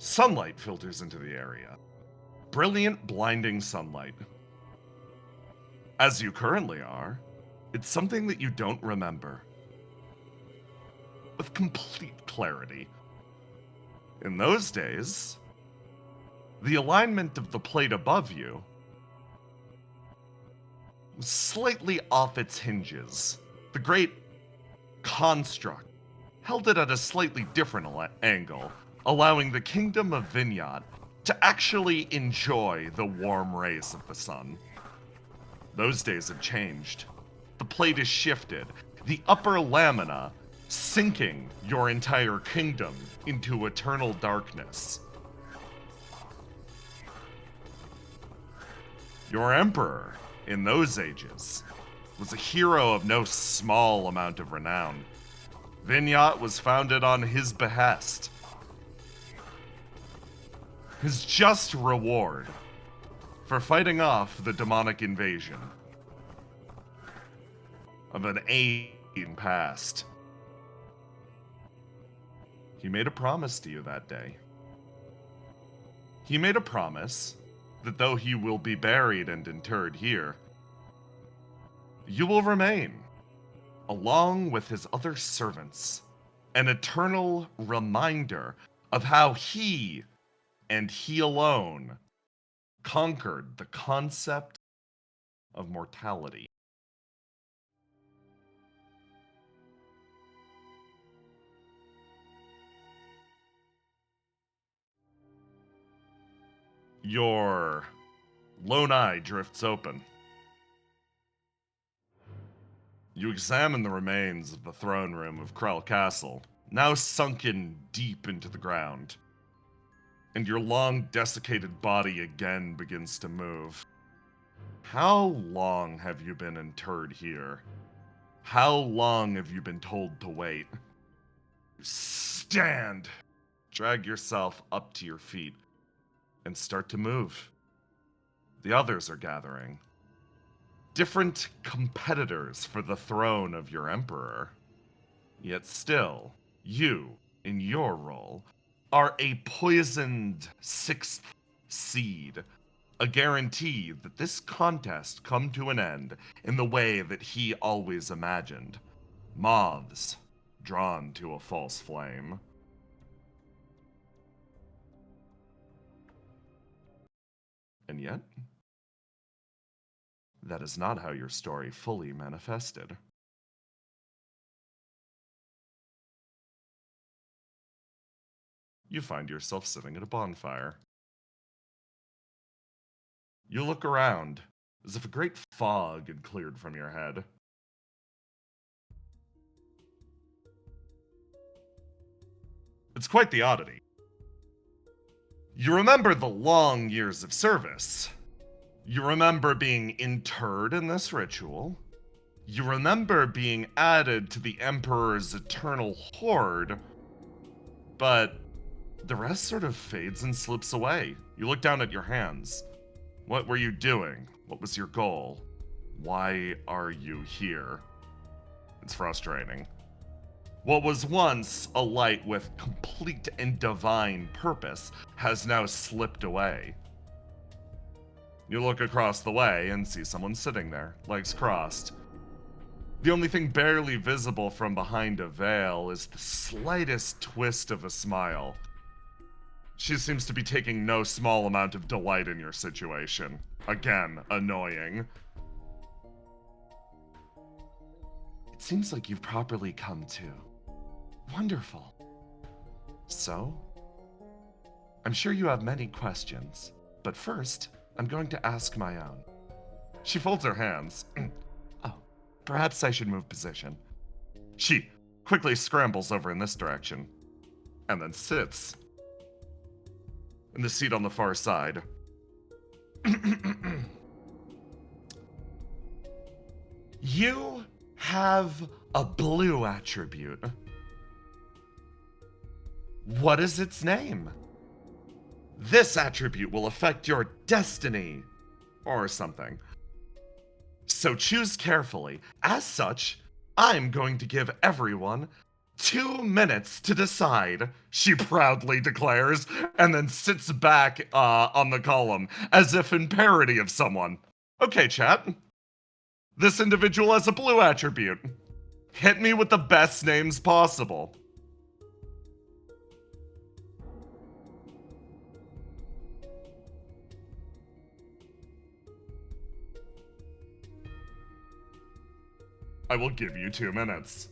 Sunlight filters into the area. Brilliant, blinding sunlight. As you currently are, it's something that you don't remember. With complete clarity. In those days, the alignment of the plate above you was slightly off its hinges. The great construct held it at a slightly different angle, allowing the kingdom of Vinyat to actually enjoy the warm rays of the sun. Those days have changed. The plate is shifted, the upper lamina sinking your entire kingdom into eternal darkness. Your emperor, in those ages, was a hero of no small amount of renown. Vinyat was founded on his behest. His just reward for fighting off the demonic invasion of an alien past. He made a promise to you that day. He made a promise that though he will be buried and interred here, you will remain, along with his other servants, an eternal reminder of how he, and he alone, conquered the concept of mortality. Your lone eye drifts open. You examine the remains of the throne room of Krell Castle, now sunken deep into the ground. And your long, desiccated body again begins to move. How long have you been interred here? How long have you been told to wait? Stand! Drag yourself up to your feet and start to move. The others are gathering. Different competitors for the throne of your emperor. Yet still, you, in your role, are a poisoned sixth seed, a guarantee that this contest come to an end in the way that he always imagined. Moths drawn to a false flame. And yet, that is not how your story fully manifested. You find yourself sitting at a bonfire. You look around, as if a great fog had cleared from your head. It's quite the oddity. You remember the long years of service. You remember being interred in this ritual. You remember being added to the Emperor's eternal horde. But the rest sort of fades and slips away. You look down at your hands. What were you doing? What was your goal? Why are you here? It's frustrating. What was once a light with complete and divine purpose has now slipped away. You look across the way and see someone sitting there, legs crossed. The only thing barely visible from behind a veil is the slightest twist of a smile. She seems to be taking no small amount of delight in your situation. Again, annoying. It seems like you've properly come to. Wonderful. So, I'm sure you have many questions, but first, I'm going to ask my own. She folds her hands. Oh, perhaps I should move position. She quickly scrambles over in this direction, and then sits in the seat on the far side. You have a blue attribute. What is its name? This attribute will affect your destiny, or something. So choose carefully. As such, I'm going to give everyone 2 minutes to decide, she proudly declares, and then sits back on the column, as if in parody of someone. Okay, chat. This individual has a blue attribute. Hit me with the best names possible. I will give you 2 minutes.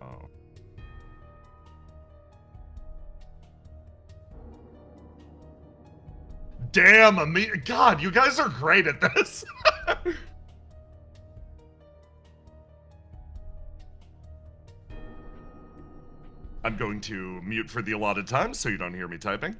Oh. Damn, God, you guys are great at this. I'm going to mute for the allotted time so you don't hear me typing.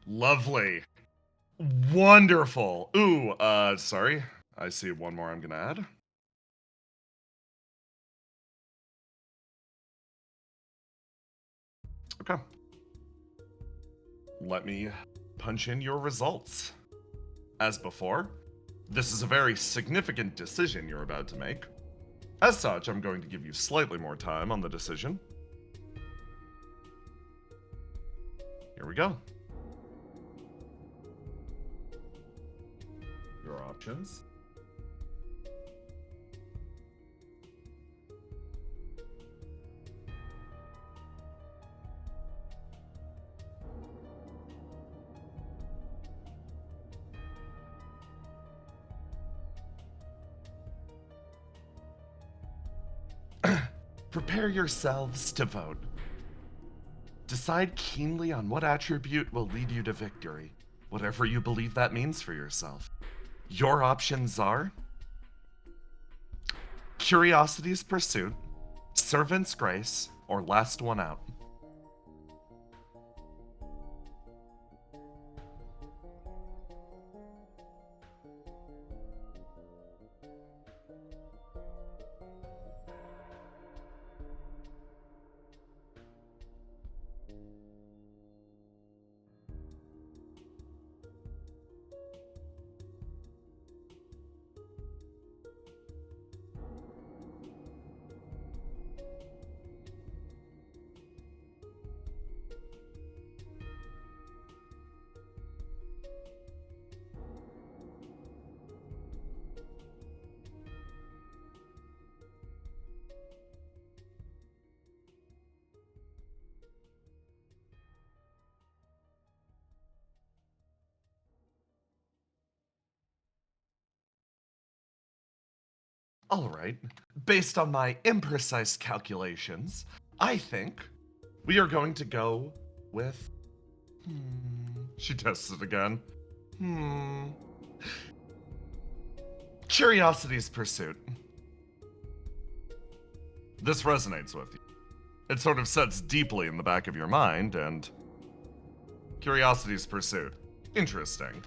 Lovely. Wonderful. Ooh, sorry. I see one more I'm gonna add. Okay. Let me punch in your results. As before, this is a very significant decision you're about to make. As such, I'm going to give you slightly more time on the decision. Here we go. Your options. Prepare yourselves to vote. Decide keenly on what attribute will lead you to victory, whatever you believe that means for yourself. Your options are Curiosity's Pursuit, Servant's Grace, or Last One Out. All right, based on my imprecise calculations, I think we are going to go with. She tests it again. Curiosity's Pursuit. This resonates with you. It sort of sets deeply in the back of your mind, and. Curiosity's Pursuit. Interesting.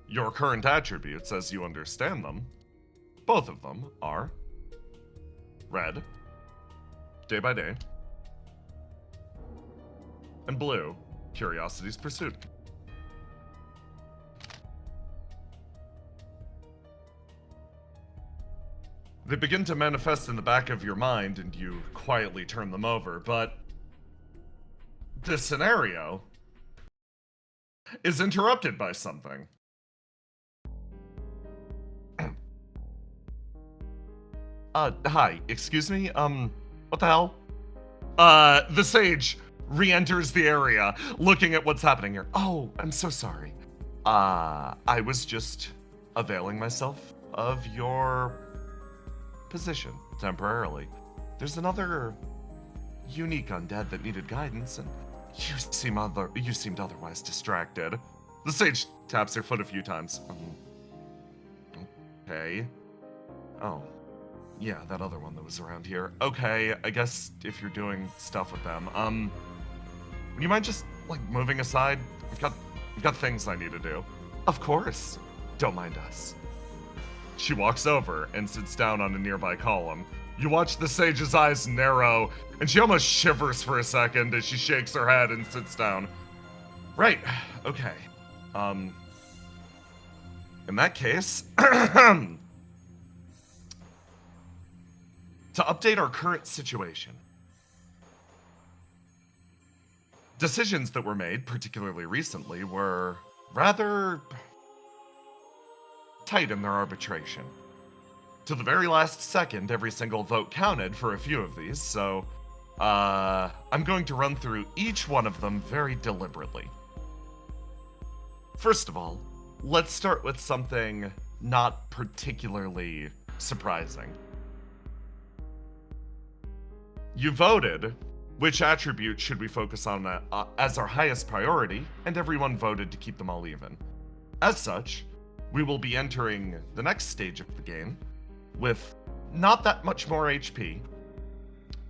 Your current attributes, as you understand them, both of them are red, day by day, and blue, Curiosity's Pursuit. They begin to manifest in the back of your mind and you quietly turn them over, but this scenario is interrupted by something. Hi, excuse me? What the hell? The sage re-enters the area, looking at what's happening here. Oh, I'm so sorry. I was just availing myself of your position temporarily. There's another unique undead that needed guidance, and you seemed otherwise distracted. The sage taps her foot a few times. Okay. Oh. Yeah, that other one that was around here. Okay, I guess if you're doing stuff with them, would you mind just, like, moving aside? I've got things I need to do. Of course. Don't mind us. She walks over and sits down on a nearby column. You watch the sage's eyes narrow, and she almost shivers for a second as she shakes her head and sits down. Right, okay. In that case, to update our current situation. Decisions that were made, particularly recently, were rather tight in their arbitration. To the very last second, every single vote counted for a few of these, so I'm going to run through each one of them very deliberately. First of all, let's start with something not particularly surprising. You voted which attribute should we focus on as our highest priority, and everyone voted to keep them all even. As such, we will be entering the next stage of the game with not that much more HP,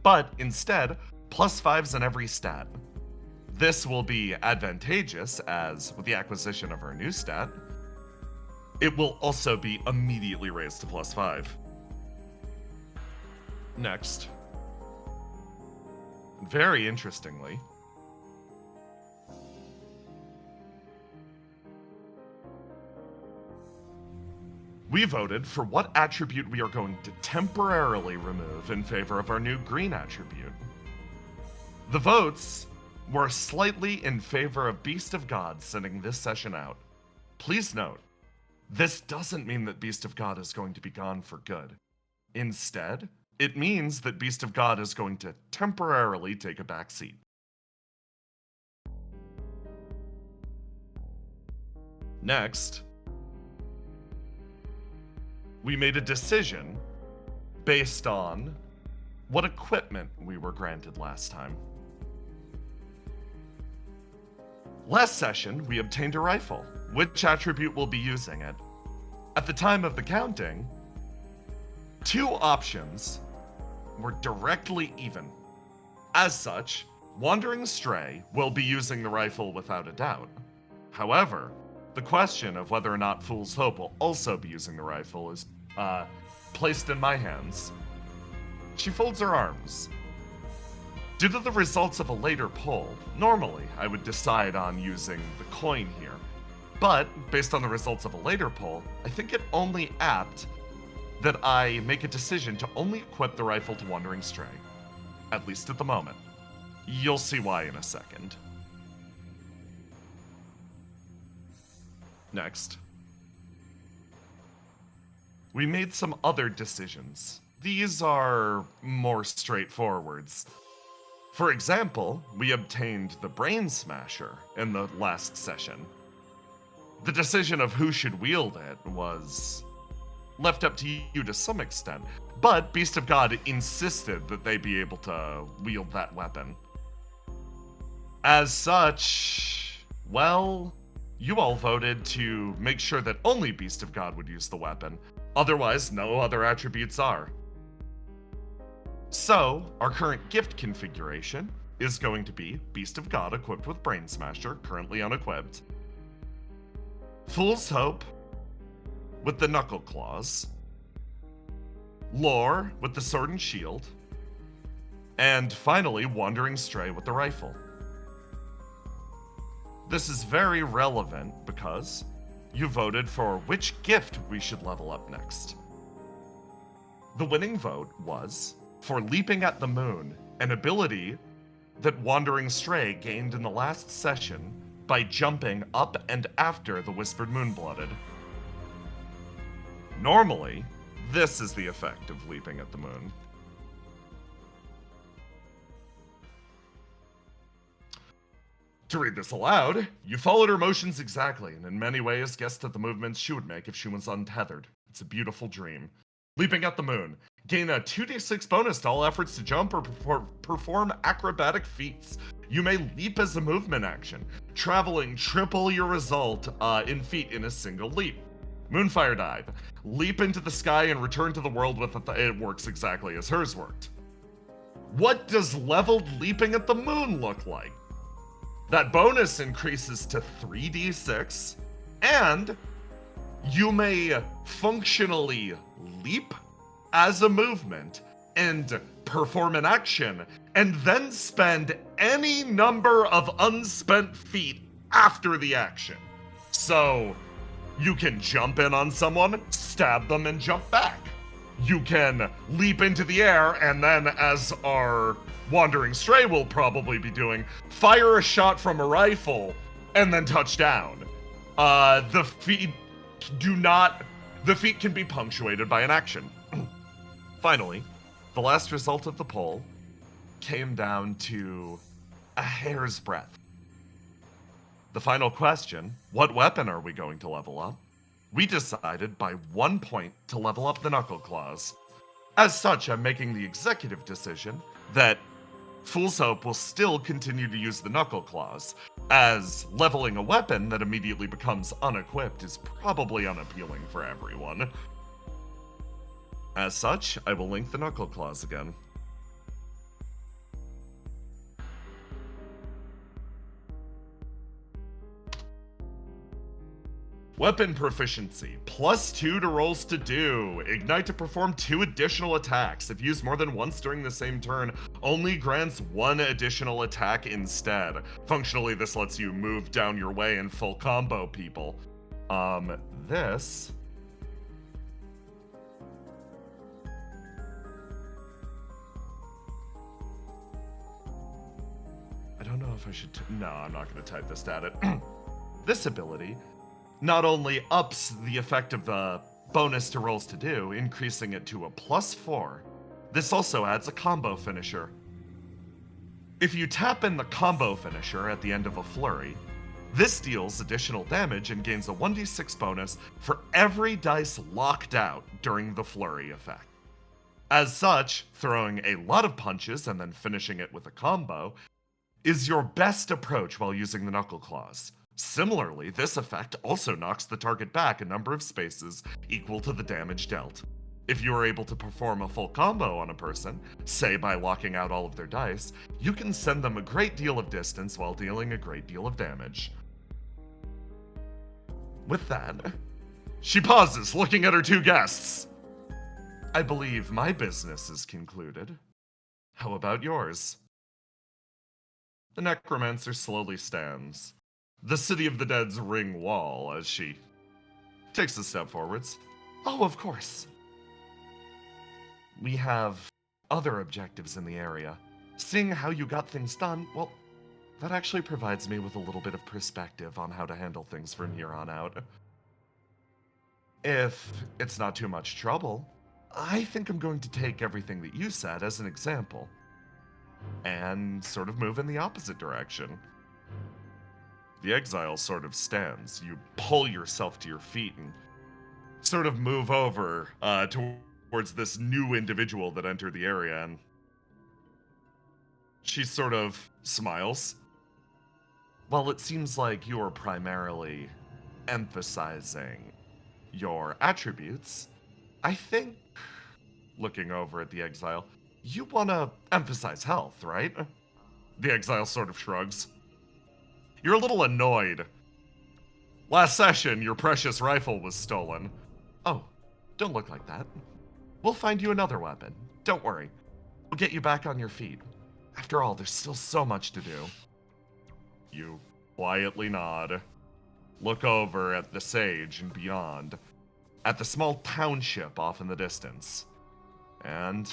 but instead, +5s in every stat. This will be advantageous as, with the acquisition of our new stat, it will also be immediately raised to +5. Next, very interestingly, we voted for what attribute we are going to temporarily remove in favor of our new green attribute. The votes were slightly in favor of Beast of God sending this session out. Please note, this doesn't mean that Beast of God is going to be gone for good. Instead, it means that Beast of God is going to temporarily take a back seat. Next, we made a decision based on what equipment we were granted last time. Last session, we obtained a rifle. Which attribute will be using it? At the time of the counting, 2 options were directly even. As such, Wandering Stray will be using the rifle without a doubt. However, the question of whether or not Fool's Hope will also be using the rifle is placed in my hands. She folds her arms. Due to the results of a later poll, normally I would decide on using the coin here. But, based on the results of a later poll, I think it only apt that I make a decision to only equip the rifle to Wandering Stray. At least at the moment. You'll see why in a second. Next. We made some other decisions. These are more straightforward. For example, we obtained the Brain Smasher in the last session. The decision of who should wield it was left up to you to some extent, but Beast of God insisted that they be able to wield that weapon. As such, well, you all voted to make sure that only Beast of God would use the weapon. Otherwise, no other attributes are. So, our current gift configuration is going to be Beast of God equipped with Brain Smasher, currently unequipped. Fool's Hope with the Knuckle Claws. Lore with the Sword and Shield. And finally, Wandering Stray with the rifle. This is very relevant because you voted for which gift we should level up next. The winning vote was for Leaping at the Moon, an ability that Wandering Stray gained in the last session by jumping up and after the Whispered Moonblooded. Normally, This is the effect of leaping at the moon. To read this aloud, you followed her motions exactly, and in many ways guessed at the movements she would make if she was untethered. It's a beautiful dream. Leaping at the moon. Gain a 2d6 bonus to all efforts to jump or perform acrobatic feats. You may leap as a movement action, traveling triple your result in feet in a single leap. Moonfire dive. Leap into the sky and return to the world with it works exactly as hers worked. What does leveled leaping at the moon look like? That bonus increases to 3d6, and you may functionally leap as a movement and perform an action, and then spend any number of unspent feet after the action. So, you can jump in on someone, stab them, and jump back. You can leap into the air, and then, as our Wandering Stray will probably be doing, fire a shot from a rifle, and then touch down. The feet can be punctuated by an action. Finally, the last result of the poll came down to a hair's breadth. The final question, what weapon are we going to level up? We decided by 1 point to level up the Knuckle Claws. As such, I'm making the executive decision that Fool's Hope will still continue to use the Knuckle Claws, as leveling a weapon that immediately becomes unequipped is probably unappealing for everyone. As such, I will link the Knuckle Claws again. Weapon proficiency, +2 to rolls to do. Ignite to perform 2 additional attacks. If used more than once during the same turn, only grants 1 additional attack instead. Functionally, this lets you move down your way and full combo people. This... I don't know if I should... No, I'm not going to type this at it. This ability not only ups the effect of the bonus to rolls to do, increasing it to a +4, this also adds a combo finisher. If you tap in the combo finisher at the end of a flurry, this deals additional damage and gains a 1d6 bonus for every dice locked out during the flurry effect. As such, throwing a lot of punches and then finishing it with a combo is your best approach while using the Knuckle Claws. Similarly, this effect also knocks the target back a number of spaces equal to the damage dealt. If you are able to perform a full combo on a person, say by locking out all of their dice, you can send them a great deal of distance while dealing a great deal of damage. With that, she pauses, looking at her 2 guests. I believe my business is concluded. How about yours? The necromancer slowly stands, the City of the Dead's ring wall, as she takes a step forwards. Oh, of course. We have other objectives in the area. Seeing how you got things done, well, that actually provides me with a little bit of perspective on how to handle things from here on out. If it's not too much trouble, I think I'm going to take everything that you said as an example and sort of move in the opposite direction. The exile sort of stands. You pull yourself to your feet and sort of move over towards this new individual that entered the area, and she sort of smiles. While it seems like you're primarily emphasizing your attributes, I think, looking over at the exile, you want to emphasize health, right? The exile sort of shrugs. You're a little annoyed. Last session, your precious rifle was stolen. Oh, don't look like that. We'll find you another weapon. Don't worry. We'll get you back on your feet. After all, there's still so much to do. You quietly nod. Look over at the sage and beyond. At the small township off in the distance. And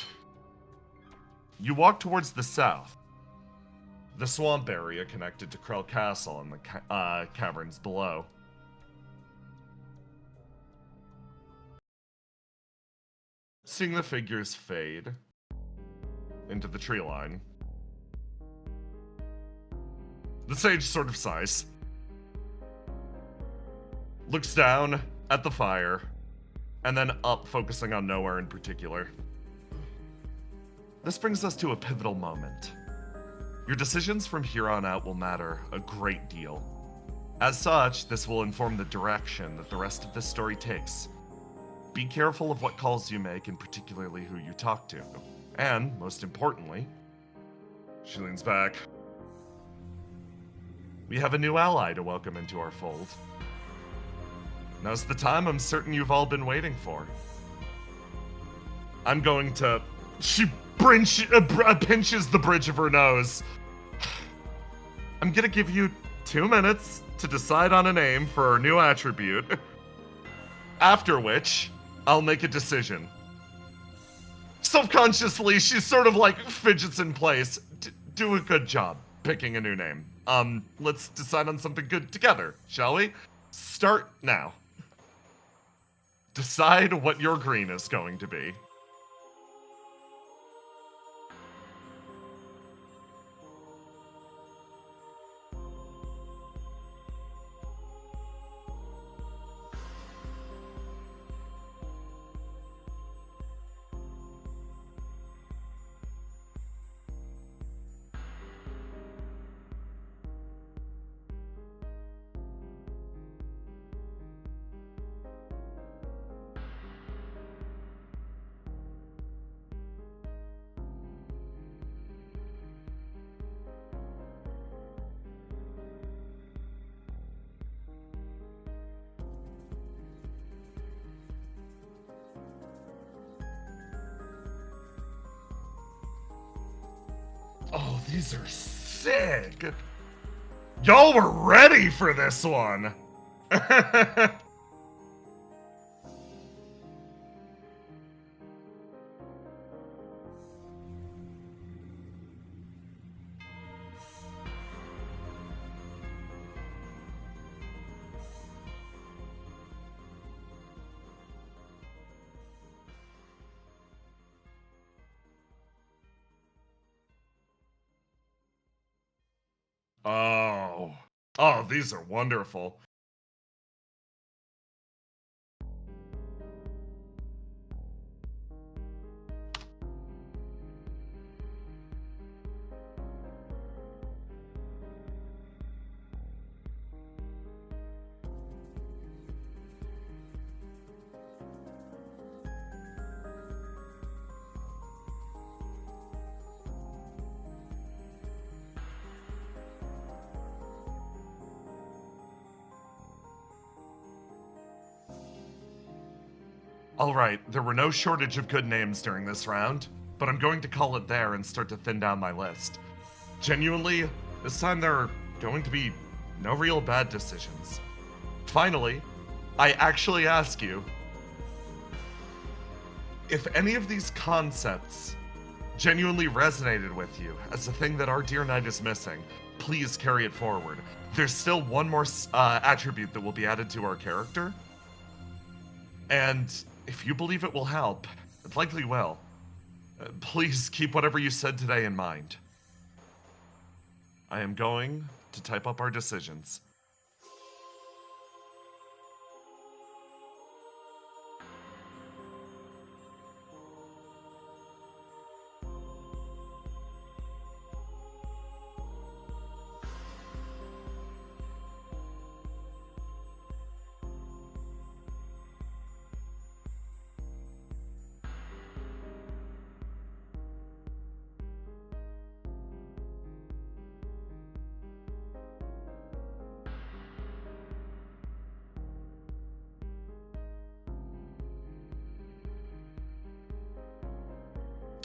you walk towards the south. The swamp area connected to Krell Castle and the caverns below. seeing the figures fade into the tree line, the sage sort of sighs, looks down at the fire, and then up, focusing on nowhere in particular. This brings us to a pivotal moment. Your decisions from here on out will matter a great deal. As such, this will inform the direction that the rest of this story takes. Be careful of what calls you make, and particularly who you talk to. And, most importantly, she leans back. We have a new ally to welcome into our fold. Now's the time I'm certain you've all been waiting for. I'm going to... She pinches the bridge of her nose. I'm gonna give you 2 minutes to decide on a name for our new attribute. After which, I'll make a decision. Self-consciously, she sort of like fidgets in place. Do a good job picking a new name. Let's decide on something good together, shall we? Start now. Decide what your green is going to be. Oh, these are sick. Y'all were ready for this one. Oh, these are wonderful. Alright, there were no shortage of good names during this round, but I'm going to call it there and start to thin down my list. Genuinely, this time there are going to be no real bad decisions. Finally, I actually ask you, if any of these concepts genuinely resonated with you as a thing that our dear knight is missing, please carry it forward. There's still one more attribute that will be added to our character, and if you believe it will help, it likely will. Please keep whatever you said today in mind. I am going to type up our decisions.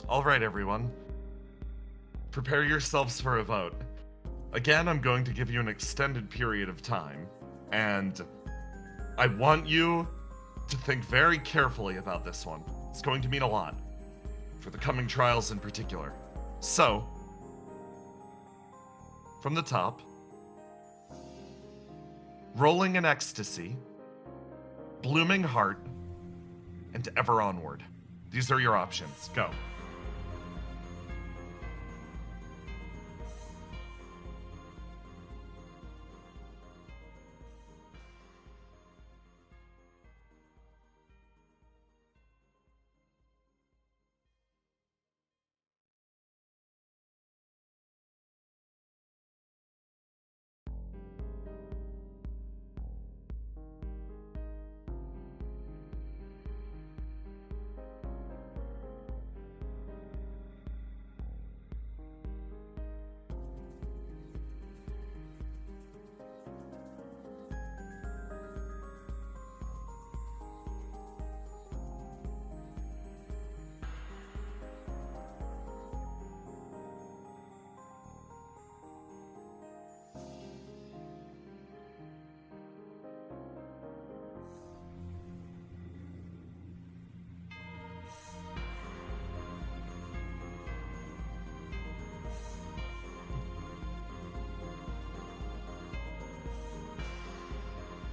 Alright, everyone. Prepare yourselves for a vote. Again, I'm going to give you an extended period of time, and I want you to think very carefully about this one. It's going to mean a lot, for the coming trials in particular. So, from the top, Rolling in Ecstasy, Blooming Heart, and Ever Onward. These are your options. Go.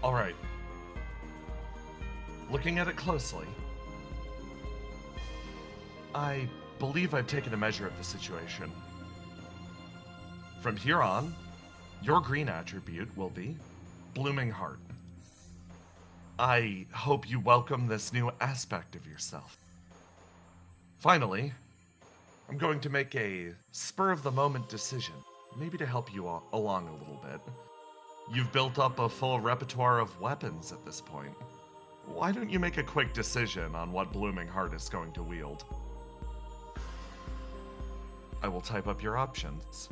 All right. Looking at it closely, I believe I've taken a measure of the situation. From here on, your green attribute will be Blooming Heart. I hope you welcome this new aspect of yourself. Finally, I'm going to make a spur-of-the-moment decision, maybe to help you along a little bit. You've built up a full repertoire of weapons at this point. Why don't you make a quick decision on what Blooming Heart is going to wield? I will type up your options.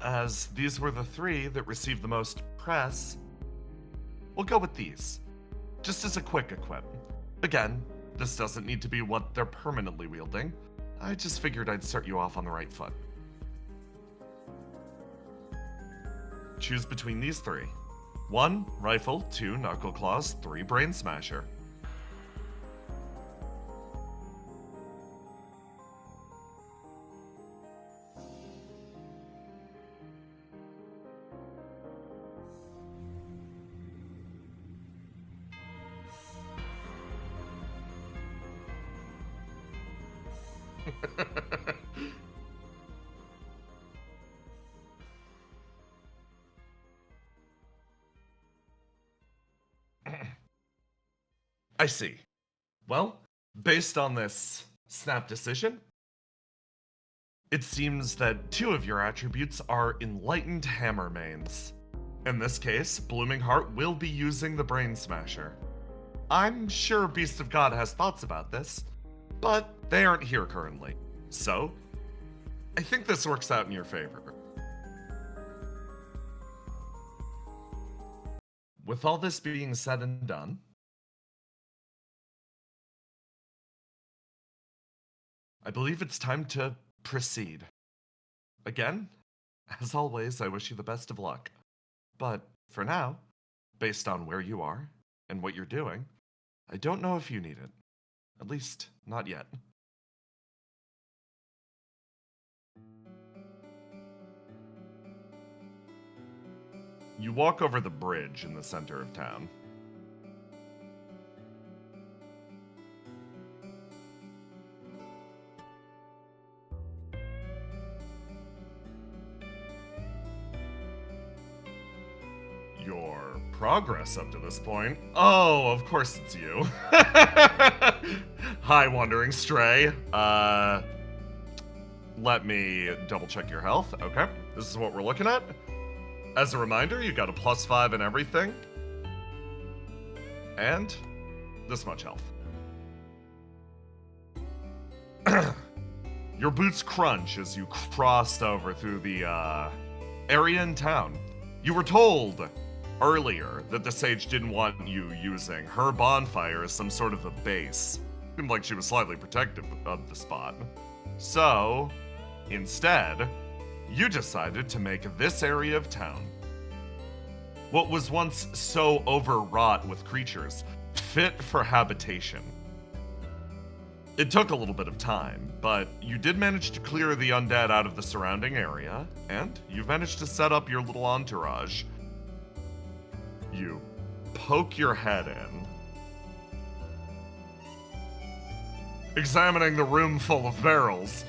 As these were the three that received the most press, we'll go with these, just as a quick equip. Again, this doesn't need to be what they're permanently wielding. I just figured I'd start you off on the right foot. Choose between these three. 1, Rifle, 2, Knuckle Claws, 3, Brain Smasher. I see. Well, based on this snap decision, it seems that 2 of your attributes are Enlightened Hammer mains. In this case, Blooming Heart will be using the Brain Smasher. I'm sure Beast of God has thoughts about this, but they aren't here currently. So, I think this works out in your favor. With all this being said and done, I believe it's time to proceed. Again, as always, I wish you the best of luck. But for now, based on where you are and what you're doing, I don't know if you need it. At least, not yet. You walk over the bridge in the center of town. Your progress up to this point? Oh, of course it's you. Hi, Wandering Stray. Let me double check your health. Okay, this is what we're looking at. As a reminder, you got a +5 in everything. And this much health. Your boots crunch as you crossed over through the area in town. You were told earlier that the sage didn't want you using her bonfire as some sort of a base. Seemed like she was slightly protective of the spot. So, instead, you decided to make this area of town, what was once so overwrought with creatures, fit for habitation. It took a little bit of time, but you did manage to clear the undead out of the surrounding area, and you've managed to set up your little entourage. You poke your head in, examining the room full of barrels,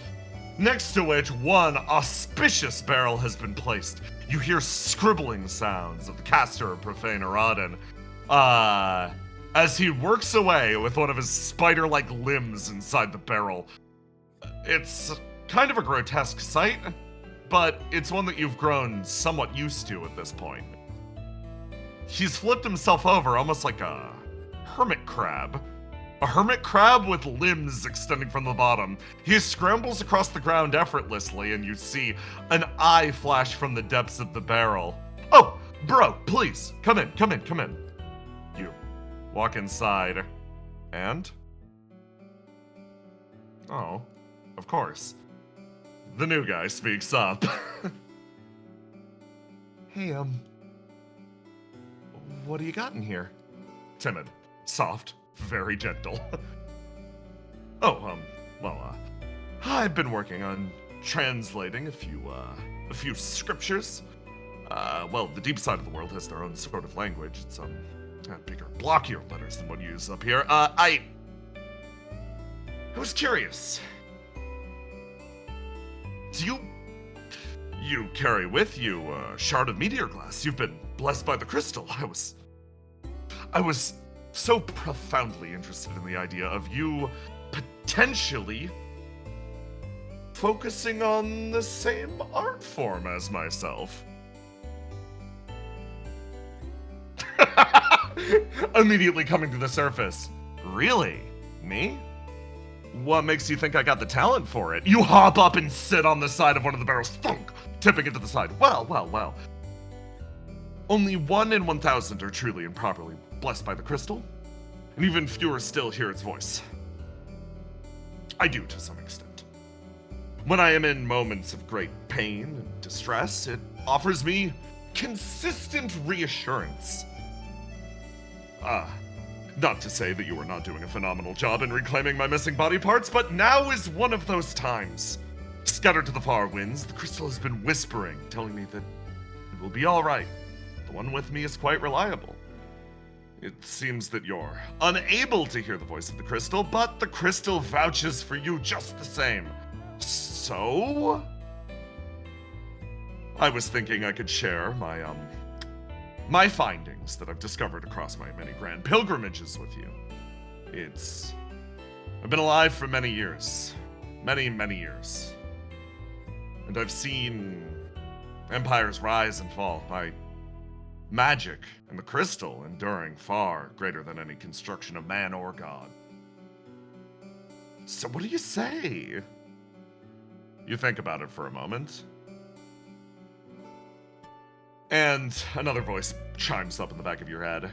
next to which one auspicious barrel has been placed. You hear scribbling sounds of the caster of Profane Erodin, as he works away with one of his spider-like limbs inside the barrel. It's kind of a grotesque sight, but it's one that you've grown somewhat used to at this point. He's flipped himself over almost like a hermit crab. A hermit crab with limbs extending from the bottom. He scrambles across the ground effortlessly, and you see an eye flash from the depths of the barrel. "Oh, bro, please, come in. You walk inside, and... oh, of course. The new guy speaks up. "Hey, what do you got in here?" Timid, soft, very gentle. "Oh, I've been working on translating a few scriptures. Well, the deep side of the world has their own sort of language. It's, bigger, blockier letters than what you use up here. I was curious. Do you carry with you a shard of meteor glass? You've been blessed by the crystal. I was so profoundly interested in the idea of you potentially focusing on the same art form as myself." Immediately coming to the surface. "Really? Me? What makes you think I got the talent for it?" You hop up and sit on the side of one of the barrels, thunk, tipping it to the side. Well. Only 1 in 1,000 are truly and properly blessed by the crystal, and even fewer still hear its voice. I do, to some extent. When I am in moments of great pain and distress, it offers me consistent reassurance. Not to say that you are not doing a phenomenal job in reclaiming my missing body parts, but now is one of those times. Scattered to the far winds, the crystal has been whispering, telling me that it will be all right. The one with me is quite reliable. It seems that you're unable to hear the voice of the crystal, but the crystal vouches for you just the same. So? I was thinking I could share my findings that I've discovered across my many grand pilgrimages with you. I've been alive for many years. Many, many years. And I've seen empires rise and fall. My magic and the crystal enduring far greater than any construction of man or god. So what do you say? You think about it for a moment. And another voice chimes up in the back of your head.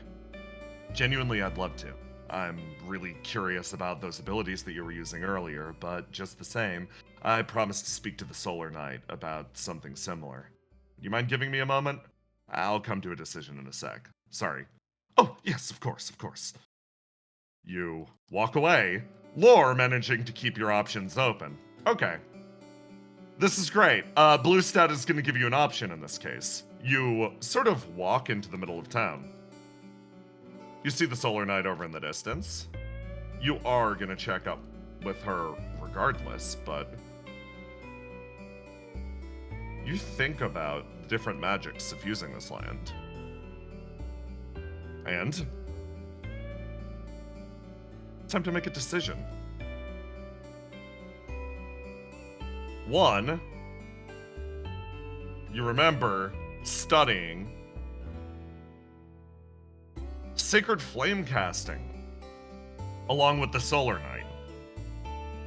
Genuinely, I'd love to. I'm really curious about those abilities that you were using earlier, but just the same, I promised to speak to the Solar Knight about something similar. You mind giving me a moment? I'll come to a decision in a sec. Sorry. Oh, yes, of course. You walk away, Lore managing to keep your options open. Okay. This is great. Blue Stat is going to give you an option in this case. You sort of walk into the middle of town. You see the Solar Knight over in the distance. You are going to check up with her regardless, but you think about the different magics suffusing this land. And it's time to make a decision. One, you remember studying Sacred Flame Casting along with the Solar Knight.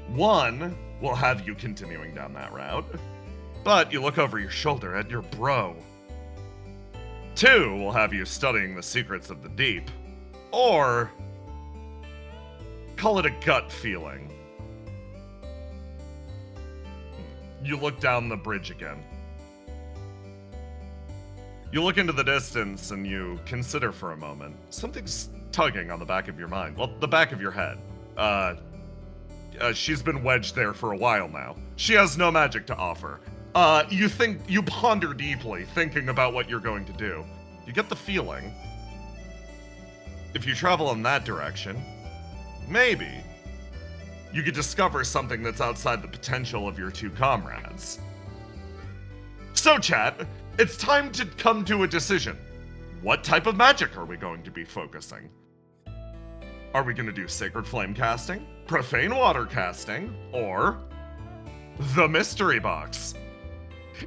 One will have you continuing down that route, but you look over your shoulder at your bro. Two will have you studying the secrets of the deep, or call it a gut feeling. You look down the bridge again. You look into the distance and you consider for a moment. Something's tugging on the back of your mind. Well, the back of your head. She's been wedged there for a while now. She has no magic to offer. You ponder deeply, thinking about what you're going to do. You get the feeling, if you travel in that direction, maybe you could discover something that's outside the potential of your two comrades. So, chat, it's time to come to a decision. What type of magic are we going to be focusing? Are we going to do Sacred Flame casting, Profane Water casting, or the Mystery Box?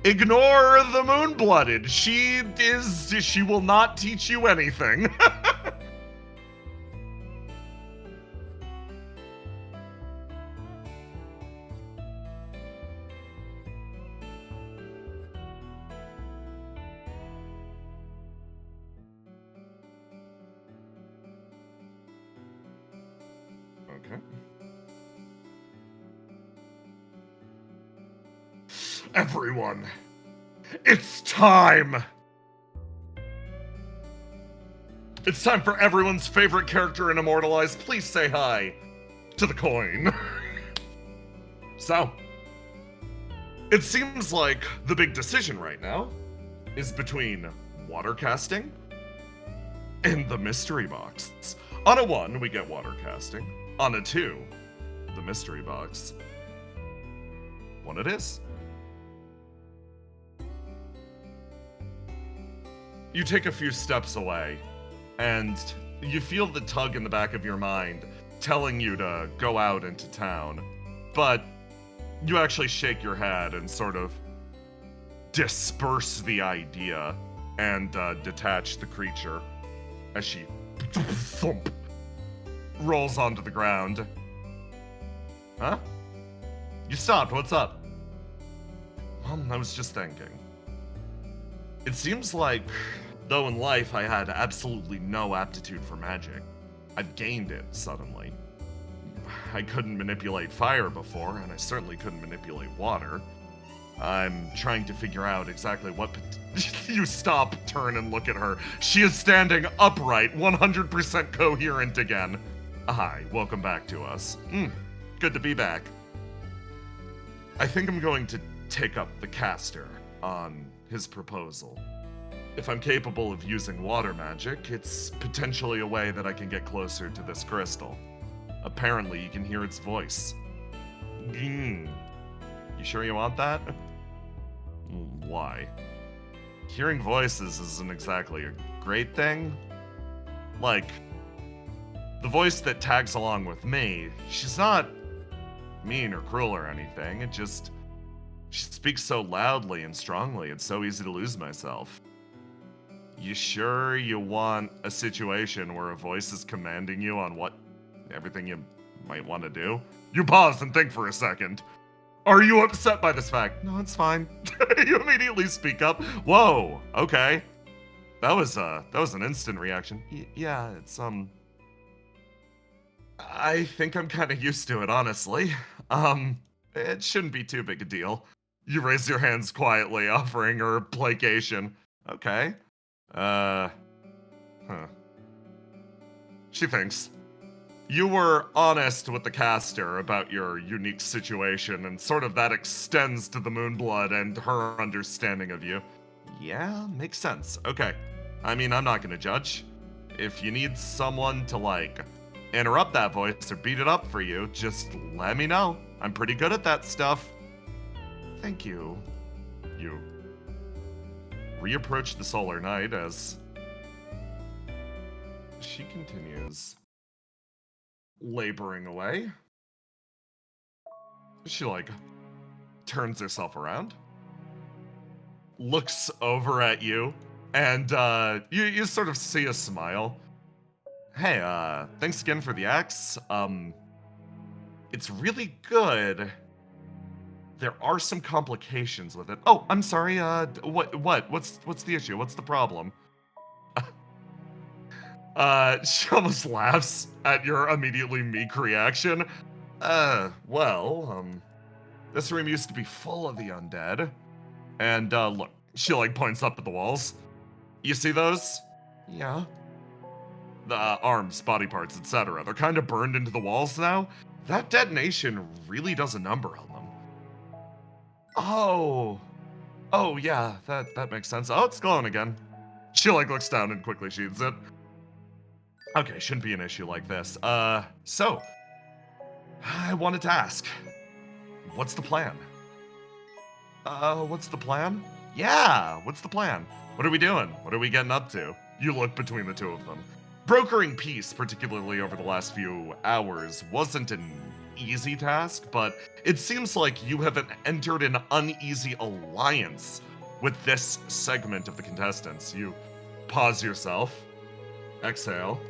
Ignore the Moon-Blooded. She will not teach you anything. Okay. Everyone, it's time! It's time for everyone's favorite character in Immortalize. Please say hi to the coin. So, it seems like the big decision right now is between water casting and the mystery box. On a 1, we get water casting. On a 2, the mystery box. What it is. You take a few steps away, and you feel the tug in the back of your mind telling you to go out into town, but you actually shake your head and sort of disperse the idea and detach the creature as she thump, rolls onto the ground. Huh? You stopped, what's up? I was just thinking. It seems like, though in life I had absolutely no aptitude for magic, I've gained it suddenly. I couldn't manipulate fire before, and I certainly couldn't manipulate water. I'm trying to figure out exactly what... You stop, turn, and look at her. She is standing upright, 100% coherent again. Hi, welcome back to us. Good to be back. I think I'm going to take up the caster on his proposal. If I'm capable of using water magic, it's potentially a way that I can get closer to this crystal. Apparently, you can hear its voice. You sure you want that? Why? Hearing voices isn't exactly a great thing. Like, the voice that tags along with me, she's not mean or cruel or anything, it just... She speaks so loudly and strongly, it's so easy to lose myself. You sure you want a situation where a voice is commanding you on everything you might want to do? You pause and think for a second. Are you upset by this fact? No, it's fine. You immediately speak up. Whoa, okay. That was an instant reaction. Yeah, it's, I think I'm kind of used to it, honestly. It shouldn't be too big a deal. You raise your hands quietly, offering her placation. Okay. She thinks. You were honest with the caster about your unique situation, and sort of that extends to the Moonblood and her understanding of you. Yeah, makes sense. Okay. I mean, I'm not gonna judge. If you need someone to, like, interrupt that voice or beat it up for you, just let me know. I'm pretty good at that stuff. Thank you. You reapproach the Solar Knight as she continues laboring away. She, like, turns herself around, looks over at you, and you sort of see a smile. Hey, thanks again for the axe. It's really good. There are some complications with it. Oh, I'm sorry, what's the issue? What's the problem? She almost laughs at your immediately meek reaction. This room used to be full of the undead. And, look, she, like, points up at the walls. You see those? Yeah. arms, body parts, etc. They're kind of burned into the walls now. That detonation really does a number on them. Oh. Oh, yeah, that makes sense. Oh, it's glowing again. She, like, looks down and quickly sheathes it. Okay, shouldn't be an issue like this. So, I wanted to ask, what's the plan? What's the plan? Yeah, what's the plan? What are we doing? What are we getting up to? You look between the two of them. Brokering peace, particularly over the last few hours, wasn't an easy task, but it seems like you have entered an uneasy alliance with this segment of the contestants. You pause yourself, exhale.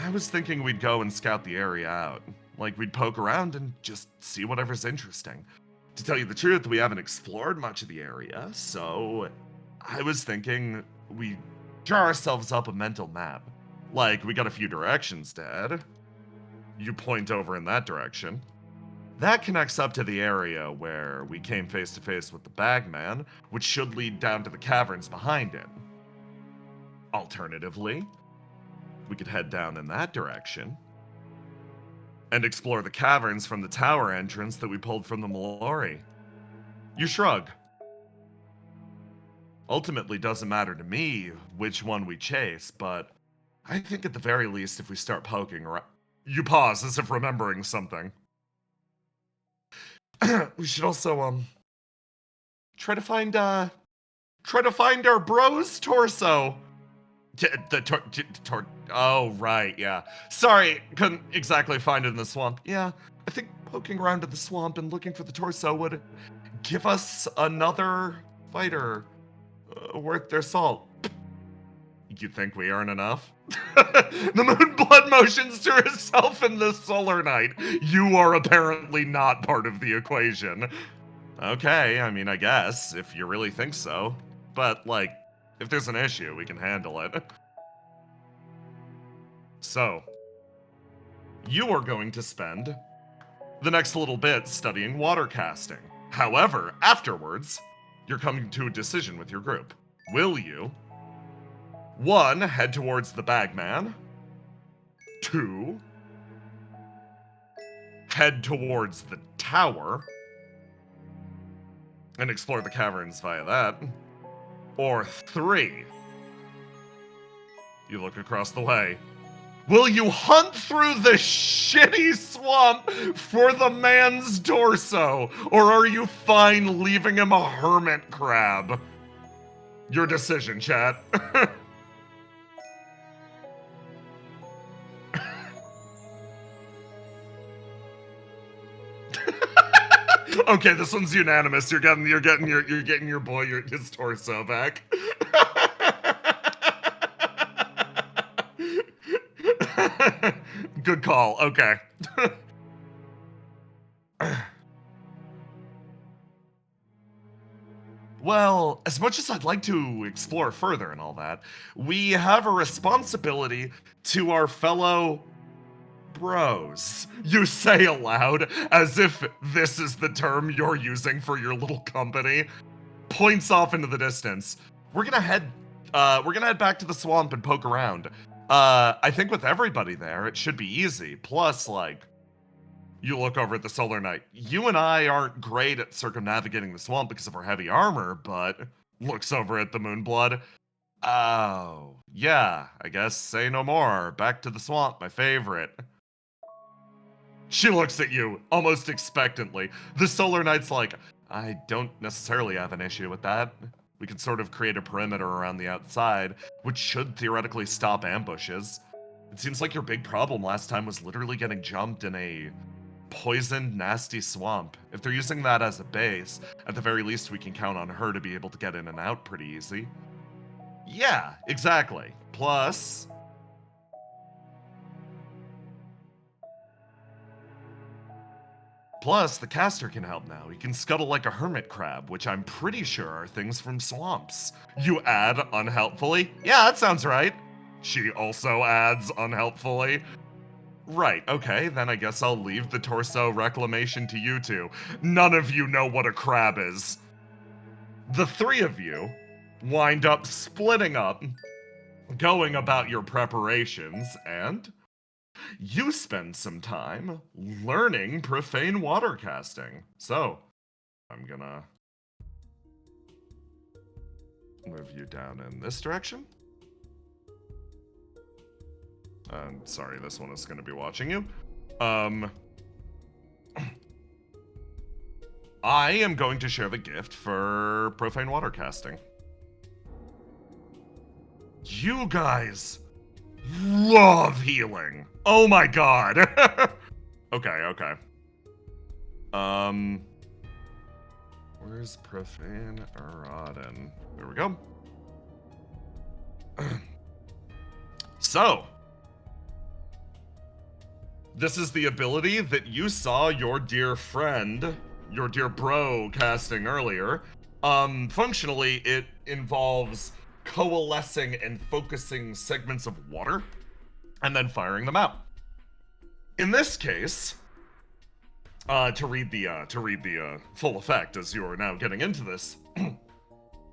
I was thinking we'd go and scout the area out. Like, we'd poke around and just see whatever's interesting. To tell you the truth, we haven't explored much of the area, so I was thinking we draw ourselves up a mental map. Like, we got a few directions to head. You point over in that direction. That connects up to the area where we came face to face with the Bagman, which should lead down to the caverns behind it. Alternatively, we could head down in that direction and explore the caverns from the tower entrance that we pulled from the Mallory. You shrug. Ultimately, doesn't matter to me which one we chase, but I think at the very least, if we start poking around... You pause as if remembering something. We should also, try to find our bro's torso. Oh, right, yeah. Sorry, couldn't exactly find it in the swamp. Yeah, I think poking around in the swamp and looking for the torso would give us another fighter worth their salt. You think we aren't enough? The Moonblood motions to herself in the Solar Knight. You are apparently not part of the equation. Okay, I mean, I guess, if you really think so. But, like, if there's an issue, we can handle it. So, you are going to spend the next little bit studying water casting. However, afterwards, you're coming to a decision with your group. Will you, 1, head towards the Bagman, 2, head towards the tower, and explore the caverns via that, or 3, you look across the way. Will you hunt through the shitty swamp for the man's torso? Or are you fine leaving him a hermit crab? Your decision, chat. Okay, this one's unanimous. You're getting your boy his torso back. Good call. Okay. Well, as much as I'd like to explore further and all that, we have a responsibility to our fellow bros. You say aloud, as if this is the term you're using for your little company. Points off into the distance. We're gonna head back to the swamp and poke around. I think with everybody there, it should be easy. Plus, like, you look over at the Solar Knight. You and I aren't great at circumnavigating the swamp because of our heavy armor, but looks over at the Moonblood. Oh, yeah, I guess say no more. Back to the swamp, my favorite. She looks at you, almost expectantly. The Solar Knight's like, I don't necessarily have an issue with that. We can sort of create a perimeter around the outside, which should theoretically stop ambushes. It seems like your big problem last time was literally getting jumped in a poisoned, nasty swamp. If they're using that as a base, at the very least we can count on her to be able to get in and out pretty easy. Yeah, exactly. Plus... the caster can help now. He can scuttle like a hermit crab, which I'm pretty sure are things from swamps. You add unhelpfully? Yeah, that sounds right. She also adds unhelpfully. Right, okay, then I guess I'll leave the torso reclamation to you two. None of you know what a crab is. The 3 of you wind up splitting up going about your preparations, and you spend some time learning profane water casting. So, I'm gonna move you down in this direction. Sorry, this one is gonna be watching you. I am going to share the gift for profane water casting. You guys love healing. Oh my god. Okay. Where's profane Erodin? There we go. So, this is the ability that you saw your dear friend, your dear bro, casting earlier. Functionally, it involves coalescing and focusing segments of water and then firing them out. In this case, to read the full effect as you are now getting into this,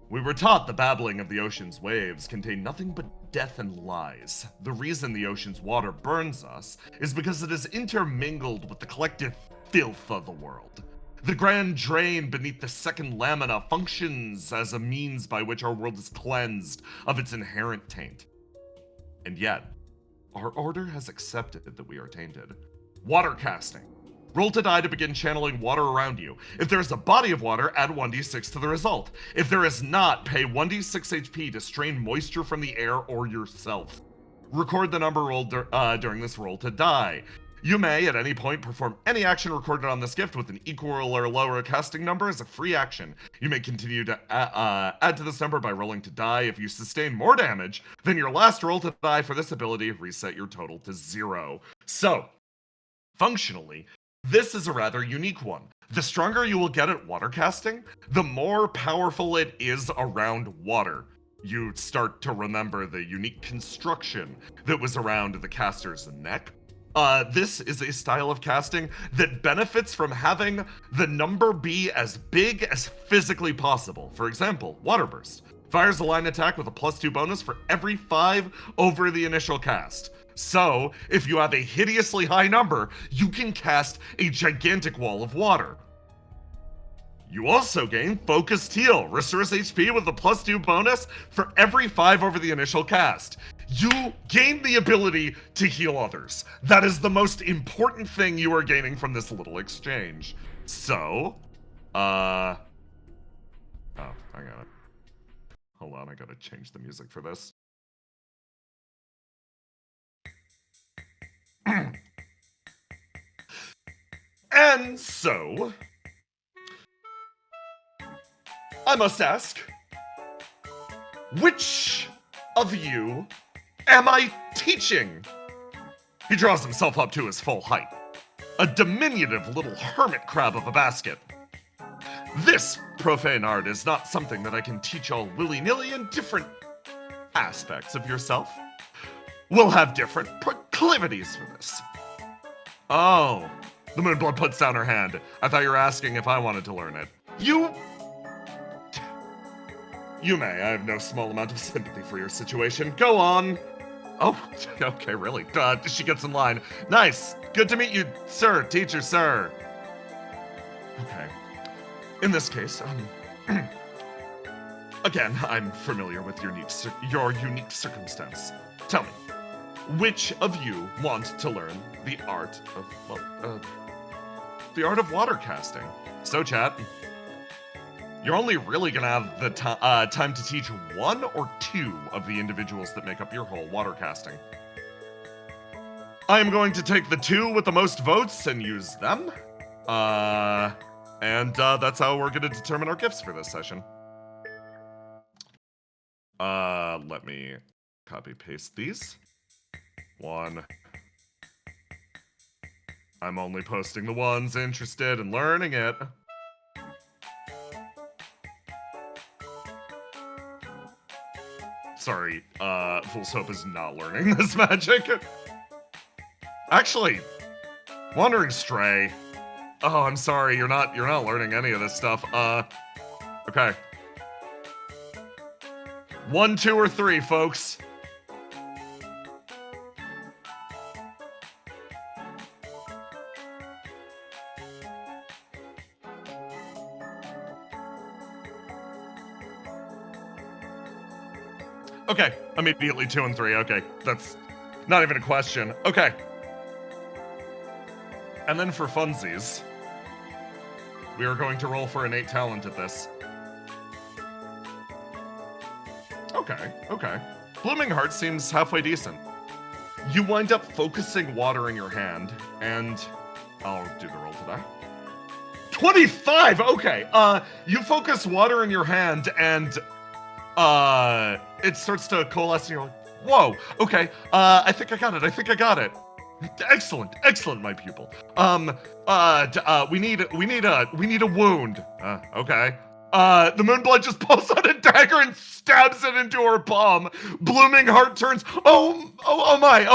we were taught the babbling of the ocean's waves contain nothing but death and lies. The reason the ocean's water burns us is because it is intermingled with the collective filth of the world. The grand drain beneath the second lamina functions as a means by which our world is cleansed of its inherent taint. And yet, our order has accepted that we are tainted. Water casting. Roll to die to begin channeling water around you. If there is a body of water, add 1d6 to the result. If there is not, pay 1d6 HP to strain moisture from the air or yourself. Record the number rolled during this roll to die. You may, at any point, perform any action recorded on this gift with an equal or lower casting number as a free action. You may continue to add to this number by rolling to die. If you sustain more damage than your last roll to die for this ability, reset your total to 0. So, functionally, this is a rather unique one. The stronger you will get at water casting, the more powerful it is around water. You start to remember the unique construction that was around the caster's neck. This is a style of casting that benefits from having the number be as big as physically possible. For example, Water Burst fires a line attack with a +2 bonus for every 5 over the initial cast. So, if you have a hideously high number, you can cast a gigantic wall of water. You also gain Focused Heal, restores HP with a +2 bonus for every 5 over the initial cast. You gain the ability to heal others. That is the most important thing you are gaining from this little exchange. So, oh, I got it. Hold on, I gotta change the music for this. And so, I must ask, which of you am I teaching? He draws himself up to his full height, a diminutive little hermit crab of a basket. This profane art is not something that I can teach all willy-nilly, and different aspects of yourself will have different proclivities for this. Oh, the Moonblood puts down her hand. I thought you were asking if I wanted to learn it. You may. I have no small amount of sympathy for your situation. Go on. Oh, okay, really. She gets in line. Nice. Good to meet you, sir. Teacher, sir. Okay. In this case, again, I'm familiar with your unique circumstance. Tell me, which of you want to learn the art of water casting? So, chat, you're only really gonna have the time to teach 1 or 2 of the individuals that make up your whole water casting. I am going to take the 2 with the most votes and use them. And that's how we're gonna determine our gifts for this session. Let me copy paste these. 1. I'm only posting the ones interested in learning it. Sorry, Fool's Hope is not learning this magic. Actually, Wandering Stray. Oh, I'm sorry, you're not learning any of this stuff. Okay. 1, 2, or 3, folks. Okay, immediately 2 and 3. Okay, that's not even a question. Okay. And then for funsies, we are going to roll for innate talent at this. Okay. Blooming Heart seems halfway decent. You wind up focusing water in your hand, and I'll do the roll to that. 25! Okay, you focus water in your hand, and it starts to coalesce, and you're like, whoa, okay, I think I got it. Excellent, my pupil. We need a wound. Okay. The Moonblood just pulls out a dagger and stabs it into her palm. Blooming Heart turns. Oh my.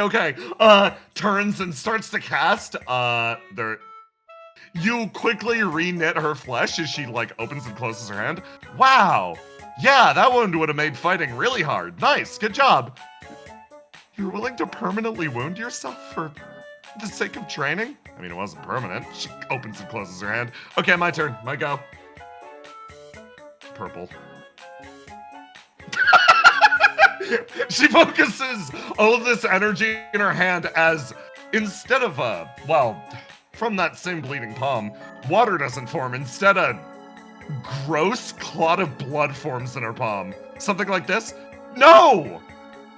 Okay. Turns and starts to cast. You quickly re-knit her flesh as she like opens and closes her hand. Wow. Yeah, that wound would have made fighting really hard. Nice, good job. You're willing to permanently wound yourself for the sake of training? I mean, it wasn't permanent. She opens and closes her hand. Okay, my turn. My go. Purple. She focuses all of this energy in her hand as instead of, from that same bleeding palm, water doesn't form. Instead, a gross clot of blood forms in her palm. Something like this? No,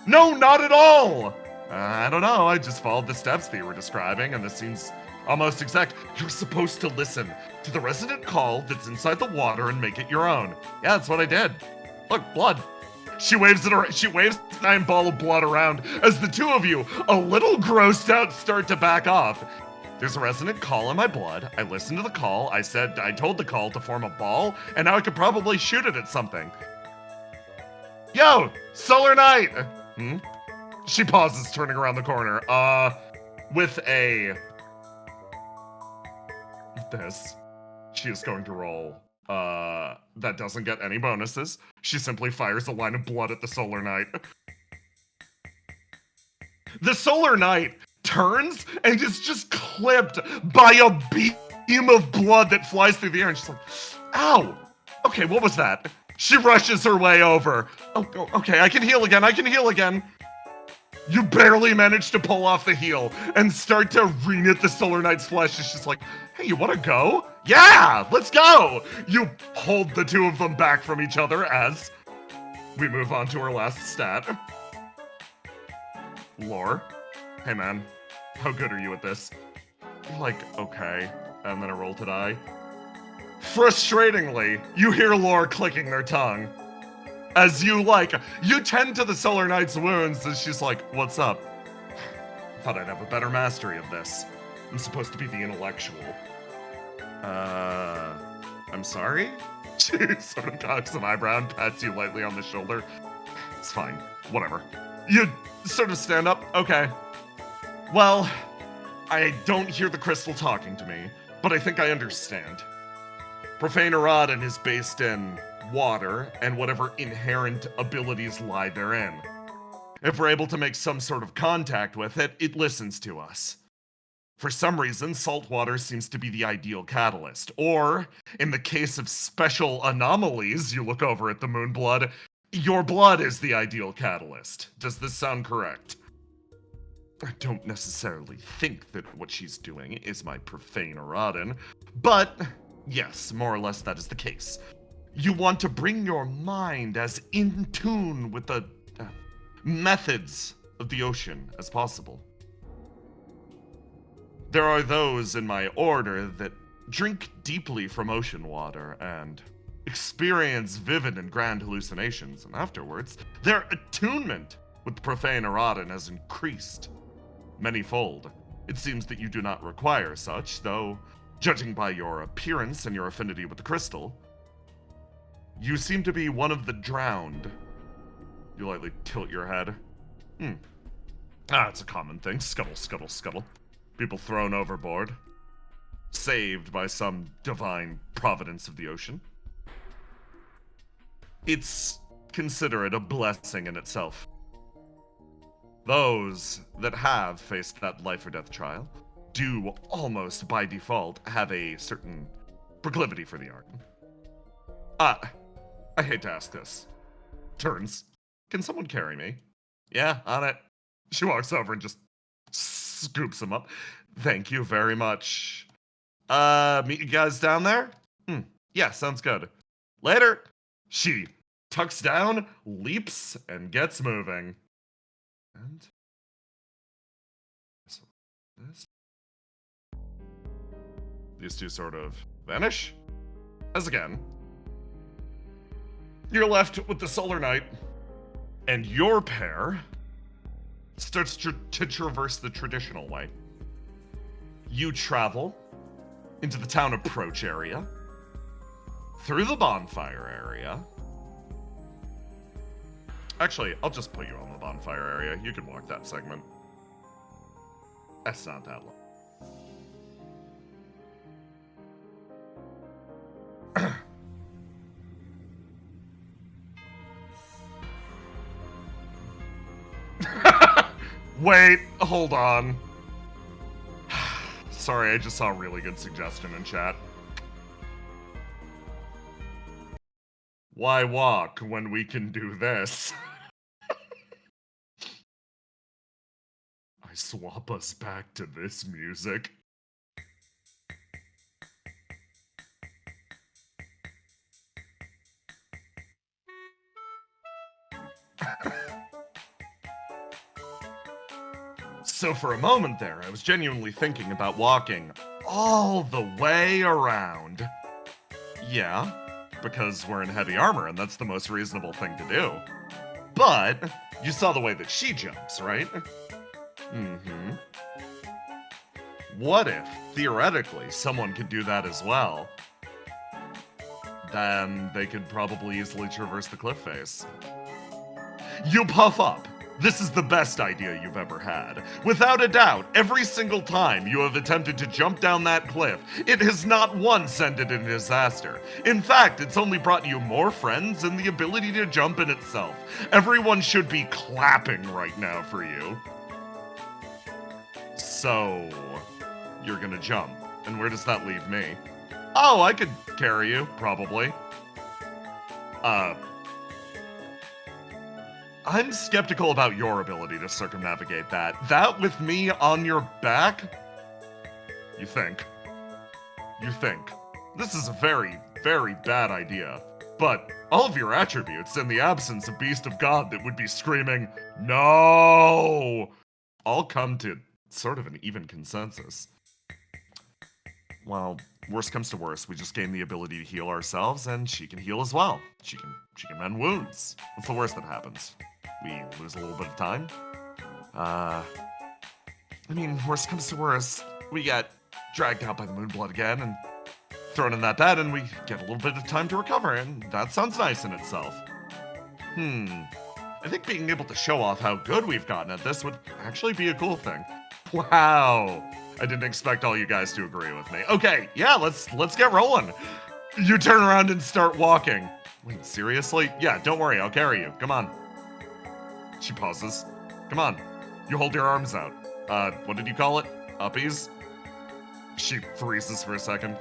not at all. I don't know. I just followed the steps that you were describing, and this seems almost exact. You're supposed to listen to the resonant call that's inside the water and make it your own. Yeah, that's what I did. Look, blood. She waves the giant ball of blood around as the two of you, a little grossed out, start to back off. There's a resonant call in my blood. I listened to the call. I told the call to form a ball, and now I could probably shoot it at something. Yo, Solar Knight! She pauses, turning around the corner. With this, she is going to roll. That doesn't get any bonuses. She simply fires a line of blood at the Solar Knight. The Solar Knight turns and is just clipped by a beam of blood that flies through the air, and she's like, ow! Okay, what was that? She rushes her way over. Oh, okay, I can heal again. You barely manage to pull off the heal and start to re-knit the Solar Knight's flesh. It's just like, hey, you wanna go? Yeah, let's go! You hold the two of them back from each other as we move on to our last stat. Lore. Hey man, how good are you at this? Like, okay, and then a roll to die. Frustratingly, you hear Lore clicking their tongue. As you tend to the Solar Knight's wounds, and she's like, what's up? Thought I'd have a better mastery of this. I'm supposed to be the intellectual. I'm sorry? She sort of cocks an eyebrow and pats you lightly on the shoulder. It's fine, whatever. You sort of stand up, okay. Well, I don't hear the crystal talking to me, but I think I understand. Profane Erodin is based in water and whatever inherent abilities lie therein. If we're able to make some sort of contact with it, it listens to us. For some reason, salt water seems to be the ideal catalyst. Or, in the case of special anomalies, you look over at the Moonblood, your blood is the ideal catalyst. Does this sound correct? I don't necessarily think that what she's doing is my profane Erodin, but yes, more or less that is the case. You want to bring your mind as in tune with the methods of the ocean as possible. There are those in my order that drink deeply from ocean water and experience vivid and grand hallucinations, and afterwards, their attunement with profane Erodin has increased many-fold. It seems that you do not require such, though, judging by your appearance and your affinity with the crystal, you seem to be one of the drowned. You lightly tilt your head. It's a common thing. Scuttle, scuttle, scuttle. People thrown overboard. Saved by some divine providence of the ocean. Consider it a blessing in itself. Those that have faced that life or death trial do almost by default have a certain proclivity for the art. I hate to ask this. Turns. Can someone carry me? Yeah, on it. She walks over and just scoops him up. Thank you very much. Meet you guys down there? Yeah, sounds good. Later. She tucks down, leaps, and gets moving. And this. These two sort of vanish. As again, you're left with the Solar Knight, and your pair starts to traverse the traditional way. You travel into the town approach area, through the bonfire area. Actually, I'll just put you on the bonfire area. You can walk that segment. That's not that long. Wait, hold on. Sorry, I just saw a really good suggestion in chat. Why walk when we can do this? I swap us back to this music. So for a moment there, I was genuinely thinking about walking all the way around. Yeah, because we're in heavy armor and that's the most reasonable thing to do. But you saw the way that she jumps, right? Mm-hmm. What if, theoretically, someone could do that as well? Then they could probably easily traverse the cliff face. You puff up. This is the best idea you've ever had. Without a doubt, every single time you have attempted to jump down that cliff, it has not once ended in disaster. In fact, it's only brought you more friends and the ability to jump in itself. Everyone should be clapping right now for you. So, you're gonna jump. And where does that leave me? Oh, I could carry you, probably. I'm skeptical about your ability to circumnavigate that. That with me on your back? You think. You think. This is a very, very bad idea. But all of your attributes, in the absence of Beast of God that would be screaming, no, all come to sort of an even consensus. Well, worst comes to worst, we just gain the ability to heal ourselves, and she can heal as well. She can mend wounds. What's the worst that happens? We lose a little bit of time. I mean, worst comes to worst, we get dragged out by the Moonblood again and thrown in that bed, and we get a little bit of time to recover, and that sounds nice in itself. I think being able to show off how good we've gotten at this would actually be a cool thing. Wow. I didn't expect all you guys to agree with me. Okay, yeah, let's get rolling. You turn around and start walking. Wait, seriously? Yeah, don't worry, I'll carry you. Come on. She pauses. Come on. You hold your arms out. What did you call it? Uppies? She freezes for a second.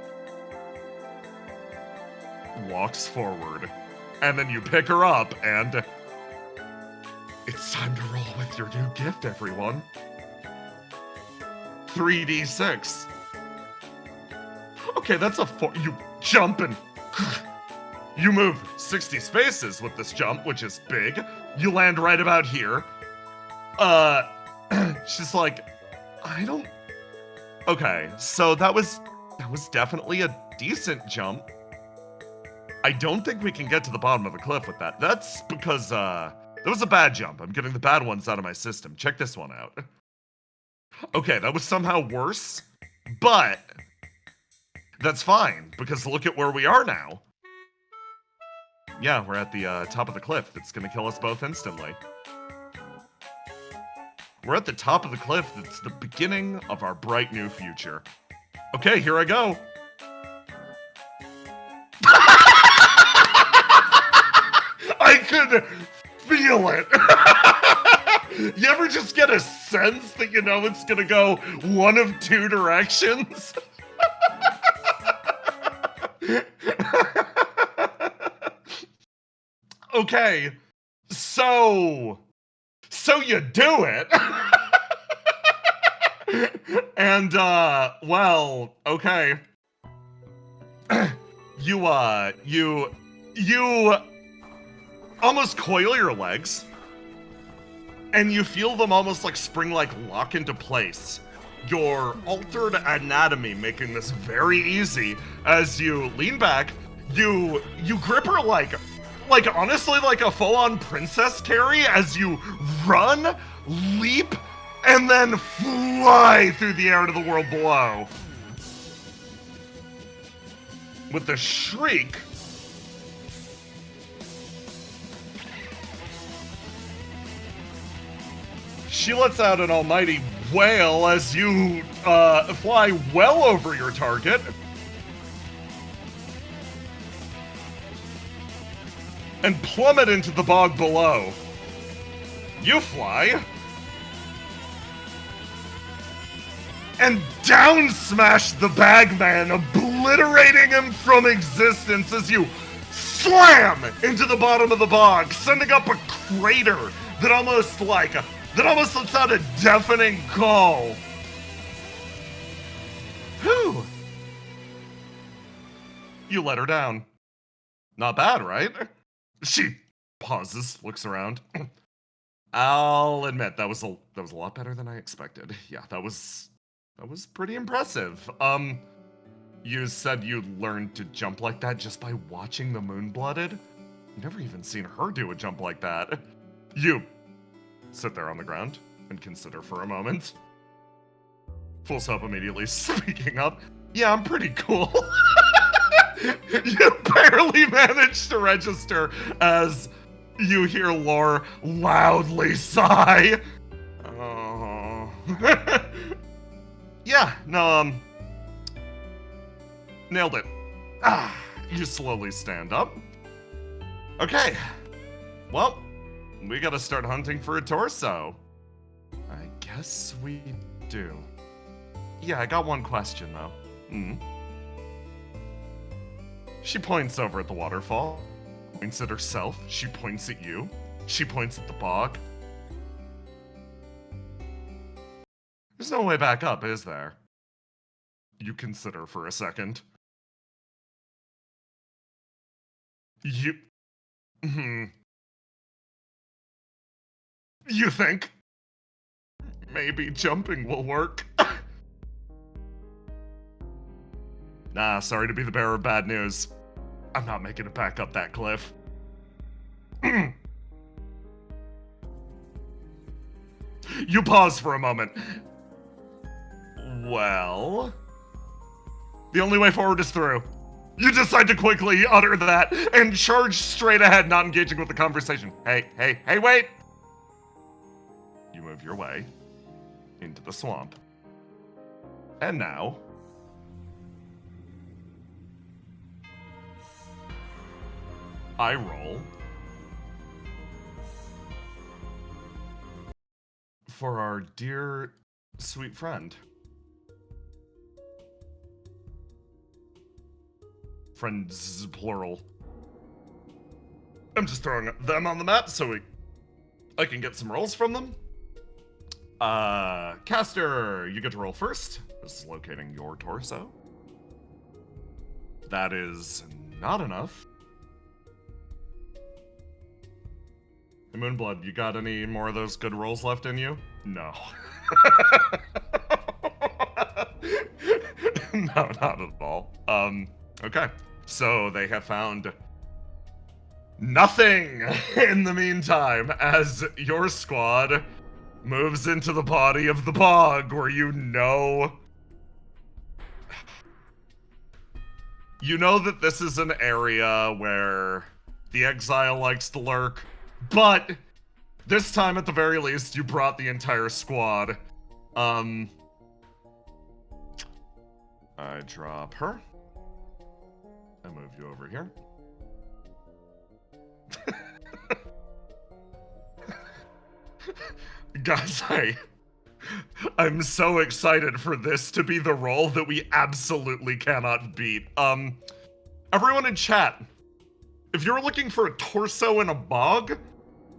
Walks forward. And then you pick her up and... It's time to roll with your new gift, everyone. 3d6. Okay, that's a 4. You jump and... You move 60 spaces with this jump, which is big. You land right about here. She's like, I don't... Okay, so that was definitely a decent jump. I don't think we can get to the bottom of the cliff with that. That's because, that was a bad jump. I'm getting the bad ones out of my system. Check this one out. Okay, that was somehow worse, but that's fine, because look at where we are now. Yeah, we're at the top of the cliff. That's gonna kill us both instantly. We're at the top of the cliff. That's the beginning of our bright new future. Okay, here I go. I could feel it. You ever just get a sense that you know it's gonna go one of two directions? Okay, So you do it. And, well, okay. You almost coil your legs, and you feel them almost like spring-like lock into place. Your altered anatomy making this very easy as you lean back. You grip her like honestly like a full-on princess carry as you run, leap, and then fly through the air to the world below. With the shriek, she lets out an almighty wail as you fly well over your target. And plummet into the bog below. You fly. And down smash the bagman, obliterating him from existence as you slam into the bottom of the bog, sending up a crater that almost lets out a deafening call. Whew. You let her down. Not bad, right? She pauses, looks around. I'll admit that was a lot better than I expected. Yeah, that was pretty impressive. You said you learned to jump like that just by watching the Moonblooded? I've never even seen her do a jump like that. You sit there on the ground and consider for a moment. Full Stop immediately speaking up. Yeah, I'm pretty cool. You barely managed to register as you hear Lore loudly sigh. Oh. Yeah, no, nailed it. You slowly stand up. Okay, well, we gotta start hunting for a torso. I guess we do. Yeah, I got one question, though. She points over at the waterfall, points at herself, she points at you, she points at the bog. There's no way back up, is there? You consider for a second. You think maybe jumping will work? Nah, sorry to be the bearer of bad news. I'm not making it back up that cliff. You pause for a moment. Well, the only way forward is through. You decide to quickly utter that and charge straight ahead, not engaging with the conversation. Hey, wait! You move your way into the swamp. And now, I roll for our dear, sweet friend. Friends, plural. I'm just throwing them on the map so I can get some rolls from them. Caster, you get to roll first. This is locating your torso. That is not enough. Moonblood, you got any more of those good rolls left in you? No. No, not at all. Okay. So they have found nothing in the meantime as your squad moves into the body of the bog where you know that this is an area where the exile likes to lurk. But this time, at the very least, you brought the entire squad. I drop her. I move you over here. Guys, I'm so excited for this to be the role that we absolutely cannot beat. Everyone in chat, if you're looking for a torso in a bog,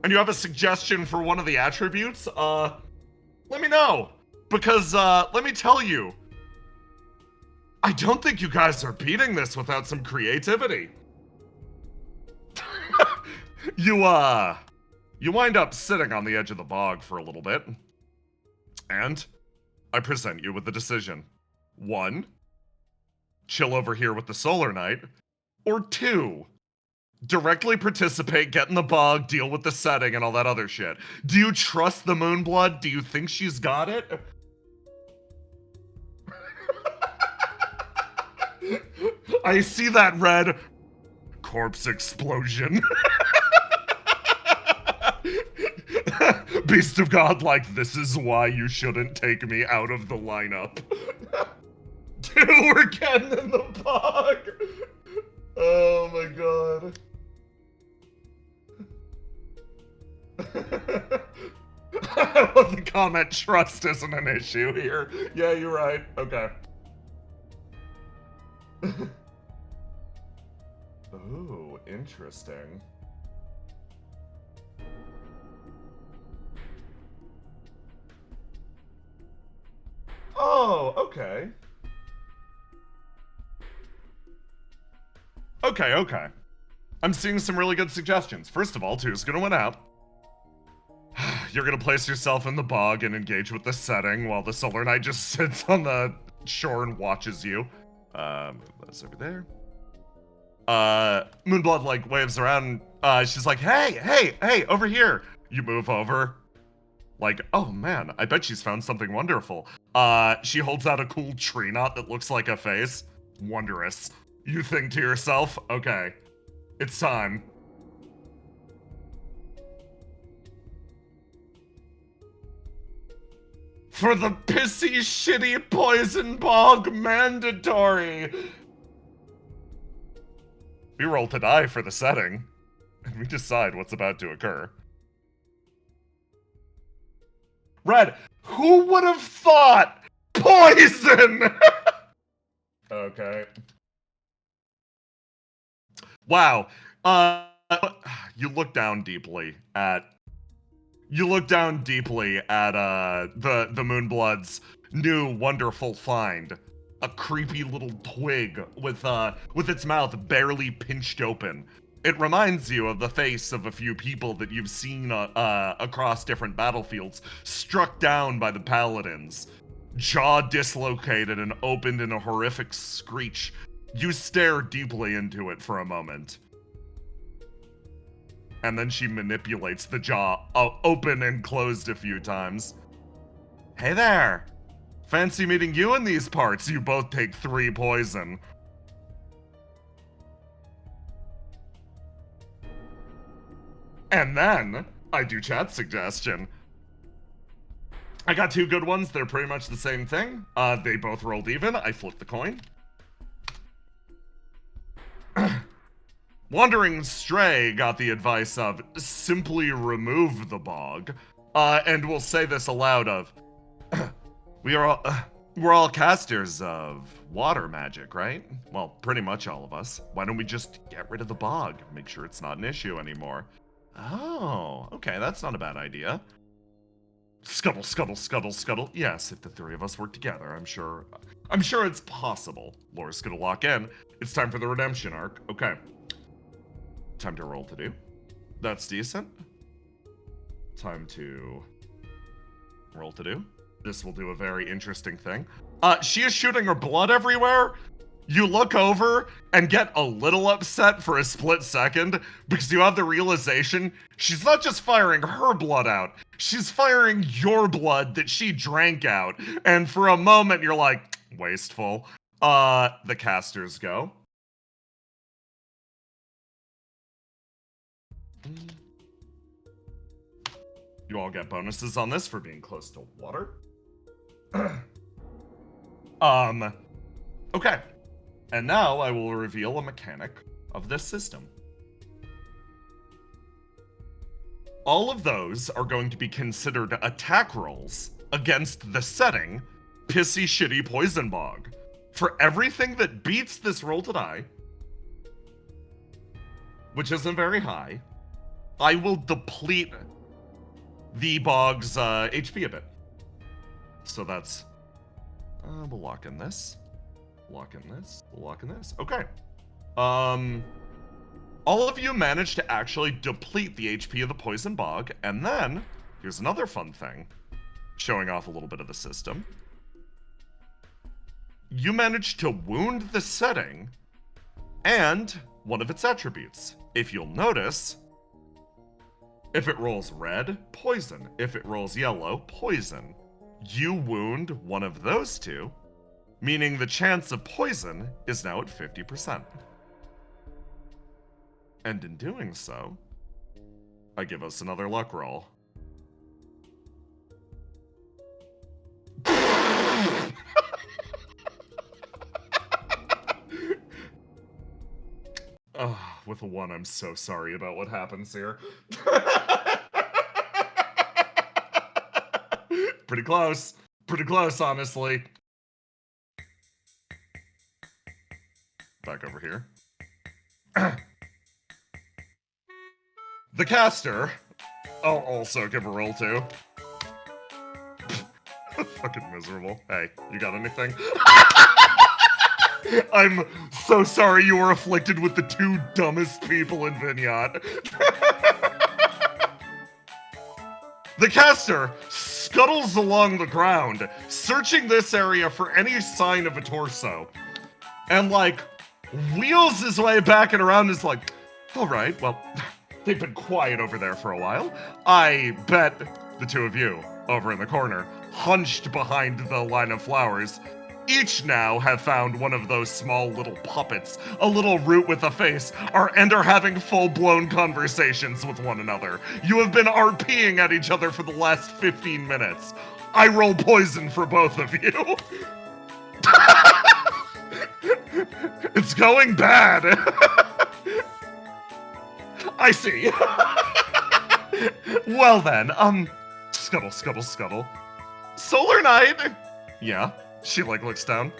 and you have a suggestion for one of the attributes, let me know. Because, let me tell you, I don't think you guys are beating this without some creativity. You wind up sitting on the edge of the bog for a little bit, and I present you with the decision. 1, chill over here with the Solar Knight, or 2, directly participate, get in the bog, deal with the setting and all that other shit. Do you trust the Moonblood? Do you think she's got it? I see that red corpse explosion. Beast of God, like, this is why you shouldn't take me out of the lineup. Dude, we're getting in the bog. Oh my god. I love the comment, trust isn't an issue here. Yeah, you're right. Okay. Ooh, interesting. Oh, okay. Okay. I'm seeing some really good suggestions. First of all, 2's gonna win out. You're gonna place yourself in the bog and engage with the setting while the Solar Knight just sits on the shore and watches you. Move those over there. Moonblood, like, waves around. She's like, hey, over here. You move over. Like, oh man, I bet she's found something wonderful. She holds out a cool tree knot that looks like a face. Wondrous. You think to yourself, okay, it's time. For the pissy, shitty poison bog mandatory. We roll to die for the setting, and we decide what's about to occur. Red, who would have thought poison? Okay. Wow. You look down deeply at the Moonblood's new wonderful find. A creepy little twig with its mouth barely pinched open. It reminds you of the face of a few people that you've seen across different battlefields, struck down by the paladins. Jaw dislocated and opened in a horrific screech. You stare deeply into it for a moment. And then she manipulates the jaw open and closed a few times. Hey there! Fancy meeting you in these parts. You both take 3 poison. And then, I do chat suggestion. I got 2 good ones. They're pretty much the same thing. They both rolled even. I flipped the coin. Wandering Stray got the advice of simply remove the bog. And we'll say this aloud of, we're all casters of water magic, right? Well, pretty much all of us. Why don't we just get rid of the bog? Make sure it's not an issue anymore. Oh, okay, that's not a bad idea. Scuttle, scuttle, scuttle, scuttle. Yes, if the 3 of us work together, I'm sure it's possible. Laura's gonna lock in. It's time for the redemption arc. Okay. Time to roll to do. That's decent. Time to roll to do. This will do a very interesting thing. She is shooting her blood everywhere. You look over and get a little upset for a split second because you have the realization she's not just firing her blood out, she's firing your blood that she drank out. And for a moment, you're like, wasteful. The casters go. You all get bonuses on this for being close to water. Okay. And now I will reveal a mechanic of this system. All of those are going to be considered attack rolls against the setting, Pissy Shitty Poison Bog. For everything that beats this roll to die, which isn't very high, I will deplete the bog's HP a bit. So that's... we'll lock in this. Lock in this. We'll lock in this. Okay. All of you managed to actually deplete the HP of the poison bog, and then, here's another fun thing, showing off a little bit of the system. You managed to wound the setting and one of its attributes. If you'll notice, if it rolls red, poison. If it rolls yellow, poison. You wound one of those two, meaning the chance of poison is now at 50%. And in doing so, I give us another luck roll. With a 1, I'm so sorry about what happens here. Pretty close. Pretty close, honestly. Back over here. The caster, I'll also give a roll to. Fucking miserable. Hey, you got anything? I'm so sorry you were afflicted with the 2 dumbest people in Vignette. The caster scuttles along the ground, searching this area for any sign of a torso. And, like, wheels his way back and around and is like, alright, well, they've been quiet over there for a while. I bet the 2 of you, over in the corner, hunched behind the line of flowers, each now have found one of those small little puppets, a little root with a face, and are having full-blown conversations with one another. You have been RPing at each other for the last 15 minutes. I roll poison for both of you. It's going bad. I see. Well then, scuttle, scuttle, scuttle. Solar Knight! Yeah, she, like, looks down.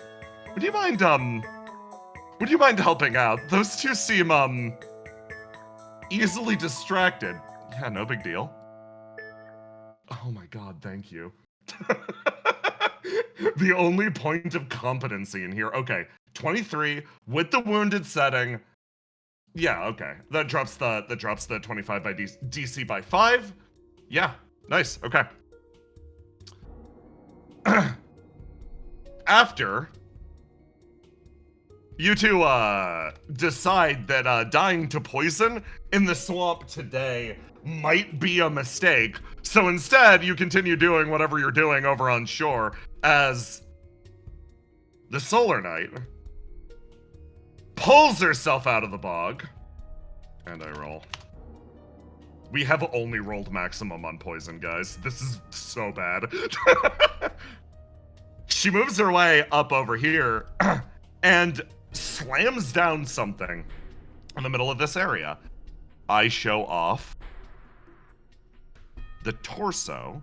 Would you mind helping out? Those 2 seem, easily distracted. Yeah, no big deal. Oh my god, thank you. The only point of competency in here. Okay, 23 with the wounded setting. Yeah, okay. That drops the 25 by DC by 5. Yeah, nice. Okay. After you 2 decide that dying to poison in the swamp today might be a mistake, so instead you continue doing whatever you're doing over on shore as the Solar Knight pulls herself out of the bog, and I roll. We have only rolled maximum on poison, guys. This is so bad. She moves her way up over here and slams down something in the middle of this area. I show off the torso,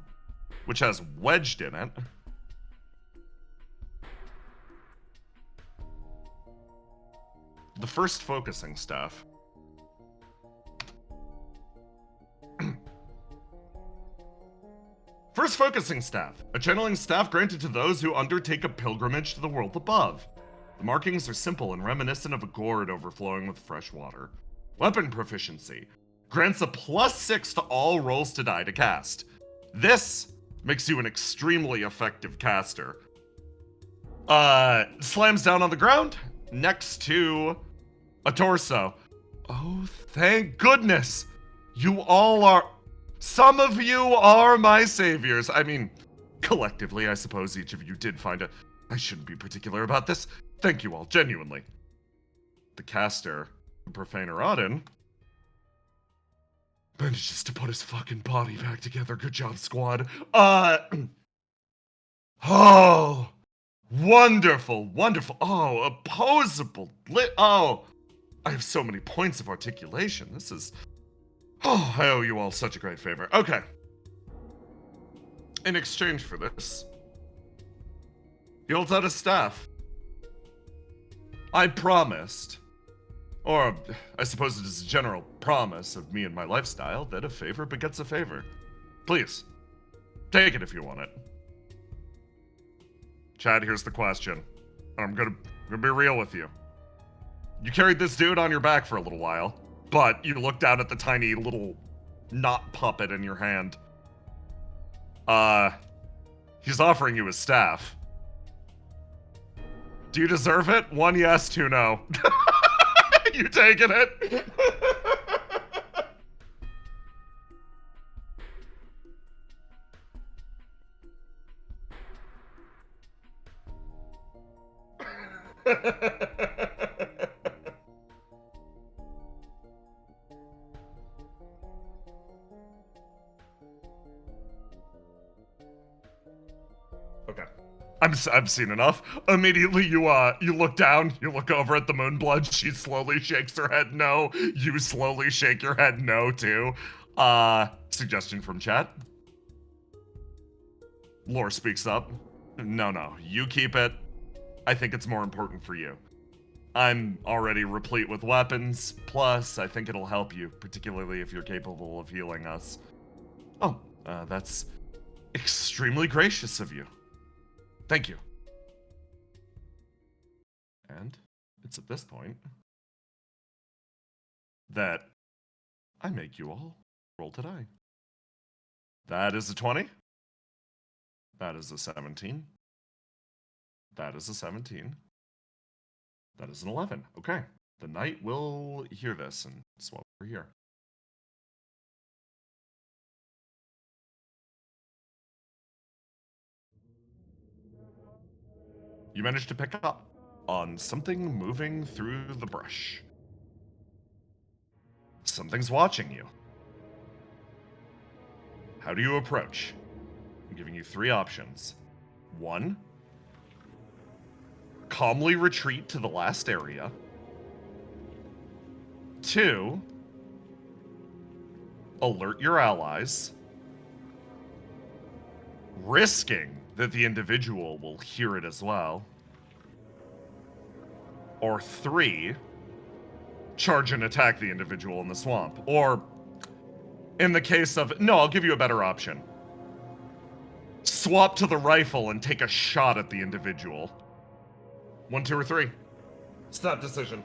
which has wedged in it. The first focusing staff. First focusing staff, a channeling staff granted to those who undertake a pilgrimage to the world above. The markings are simple and reminiscent of a gourd overflowing with fresh water. Weapon proficiency, grants a +6 to all rolls to die to cast. This makes you an extremely effective caster. Slams down on the ground next to a torso. Oh, thank goodness. You all are... Some of you are my saviors. I mean, collectively, I suppose each of you did find a... I shouldn't be particular about this. Thank you all, genuinely. The caster, the Profaner Auden, manages to put his fucking body back together. Good job, squad. Oh, wonderful, wonderful. Oh, opposable. Oh, I have so many points of articulation. This is... Oh, I owe you all such a great favor. Okay. In exchange for this, he holds out a staff. I promised, Or, I suppose it is a general promise of me and my lifestyle that a favor begets a favor. Please, take it if you want it. Chad, here's the question. I'm gonna be real with you. You carried this dude on your back for a little while, but you look down at the tiny little knot puppet in your hand. He's offering you his staff. Do you deserve it? 1 yes, 2 no. You taking it? Okay. I've seen enough. Immediately you look down, you look over at the Moonblood, she slowly shakes her head no. You slowly shake your head no too. Suggestion from chat. Lore speaks up. No, you keep it. I think it's more important for you. I'm already replete with weapons, plus I think it'll help you, particularly if you're capable of healing us. Oh, that's extremely gracious of you. Thank you. And it's at this point that I make you all roll to die. That is a 20. That is a 17. That is a 17. That is an 11. Okay. The knight will hear this and swap over here. You managed to pick up on something moving through the brush. Something's watching you. How do you approach? I'm giving you 3 options. 1, calmly retreat to the last area. 2, alert your allies, risking that the individual will hear it as well. Or 3, charge and attack the individual in the swamp. Or, in the case of... No, I'll give you a better option. Swap to the rifle and take a shot at the individual. 1, 2, or 3. Snap decision.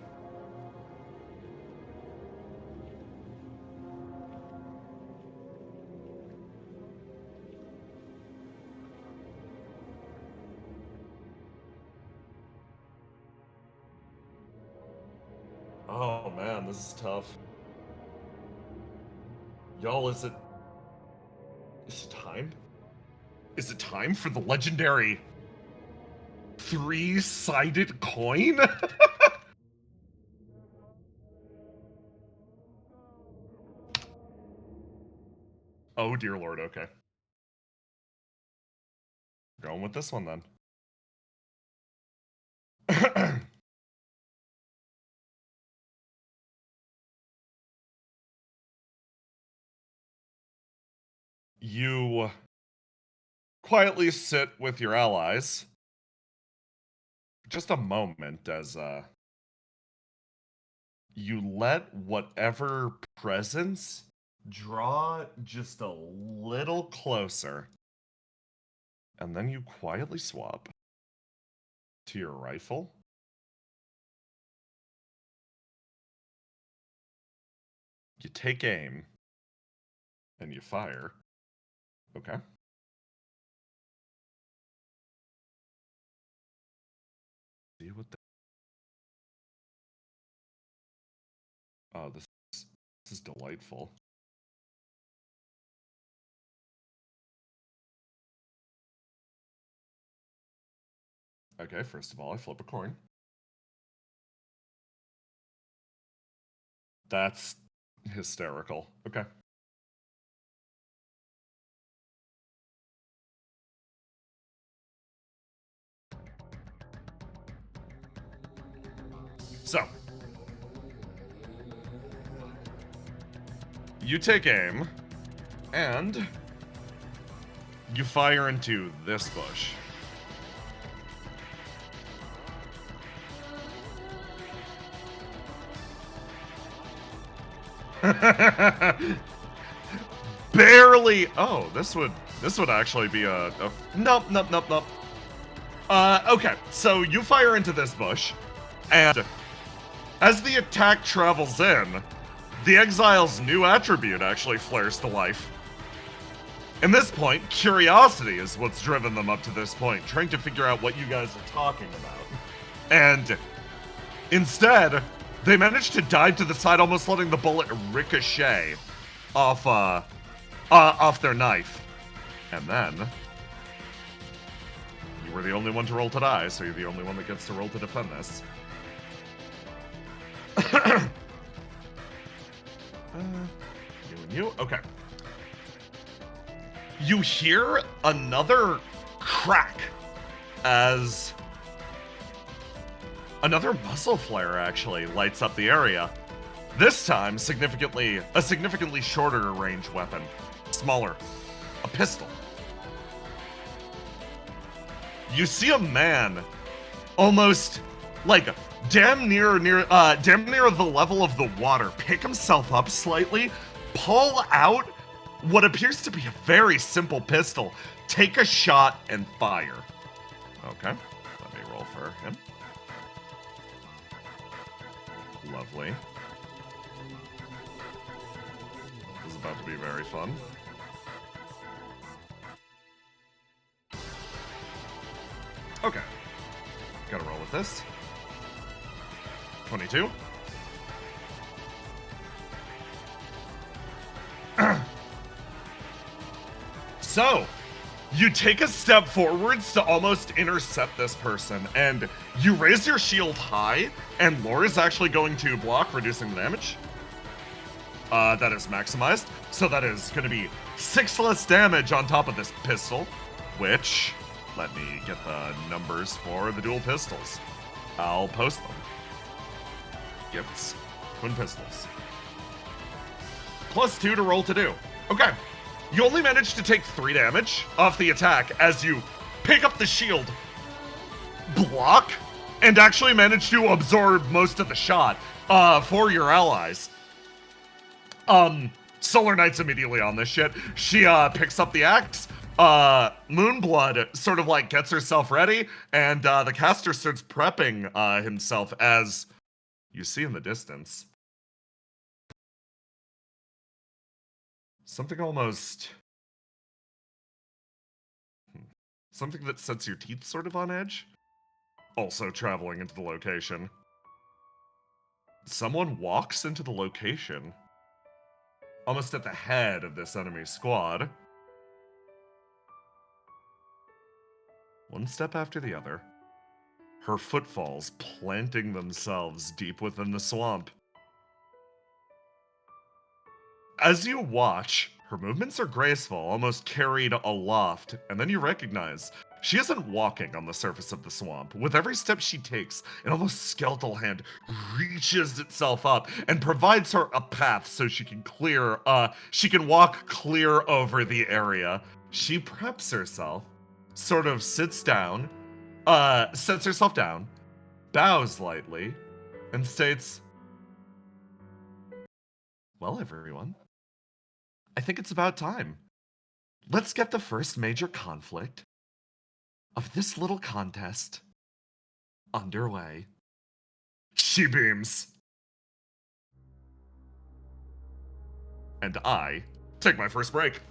Oh man, this is tough. Y'all, is it time? Is it time for the legendary 3-sided coin? Oh dear lord, okay. Going with this one then. You quietly sit with your allies for just a moment as you let whatever presence draw just a little closer, and then you quietly swap to your rifle. You take aim and you fire. Okay. See what the... Oh, this is delightful. Okay, first of all, I flip a coin. That's hysterical. Okay. So, you take aim, and you fire into this bush. Barely. Oh, this would actually be a nope. Okay, so you fire into this bush, and as the attack travels in, the exile's new attribute actually flares to life. In this point, curiosity is what's driven them up to this point, trying to figure out what you guys are talking about. And instead, they managed to dive to the side, almost letting the bullet ricochet off their knife. And then you were the only one to roll to die, so you're the only one that gets to roll to defend this. You and you? Okay. You hear another crack as another muzzle flare actually lights up the area. This time, a significantly shorter range weapon. Smaller. A pistol. You see a man almost like damn near the level of the water pick himself up slightly, pull out what appears to be a very simple pistol, take a shot, and fire. Okay, let me roll for him. Lovely. This is about to be very fun. Okay. Gotta roll with this. 22. So, you take a step forwards to almost intercept this person, and you raise your shield high, and Lore is actually going to block, reducing the damage. That is maximized, so that is going to be 6 less damage on top of this pistol, which, let me get the numbers for the dual pistols. I'll post them. Gifts, twin pistols. +2 to roll to do. Okay. You only managed to take 3 damage off the attack as you pick up the shield, block, and actually manage to absorb most of the shot for your allies. Solar Knight's immediately on this shit. She picks up the axe. Moonblood sort of like gets herself ready, and the caster starts prepping himself as you see in the distance. Something almost... something that sets your teeth sort of on edge. Also traveling into the location. Someone walks into the location. Almost at the head of this enemy squad. One step after the other. Her footfalls planting themselves deep within the swamp. As you watch, her movements are graceful, almost carried aloft, and then you recognize she isn't walking on the surface of the swamp. With every step she takes, an almost skeletal hand reaches itself up and provides her a path so she can walk clear over the area. She preps herself, sort of sits down, sets herself down, bows lightly, and states, "Well, everyone, I think it's about time. Let's get the first major conflict of this little contest underway." She beams. And I take my first break.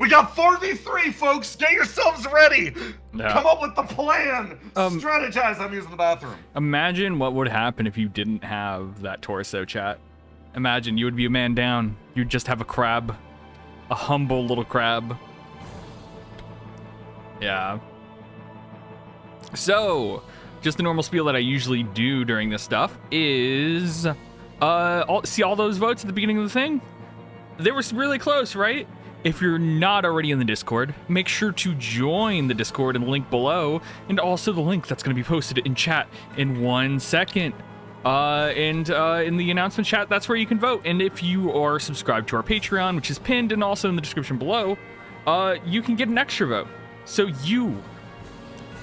We got 4v3, folks! Get yourselves ready! Yeah. Come up with the plan! Strategize, I'm using the bathroom. Imagine what would happen if you didn't have that torso, chat. Imagine you would be a man down. You'd just have a crab. A humble little crab. Yeah. So, just the normal spiel that I usually do during this stuff is... see all those votes at the beginning of the thing? They were really close, right? If you're not already in the Discord, make sure to join the Discord in the link below, and also the link that's going to be posted in chat in 1 second. In the announcement chat, that's where you can vote. And if you are subscribed to our Patreon, which is pinned and also in the description below, you can get an extra vote. So you,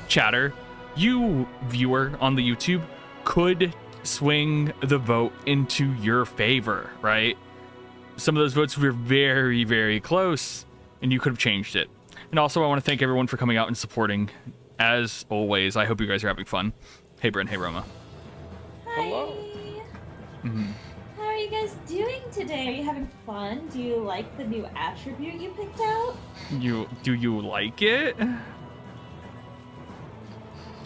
chatter, you viewer on the YouTube, could swing the vote into your favor, right? Some of those votes were very, very close, and you could have changed it. And also, I want to thank everyone for coming out and supporting. As always, I hope you guys are having fun. Hey, Brent. Hey, Roma. Hi. Hello. How are you guys doing today? Are you having fun? Do you like the new attribute you picked out? Do you like it?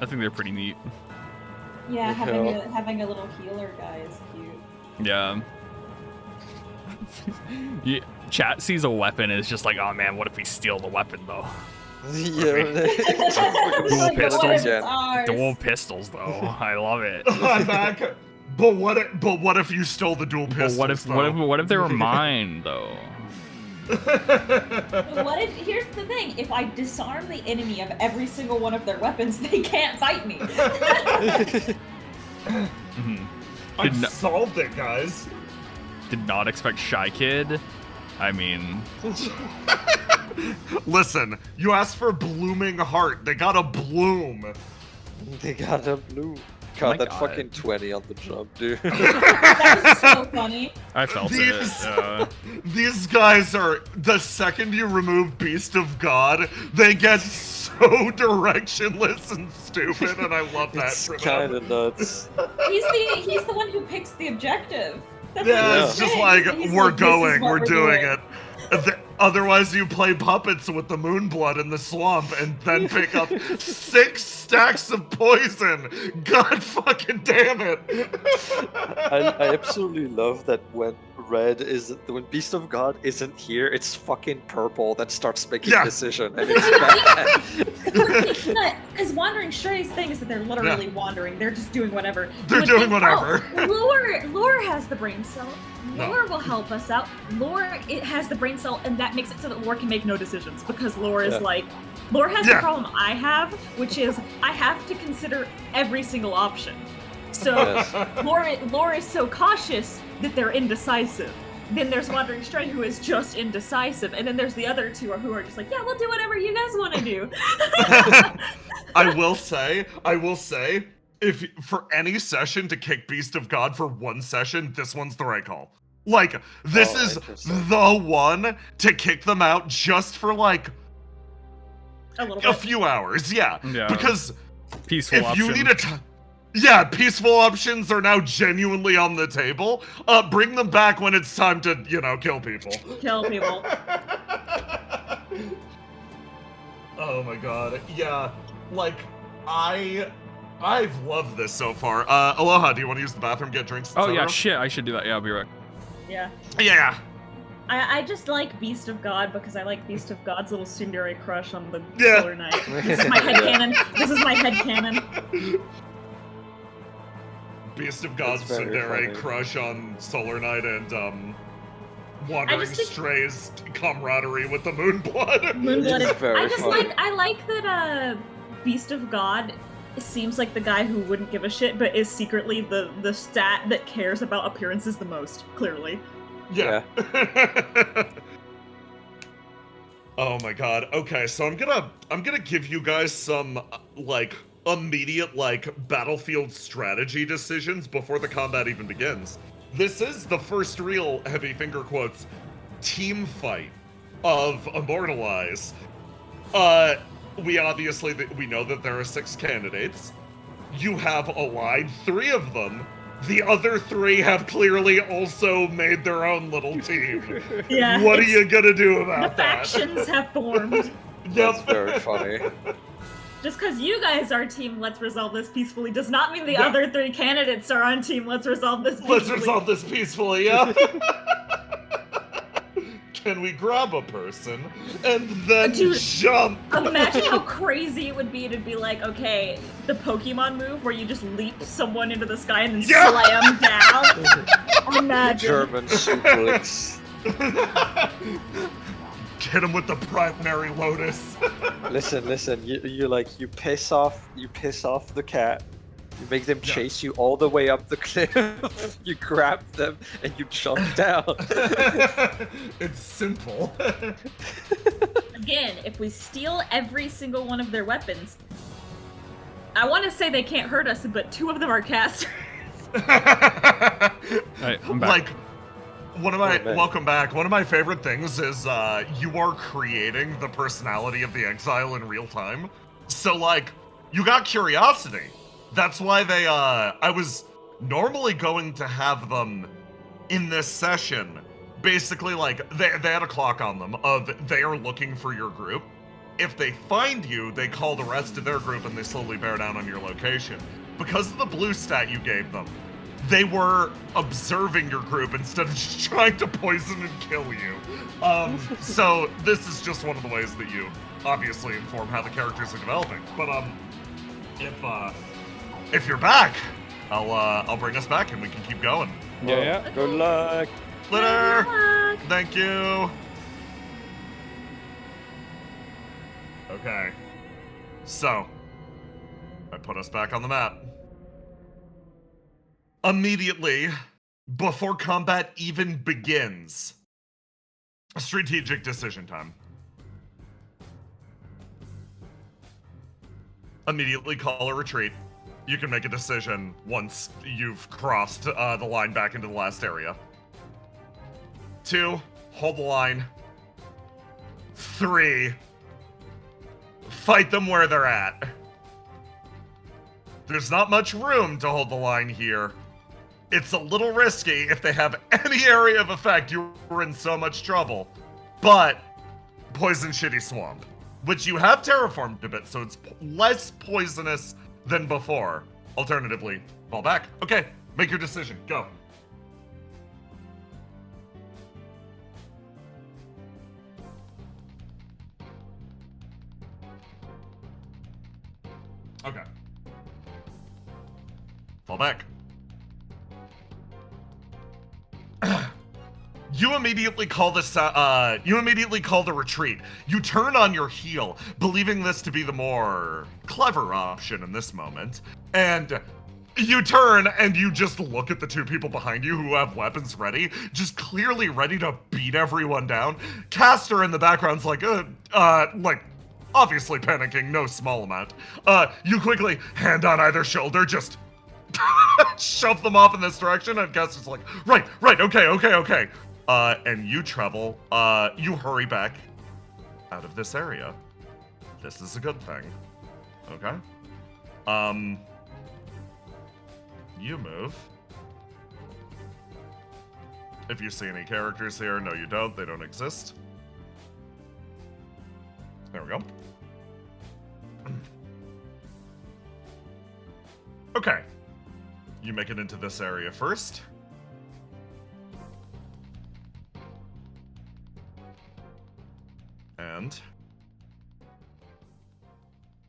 I think they're pretty neat. Yeah, Yeah. having a little healer guy is cute. Yeah. Yeah. Chat sees a weapon and is just like, oh man, what if we steal the weapon though? Yeah. Dual pistols. Again. Dual pistols though. I love it. I'm back. But what if you stole the dual pistols? But what if they were mine though? What if, here's the thing, if I disarm the enemy of every single one of their weapons, they can't fight me. I've solved it, guys. Did not expect Shy Kid. I mean, listen, you asked for blooming heart. They got a bloom. They got a blue. God, that God. fucking 20 on the jump, dude. That was so funny. I felt These- it. These guys are, the second you remove Beast of God, they get so directionless and stupid, and I love that It's for kind them. of nuts. He's the one who picks the objective. That's Yeah, what it's he's just saying. like, He's we're like, "This is going, what we're doing it. Otherwise, you play puppets with the moonblood in the swamp and then pick up 6 stacks of poison. God fucking damn it. I absolutely love that when when Beast of God isn't here, it's fucking purple that starts making Yeah. decision, and it's bad. Because Wandering Stray's thing is that they're literally wandering. They're just doing whatever. They're You would doing think, whatever. Oh, Lore has the brain cell. No. Lore will help us out. Lore, it has the brain cell, and that makes it so that Lore can make no decisions, because Lore is Yeah. like, Lore has Yeah. the problem I have, which is I have to consider every single option. So Yes. Lore is so cautious that they're indecisive. Then there's Wandering Stray, who is just indecisive, and then there's the other two who are just like, yeah, we'll do whatever you guys want to do. I will say, if for any session to kick Beast of God for one session, this one's the right call. Like, this Oh, is interesting. the one to kick them out just for like A little a bit. few hours, yeah. Yeah. Because Peaceful if option. you need yeah, peaceful options are now genuinely on the table. Bring them back when it's time to, kill people. Kill people. Oh my god. Yeah, like, I've loved this so far. Aloha, do you want to use the bathroom, get drinks, Oh yeah, etc.? shit. I should do that. Yeah, I'll be right. Yeah. Yeah. I just like Beast of God because I like Beast of God's little tsundere crush on the Yeah. Solar Knight. This is my headcanon. This is my headcanon. Beast of God's That's very Tsundere funny. crush on Solar Knight and Wandering just think- Stray's camaraderie with the Moonblood. Moonblooded. It's very funny. I like that Beast of God seems like the guy who wouldn't give a shit, but is secretly the stat that cares about appearances the most, clearly. Yeah. Oh my god. Okay, so I'm gonna give you guys some immediate battlefield strategy decisions before the combat even begins. This is the first real heavy finger quotes team fight of Immortalize. We know that there are 6 candidates. You have allied 3 of them. The other 3 have clearly also made their own little team. Yeah. What are you gonna do The about that? factions have formed. That's Yep. very funny. Just because you guys are team Let's Resolve This Peacefully does not mean the Yeah. other 3 candidates are on team Let's Resolve This Peacefully. Let's resolve this peacefully, yeah? Can we grab a person and then Dude, jump? Imagine how crazy it would be to be like, okay, the Pokemon move where you just leap someone into the sky and then Yeah. slam down. Imagine. German suplex. Get him with the primary lotus. Listen. You piss off the cat. You make them chase you all the way up the cliff. You grab them and you jump down. It's simple. Again, if we steal every single one of their weapons, I want to say they can't hurt us, but 2 of them are casters. Alright, I'm back. Like, one of my Oh, man. welcome back. One of my favorite things is you are creating the personality of the exile in real time. So like, you got curiosity. That's why they I was normally going to have them in this session. Basically, like they had a clock on them of they are looking for your group. If they find you, they call the rest of their group and they slowly bear down on your location. Because of the blue stat you gave them, they were observing your group instead of just trying to poison and kill you. So this is just one of the ways that you obviously inform how the characters are developing. But if you're back, I'll bring us back and we can keep going. Yeah. Good luck. Later. Good luck. Thank you. Okay. So, I put us back on the map. Immediately, before combat even begins, strategic decision time. Immediately call a retreat. You can make a decision once you've crossed the line back into the last area. 2, hold the line. 3, fight them where they're at. There's not much room to hold the line here. It's a little risky. If they have any area of effect, you're in so much trouble. But Poison Shitty Swamp, which you have terraformed a bit, so it's less poisonous than before. Alternatively, fall back. Okay, make your decision. Go. Okay. Fall back. You immediately call the retreat. You turn on your heel, believing this to be the more clever option in this moment. And you turn and you just look at the 2 people behind you who have weapons ready, just clearly ready to beat everyone down. Caster in the background's like obviously panicking, no small amount. You quickly, hand on either shoulder, just shove them off in this direction, and Caster's like, right, okay. And you travel, you hurry back out of this area. This is a good thing. Okay? You move. If you see any characters here, no you don't, they don't exist. There we go. Okay. You make it into this area first. And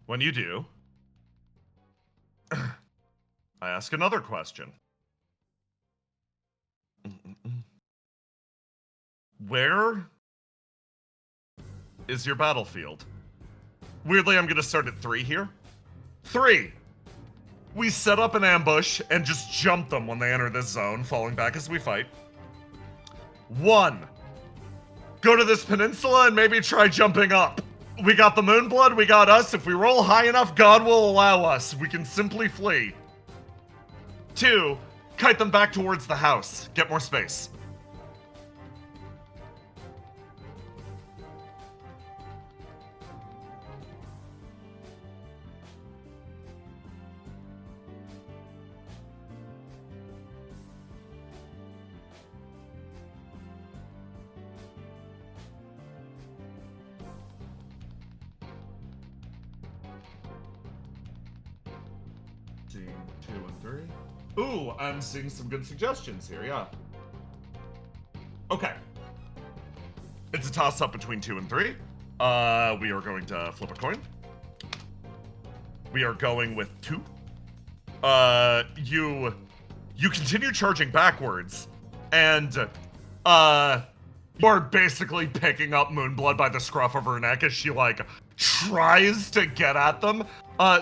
when you do, I ask another question. Where is your battlefield? Weirdly, I'm gonna start at 3 here. 3. We set up an ambush and just jump them when they enter this zone, falling back as we fight. 1. Go to this peninsula and maybe try jumping up. We got the Moonblood, we got us. If we roll high enough, God will allow us. We can simply flee. 2. Kite them back towards the house. Get more space. Seeing 2 and 3. Ooh, I'm seeing some good suggestions here, yeah. Okay. It's a toss-up between 2 and 3. We are going to flip a coin. We are going with 2. You continue charging backwards, and you're basically picking up Moonblood by the scruff of her neck as she, like, tries to get at them.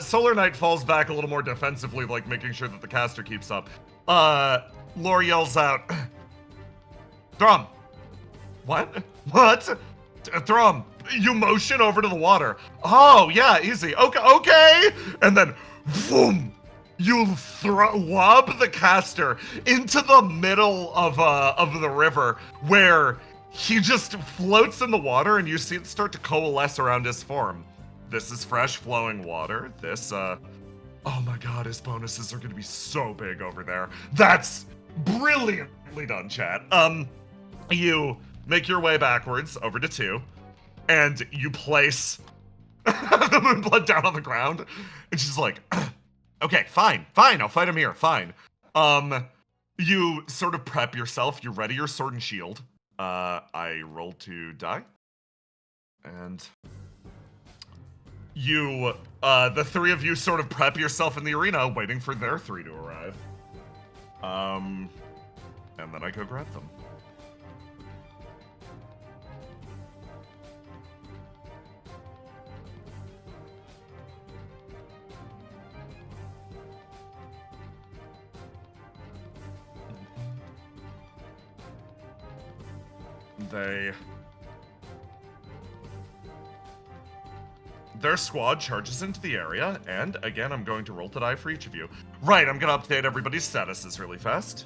Solar Knight falls back a little more defensively, like making sure that the caster keeps up. Lore yells out, Thrum! What? What? Thrum, you motion over to the water. Oh, yeah, easy. Okay. And then, boom! You lob the caster into the middle of the river, where he just floats in the water, and you see it start to coalesce around his form. This is fresh flowing water. This, oh my god, his bonuses are gonna be so big over there. That's brilliantly done, chat. You make your way backwards over to 2, and you place the Moonblood down on the ground, and she's like, okay, fine, I'll fight him here, fine. You sort of prep yourself, you ready your sword and shield. I roll to die. And you, the 3 of you sort of prep yourself in the arena, waiting for their 3 to arrive. And then I go grab them. Their squad charges into the area, and again, I'm going to roll to die for each of you. Right, I'm gonna update everybody's statuses really fast.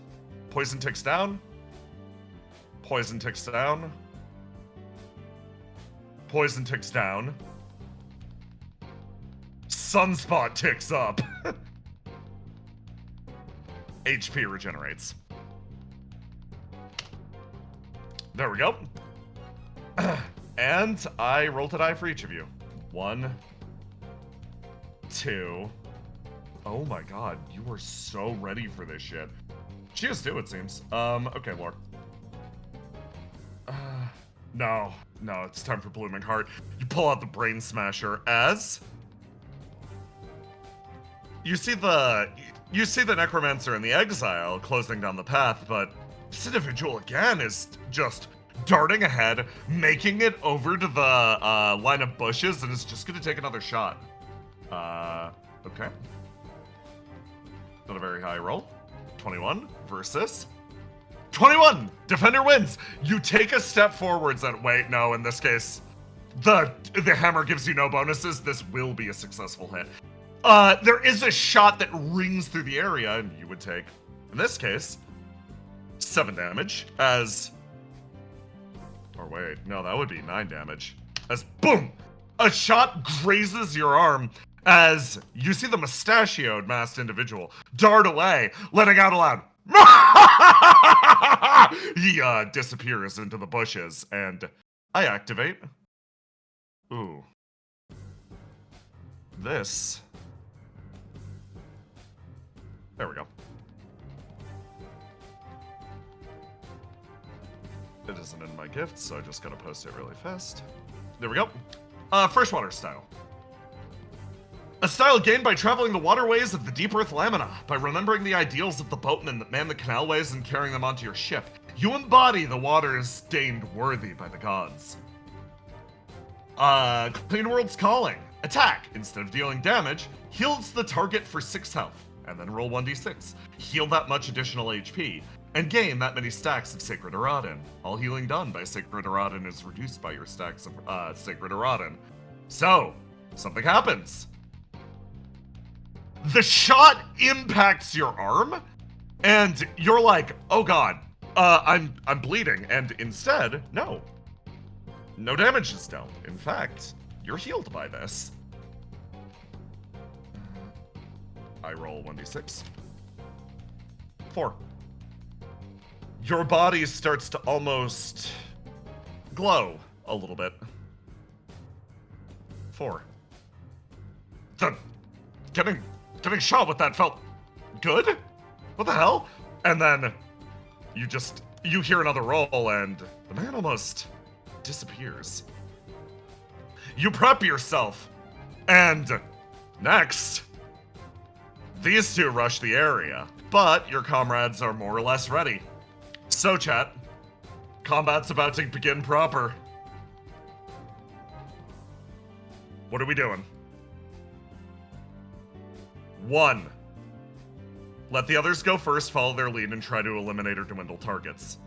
Poison ticks down. Poison ticks down. Poison ticks down. Sunspot ticks up. HP regenerates. There we go. And I roll to die for each of you. 1, 2. Oh my god, you are so ready for this shit. She is too, it seems. Okay, Lore. No, it's time for Blooming Heart. You pull out the Brain Smasher as you see the Necromancer in the Exile closing down the path, but this individual again is just darting ahead, making it over to the line of bushes, and is just gonna take another shot. Okay. Not a very high roll. 21 versus 21! Defender wins! You take a step forwards and wait, no, in this case, the hammer gives you no bonuses. This will be a successful hit. There is a shot that rings through the area, and you would take, in this case, 7 damage as... Or wait, no, that would be 9 damage. As boom! A shot grazes your arm as you see the mustachioed masked individual dart away, letting out a loud he disappears into the bushes, and I activate. Ooh. This. There we go. It isn't in my gifts, so I just gotta post it really fast. There we go. Freshwater style. A style gained by traveling the waterways of the deep earth lamina, by remembering the ideals of the boatmen that man the canalways and carrying them onto your ship. You embody the waters deemed worthy by the gods. Clean World's Calling. Attack. Instead of dealing damage, heals the target for 6 health, and then roll 1d6. Heal that much additional HP, and gain that many stacks of Sacred Erodin. All healing done by Sacred Erodin is reduced by your stacks of Sacred Erodin. So, something happens. The shot impacts your arm, and you're like, oh god, I'm bleeding, and instead, no damage is dealt. In fact, you're healed by this. I roll 1d6. 4. Your body starts to almost glow a little bit. 4. Getting shot with that felt good? What the hell? And then you hear another roll, and the man almost disappears. You prep yourself, and next, these 2 rush the area, but your comrades are more or less ready. So chat, combat's about to begin proper. What are we doing? 1. Let the others go first, follow their lead, and try to eliminate or dwindle targets.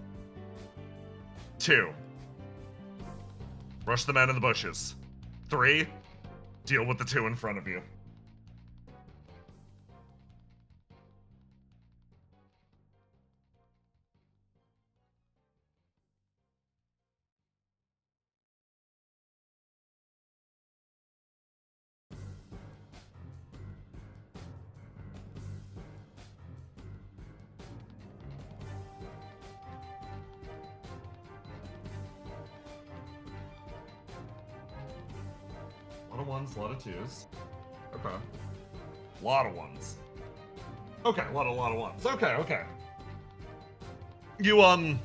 2. Rush the man in the bushes. 3. Deal with the 2 in front of you. lot of ones, a lot of twos. Okay. A lot of ones. Okay, a lot of ones. Okay, okay. You, okay.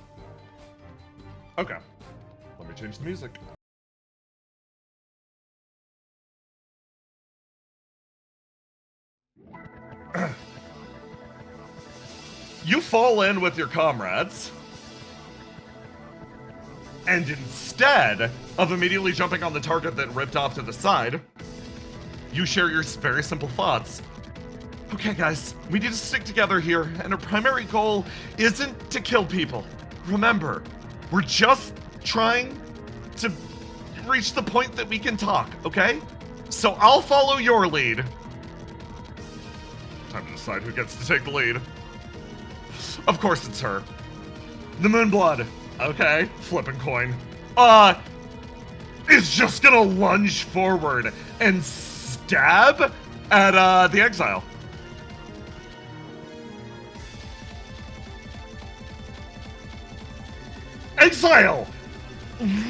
Let me change the music. You fall in with your comrades, and instead of immediately jumping on the target that ripped off to the side, you share your very simple thoughts. Okay, guys, we need to stick together here, and our primary goal isn't to kill people. Remember, we're just trying to reach the point that we can talk, okay? So I'll follow your lead. Time to decide who gets to take the lead. Of course it's her. The Moonblood. Okay, flipping coin. Is just gonna lunge forward and stab at the exile. Exile,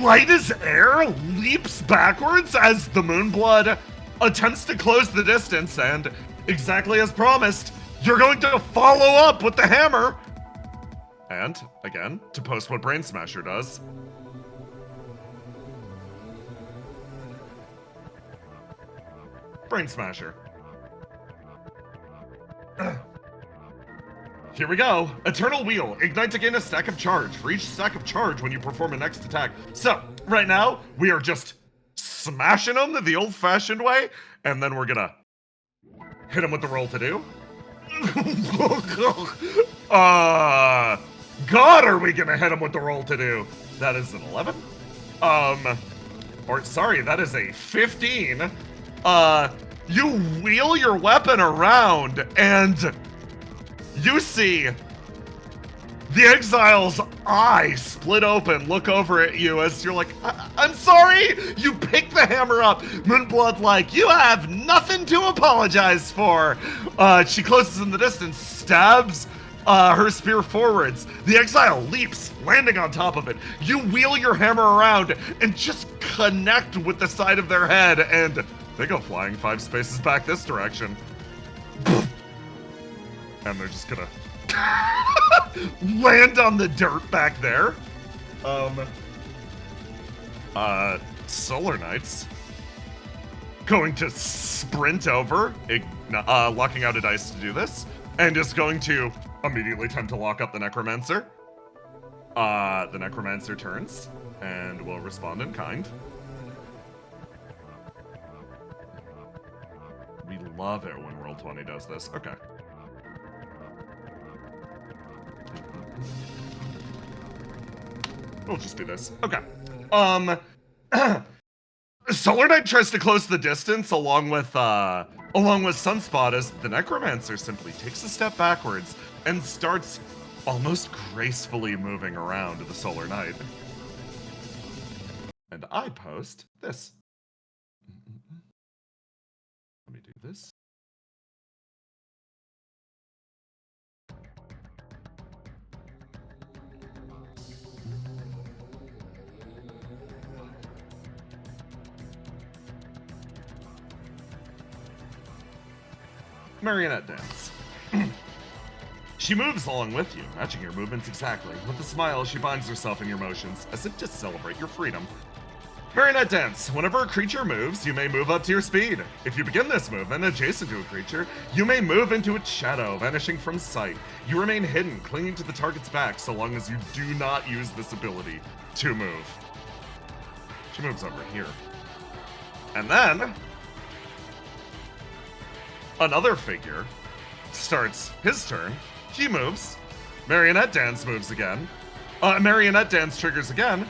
light as air, leaps backwards as the Moonblood attempts to close the distance, and exactly as promised, you're going to follow up with the hammer. And, again, to post what Brain Smasher does. Brain Smasher. Here we go. Eternal Wheel. Ignite to gain a stack of charge. For each stack of charge when you perform a next attack. So, right now, we are just smashing them the old-fashioned way, and then we're gonna hit him with the roll to do. God, are we gonna hit him with the roll to do? That is an 11. Sorry, that is a 15. You wheel your weapon around, and you see the exile's eye split open, look over at you as you're like, I'm sorry! You pick the hammer up, Moonblood like, you have nothing to apologize for! She closes in the distance, stabs her spear forwards. The exile leaps, landing on top of it. You wheel your hammer around and just connect with the side of their head, and they go flying 5 spaces back this direction. And they're just gonna land on the dirt back there. Solar Knights going to sprint over, locking out a dice to do this, and is going to immediately attempt to lock up the Necromancer. The Necromancer turns and will respond in kind. We love it when Roll20 does this. Okay. We'll just do this. Okay. Solar Knight tries to close the distance along with Sunspot as the Necromancer simply takes a step backwards and starts almost gracefully moving around the Solar Knight. And I post this. Let me do this. Marionette dance. She moves along with you, matching your movements exactly. With a smile, she binds herself in your motions, as if to celebrate your freedom. Marionette dance. Whenever a creature moves, you may move up to your speed. If you begin this movement adjacent to a creature, you may move into its shadow, vanishing from sight. You remain hidden, clinging to the target's back, so long as you do not use this ability to move. She moves over here. And then another figure starts his turn. He moves. Marionette dance moves again. Marionette dance triggers again.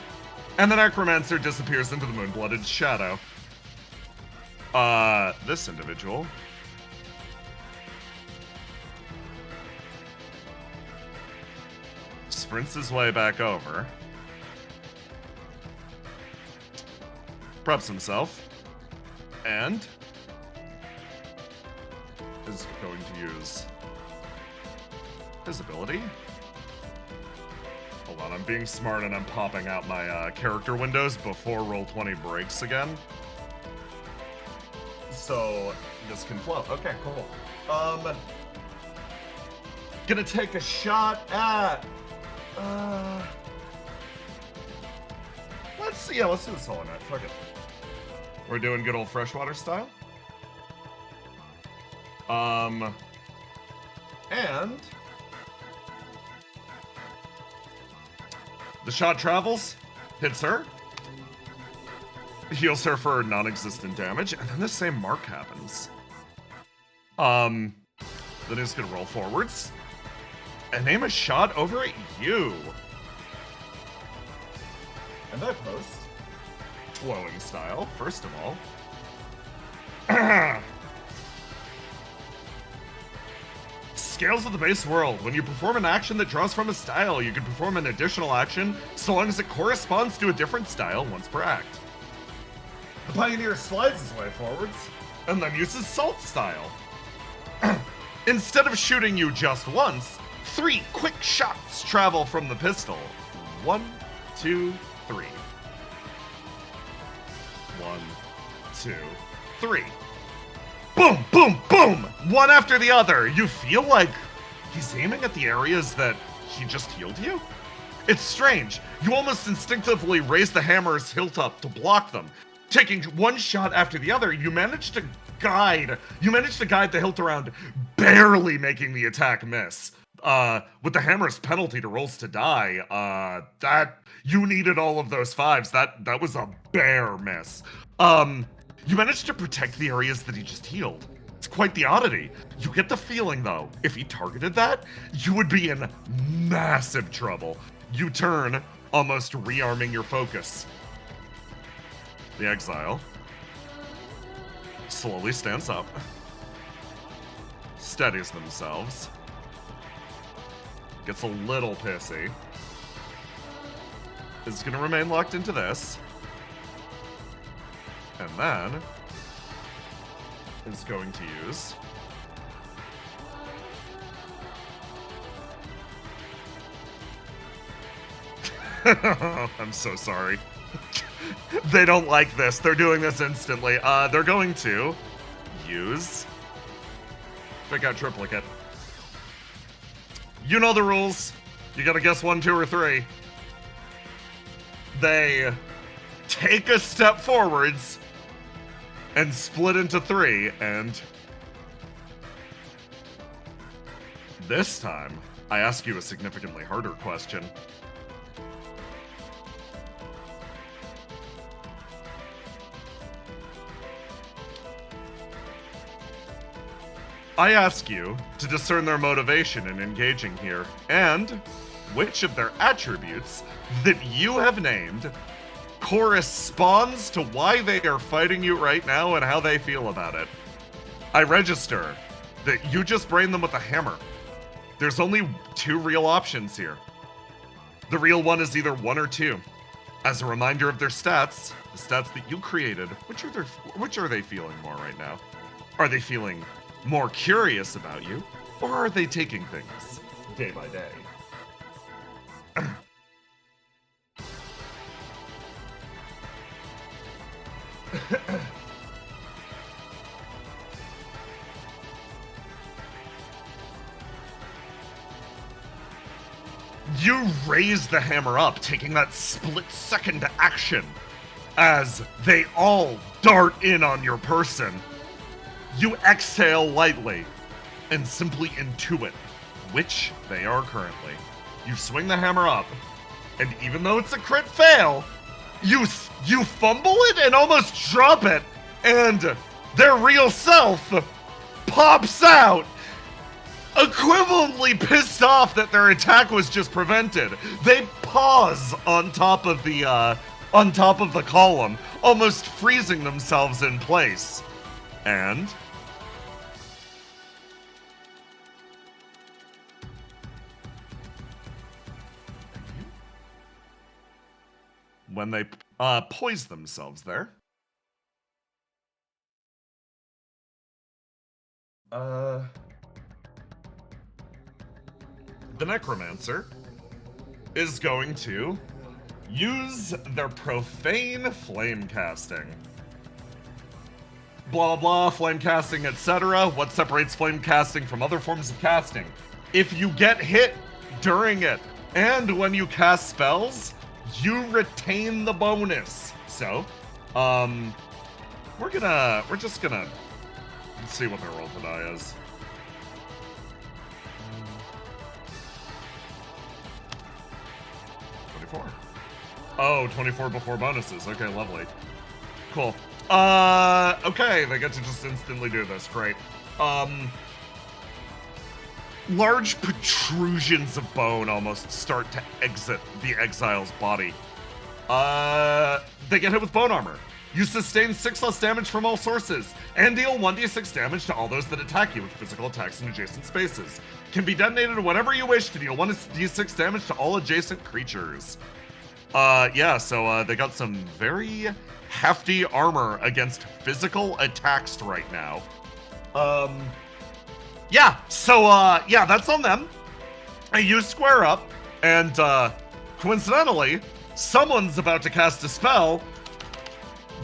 And the Necromancer disappears into the moon-blooded shadow. This individual sprints his way back over. Preps himself. And is going to use his ability. Hold on, I'm being smart and I'm popping out my character windows before Roll20 breaks again. so this can flow. Okay, cool. Gonna take a shot at. Let's do this Hollow Knight. Fuck it. We're doing good old freshwater style. And the shot travels, hits her, heals her for non-existent damage, and then the same mark happens. Then he's gonna roll forwards and aim a shot over at you. And I post flowing style, first of all. Scales of the base world. When you perform an action that draws from a style, you can perform an additional action so long as it corresponds to a different style once per act. The Pioneer slides his way forwards and then uses Salt style. Instead of shooting you just once, 3 quick shots travel from the pistol. 1, 2, 3. 1, 2, 3. Boom, boom, boom! One after the other. You feel like he's aiming at the areas that he just healed you? It's strange. You almost instinctively raise the hammer's hilt up to block them. Taking one shot after the other, you manage to guide the hilt around, barely making the attack miss. With the hammer's penalty to rolls to die, that you needed all of those 5s. That was a bare miss. You managed to protect the areas that he just healed. It's quite the oddity. You get the feeling, though, if he targeted that, you would be in massive trouble. You turn, almost rearming your focus. The exile slowly stands up, steadies themselves, gets a little pissy, is going to remain locked into this, and then is going to use I'm so sorry. They don't like this. They're doing this instantly. They're going to use pick out triplicate. You know the rules. You gotta guess 1, 2, or 3. They take a step forwards and split into 3, and this time I ask you a significantly harder question. I ask you to discern their motivation in engaging here, and which of their attributes that you have named corresponds to why they are fighting you right now and how they feel about it. I register that you just brain them with a hammer. There's only 2 real options here. The real one is either 1 or 2. As a reminder of their stats, the stats that you created, which are they feeling more right now? Are they feeling more curious about you, or are they taking things day by day? You raise the hammer up, taking that split-second action as they all dart in on your person. You exhale lightly and simply intuit which they are currently. You swing the hammer up, and even though it's a crit fail, you fumble it and almost drop it, and their real self pops out, equivalently pissed off that their attack was just prevented. They pause on top of the column, almost freezing themselves in place. And when they poise themselves there, the Necromancer is going to use their Profane Flame Casting. blah blah, flame casting, etc. What separates flame casting from other forms of casting? If you get hit during it, and when you cast spells, you retain the bonus. So, we're just gonna see what the roll for die is. Oh, 24 before bonuses. Okay, lovely. Cool. Okay, they get to just instantly do this. Great. Large protrusions of bone almost start to exit the exile's body. They get hit with bone armor. You sustain 6 less damage from all sources, and deal 1d6 damage to all those that attack you with physical attacks in adjacent spaces. Can be detonated whenever you wish to deal 1d6 damage to all adjacent creatures. Yeah, so they got some very hefty armor against physical attacks right now. Yeah, so, yeah, that's on them. You square up, and, coincidentally, someone's about to cast a spell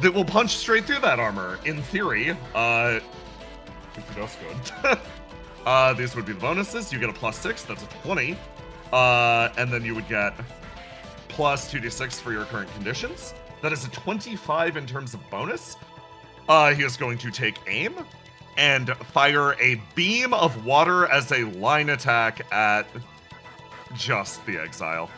that will punch straight through that armor, in theory. If it does good. These would be the bonuses. You get a +6, that's a 20. And then you would get plus 2d6 for your current conditions. That is a 25 in terms of bonus. He is going to take aim and fire a beam of water as a line attack at just the exile.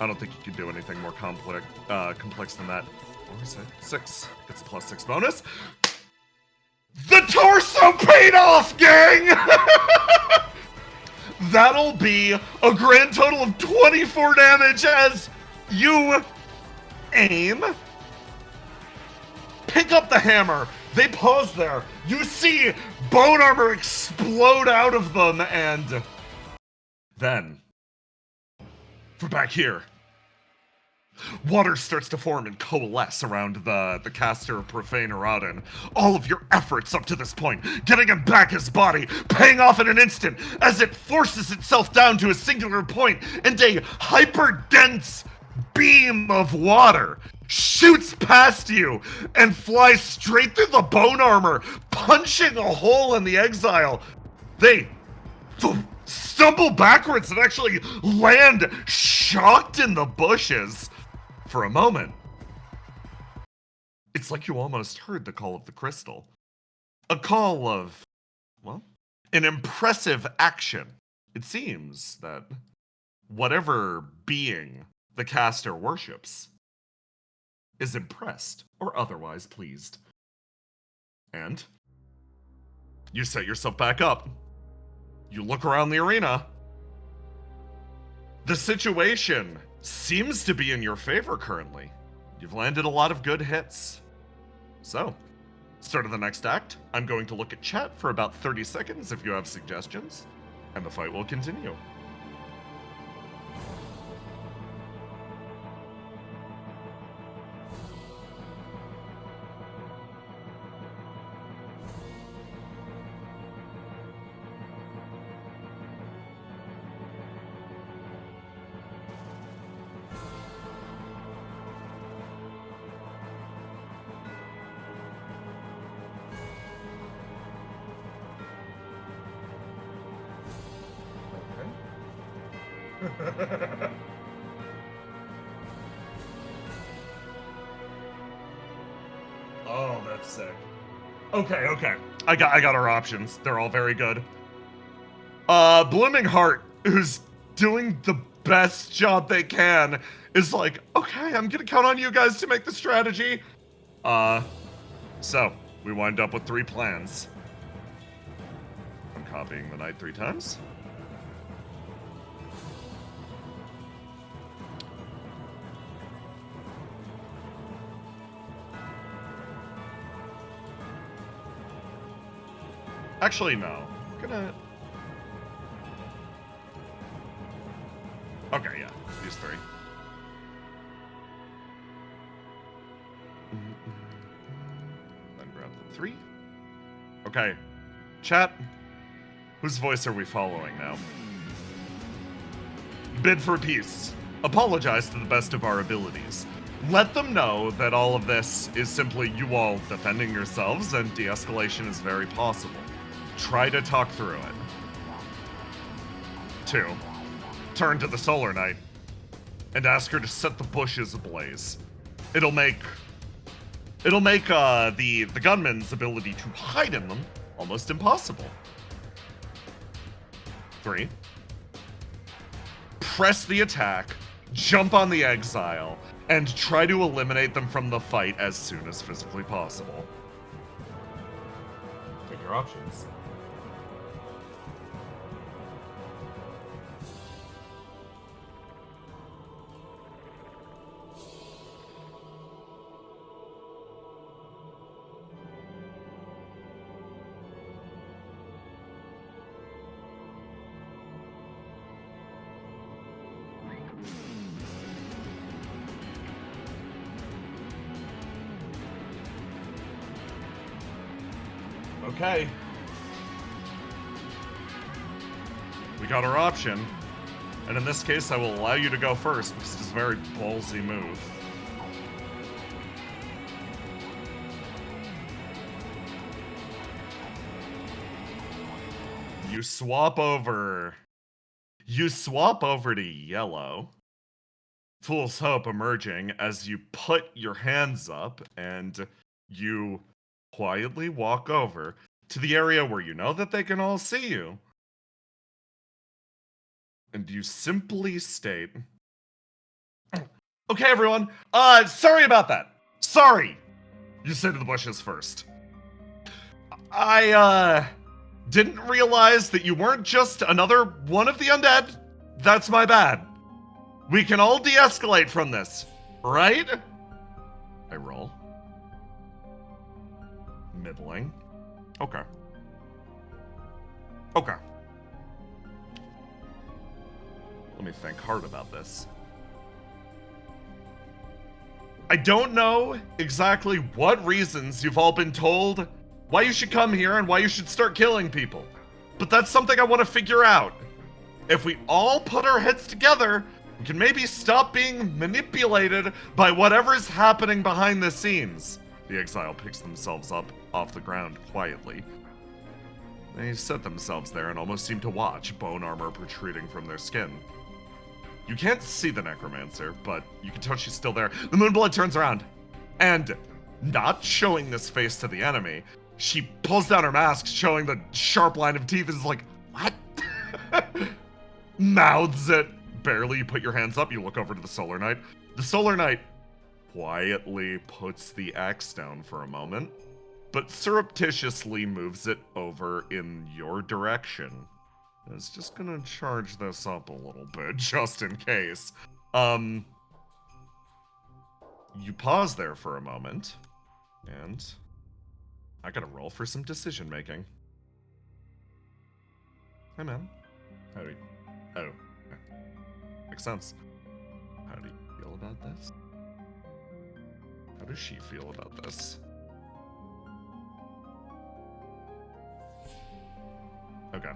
I don't think you can do anything more complex than that. What was it? 6. It's a +6 bonus. The torso paid off, gang! That'll be a grand total of 24 damage as you aim, pick up the hammer. They pause there. You see bone armor explode out of them, and then, from back here, water starts to form and coalesce around the caster of Profane Erodin. All of your efforts up to this point, getting him back his body, paying off in an instant as it forces itself down to a singular point, and a hyper-dense beam of water shoots past you and flies straight through the bone armor, punching a hole in the exile. They stumble backwards and actually land shocked in the bushes. For a moment, it's like you almost heard the call of the crystal. A call of, well, an impressive action. It seems that whatever being the caster worships is impressed or otherwise pleased. And you set yourself back up. You look around the arena. The situation seems to be in your favor currently. You've landed a lot of good hits. So, start of the next act, I'm going to look at chat for about 30 seconds if you have suggestions, and the fight will continue. Oh, that's sick. Okay. I got our options. They're all very good. Blooming Heart, who's doing the best job they can, is like, okay, I'm gonna count on you guys to make the strategy. So, we wind up with 3 plans. I'm copying the knight 3 times. Actually, no. I'm gonna... Okay, yeah. These 3. Then grab the 3. Okay. Chat. Whose voice are we following now? Bid for peace. Apologize to the best of our abilities. Let them know that all of this is simply you all defending yourselves and de-escalation is very possible. Try to talk through it. 2. Turn to the Solar Knight and ask her to set the bushes ablaze. It'll make the gunman's ability to hide in them almost impossible. 3. Press the attack, jump on the exile, and try to eliminate them from the fight as soon as physically possible. Take your options. Okay. We got our option. And in this case, I will allow you to go first because it's a very ballsy move. You swap over to yellow. Fool's Hope emerging as you put your hands up and you quietly walk over to the area where you know that they can all see you. And you simply state, okay, everyone, sorry about that. Sorry. You say to the bushes first. I didn't realize that you weren't just another one of the undead. That's my bad. We can all de-escalate from this, right? I roll. Middling. Okay. Okay. Let me think hard about this. I don't know exactly what reasons you've all been told why you should come here and why you should start killing people. But that's something I want to figure out. If we all put our heads together, we can maybe stop being manipulated by whatever is happening behind the scenes. The exile picks themselves up off the ground quietly. They set themselves there and almost seem to watch, bone armor protruding from their skin. You can't see the necromancer, but you can tell she's still there. The Moonblood turns around, and not showing this face to the enemy, she pulls down her mask, showing the sharp line of teeth, and is like, what? Mouths it. Barely you put your hands up, you look over to the Solar Knight. The Solar Knight quietly puts the axe down for a moment, but surreptitiously moves it over in your direction. It's just gonna charge this up a little bit, just in case. You pause there for a moment, and I gotta roll for some decision making. Hey man, how do you... Oh, makes sense. How do you feel about this? How does she feel about this? Okay.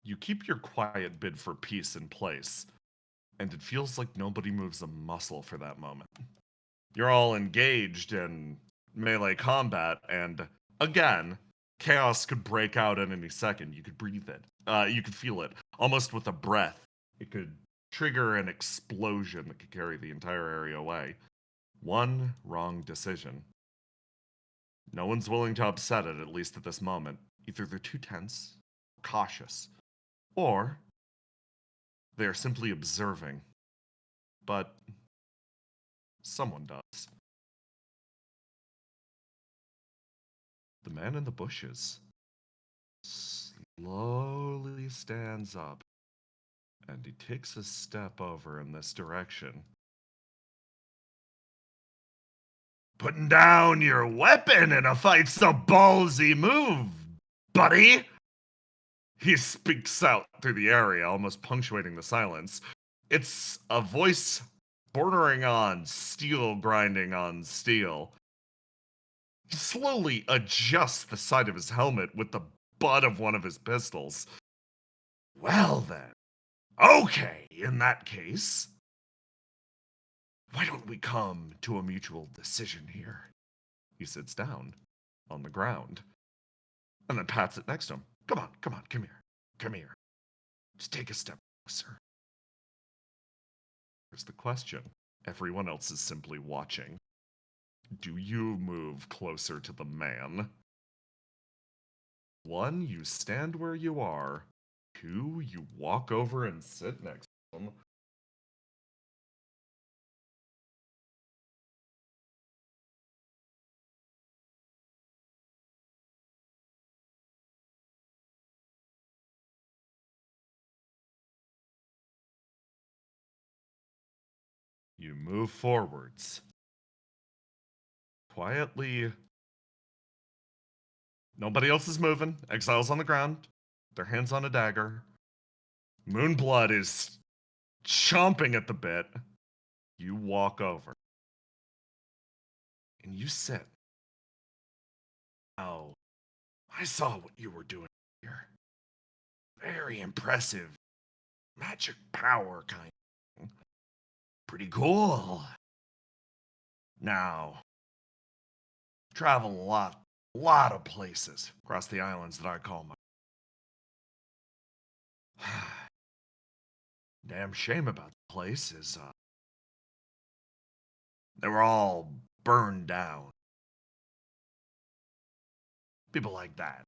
You keep your quiet bid for peace in place, and it feels like nobody moves a muscle for that moment. You're all engaged in melee combat, and again, chaos could break out at any second. You could breathe it. You could feel it, almost with a breath. It could trigger an explosion that could carry the entire area away. One wrong decision. No one's willing to upset it, at least at this moment. Either they're too tense, cautious, or they are simply observing. But someone does. The man in the bushes slowly stands up, and he takes a step over in this direction. Putting down your weapon in a fight's a ballsy move, buddy! He speaks out through the area, almost punctuating the silence. It's a voice bordering on steel grinding on steel. He slowly adjusts the side of his helmet with the butt of one of his pistols. Well then, okay, in that case, why don't we come to a mutual decision here? He sits down on the ground and then pats it next to him. Come on, come here. Come here. Just take a step closer. Here's the question. Everyone else is simply watching. Do you move closer to the man? 1, you stand where you are. 2, you walk over and sit next to him. You move forwards. Quietly. Nobody else is moving. Exile's on the ground. Their hands on a dagger. Moonblood is chomping at the bit. You walk over. And you sit. Now, I saw what you were doing here. Very impressive. Magic power kind of thing. Pretty cool. Now, travel a lot of places across the islands that I call my... Damn shame about the place is, they were all burned down. People like that.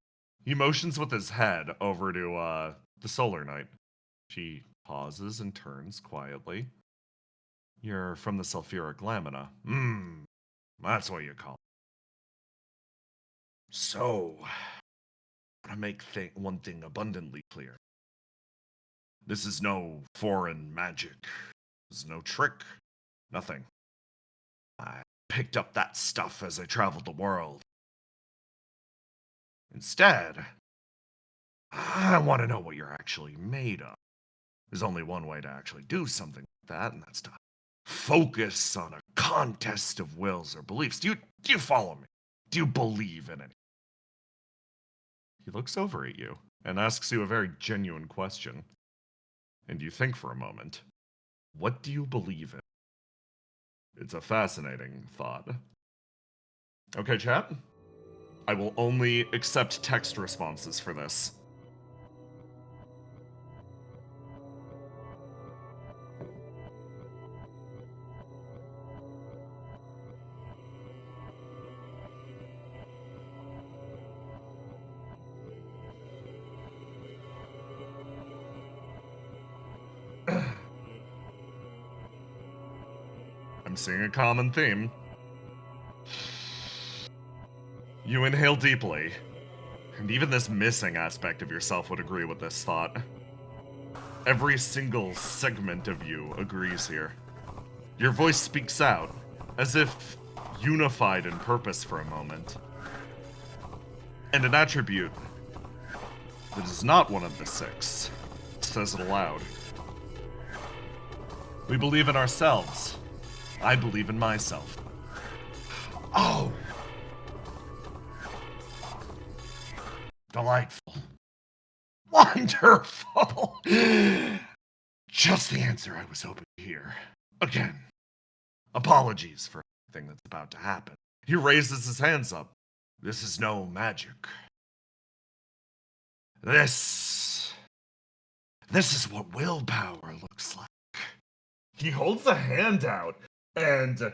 He motions with his head over to, the Solar Knight. She pauses and turns quietly. You're from the sulfuric lamina. That's what you call it. So, I want to make one thing abundantly clear. This is no foreign magic. This is no trick. Nothing. I picked up that stuff as I traveled the world. Instead, I want to know what you're actually made of. There's only one way to actually do something like that, and that's to focus on a contest of wills or beliefs. Do you follow me? Do you believe in it? He looks over at you and asks you a very genuine question. And you think for a moment, what do you believe in? It's a fascinating thought. Okay, chat. I will only accept text responses for this. I'm seeing a common theme. You inhale deeply, and even this missing aspect of yourself would agree with this thought. Every single segment of you agrees here. Your voice speaks out, as if unified in purpose for a moment. And an attribute that is not one of the 6 says it aloud. We believe in ourselves. I believe in myself. Oh! Delightful. Wonderful! Just the answer I was hoping to hear. Again, apologies for everything that's about to happen. He raises his hands up. This is no magic. This is what willpower looks like. He holds a hand out, and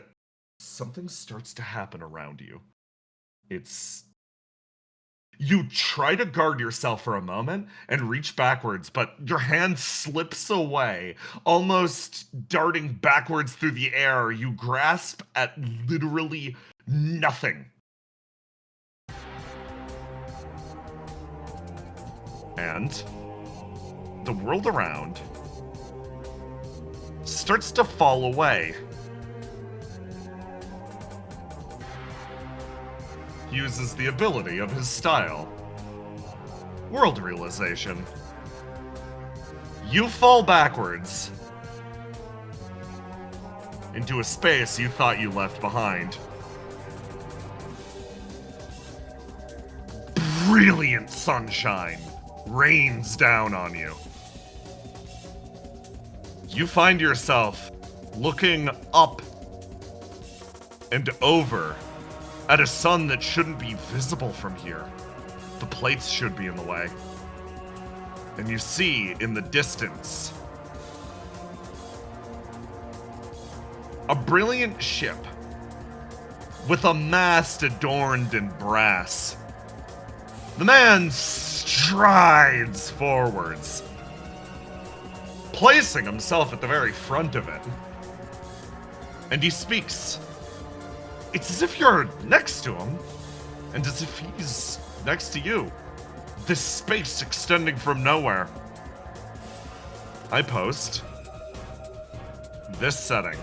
something starts to happen around you. You try to guard yourself for a moment and reach backwards, but your hand slips away, almost darting backwards through the air. You grasp at literally nothing. And the world around starts to fall away. Uses the ability of his style. World realization. You fall backwards into a space you thought you left behind. brilliant sunshine rains down on you. You find yourself looking up and over at a sun that shouldn't be visible from here. The plates should be in the way. And you see in the distance a brilliant ship with a mast adorned in brass. The man strides forwards, placing himself at the very front of it. And he speaks. It's as if you're next to him, and as if he's next to you. This space extending from nowhere. I post this setting.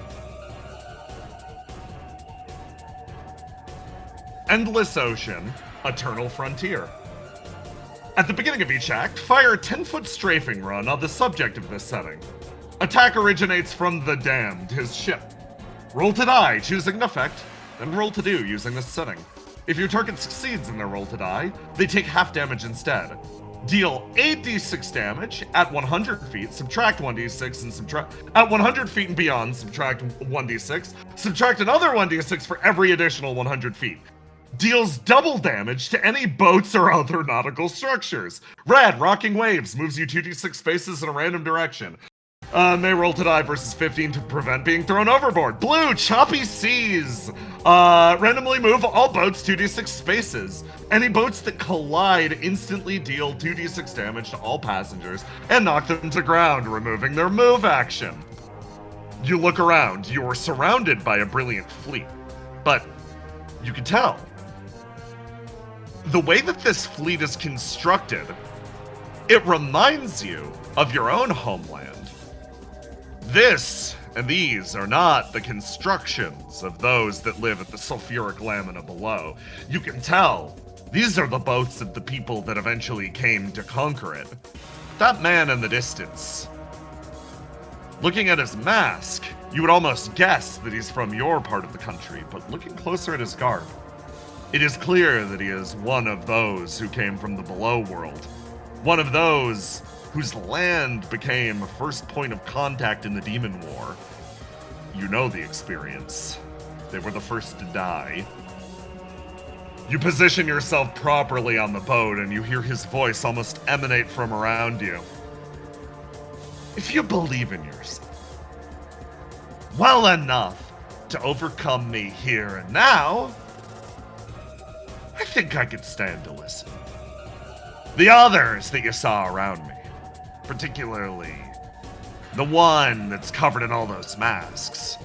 Endless ocean, eternal frontier. At the beginning of each act, fire a 10-foot strafing run on the subject of this setting. Attack originates from the Damned, his ship. Roll to die, choosing an effect, then roll to do using this setting. If your target succeeds in their roll to die, they take half damage instead. Deal 8d6 damage at 100 feet, subtract 1d6 and subtract... At 100 feet and beyond, subtract 1d6. Subtract another 1d6 for every additional 100 feet. Deals double damage to any boats or other nautical structures. Red, rocking waves, moves you 2d6 spaces in a random direction. May roll to die versus 15 to prevent being thrown overboard. Blue, choppy seas. Randomly move all boats 2d6 spaces. Any boats that collide instantly deal 2d6 damage to all passengers and knock them to ground, removing their move action. You look around. You are surrounded by a brilliant fleet. But you can tell, the way that this fleet is constructed, it reminds you of your own homeland. This and these are not the constructions of those that live at the sulfuric lamina below. You can tell, these are the boats of the people that eventually came to conquer it. That man in the distance, looking at his mask, you would almost guess that he's from your part of the country, but looking closer at his garb, it is clear that he is one of those who came from the below world. One of those whose land became a first point of contact in the Demon War. You know the experience. They were the first to die. You position yourself properly on the boat and you hear his voice almost emanate from around you. If you believe in yourself well enough to overcome me here and now, I think I could stand to listen. The others that you saw around me, particularly the one that's covered in all those masks,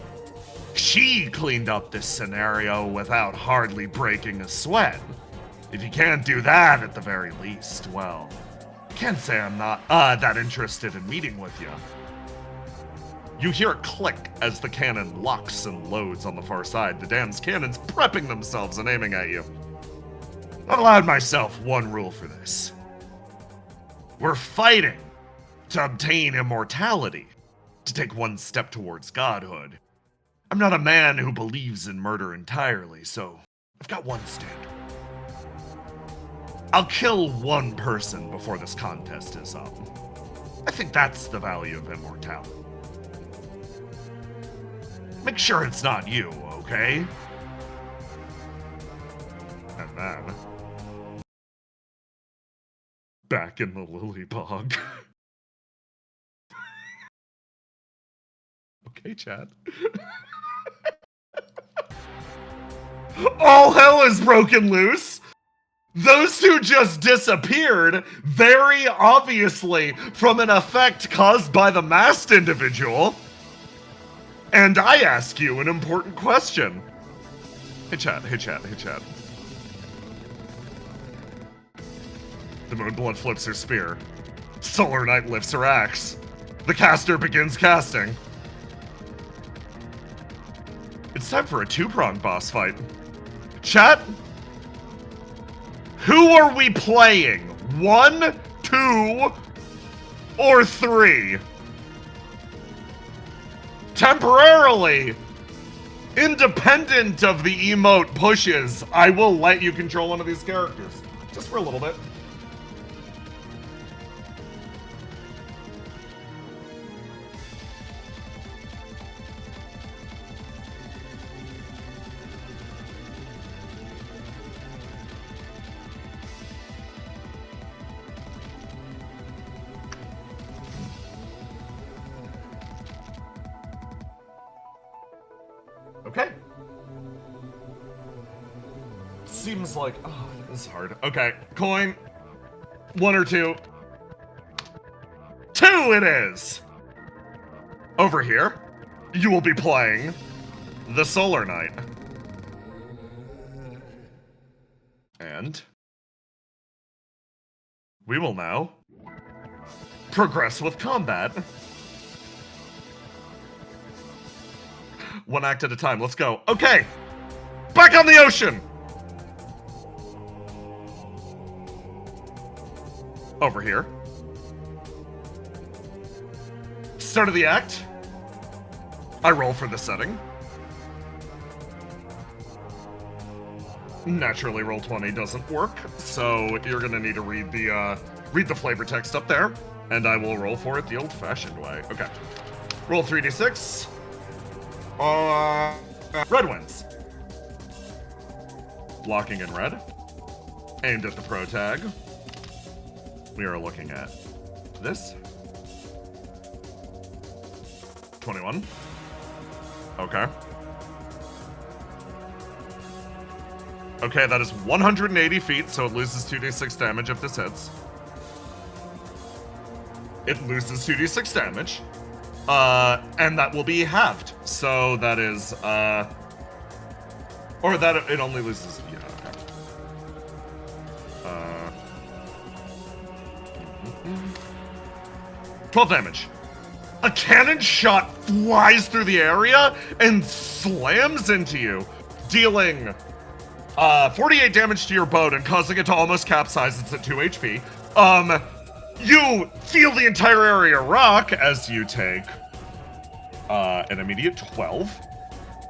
she cleaned up this scenario without hardly breaking a sweat. If you can't do that at the very least, well, can't say I'm not that interested in meeting with you. You hear a click as the cannon locks and loads on the far side, the dam's cannons prepping themselves and aiming at you. I've allowed myself one rule for this. We're fighting to obtain immortality, to take one step towards godhood. I'm not a man who believes in murder entirely, so I've got one standard. I'll kill one person before this contest is up. I think that's the value of immortality. Make sure it's not you, okay? And then, back in the lily bog. Okay, Chad. All hell is broken loose. Those who just disappeared, very obviously from an effect caused by the masked individual. And I ask you an important question. Hey, Chad. The Moonblood flips her spear. Solar Knight lifts her axe. The caster begins casting. It's time for a two-pronged boss fight. Chat, who are we playing? 1, 2, or 3? Temporarily, independent of the emote pushes, I will let you control one of these characters. Just for a little bit. Okay. Seems like... Oh, this is hard. Okay, coin. 1 or 2. 2 it is! Over here, you will be playing the Solar Knight. And we will now progress with combat. 1 act at a time. Let's go. Okay. Back on the ocean. Over here. Start of the act. I roll for the setting. Naturally, roll 20 doesn't work, so you're gonna need to read the flavor text up there, and I will roll for it the old-fashioned way. Okay. Roll 3d6. Red wins. Blocking in red. Aimed at the pro tag. We are looking at this. 21. Okay. Okay, that is 180 feet, so it loses 2d6 damage if this hits. It loses 2d6 damage. And that will be halved. So that is, or that it only loses, yeah, okay. 12 damage. A cannon shot flies through the area and slams into you, dealing 48 damage to your boat and causing it to almost capsize. It's at 2 HP. You feel the entire area rock as you take an immediate 12,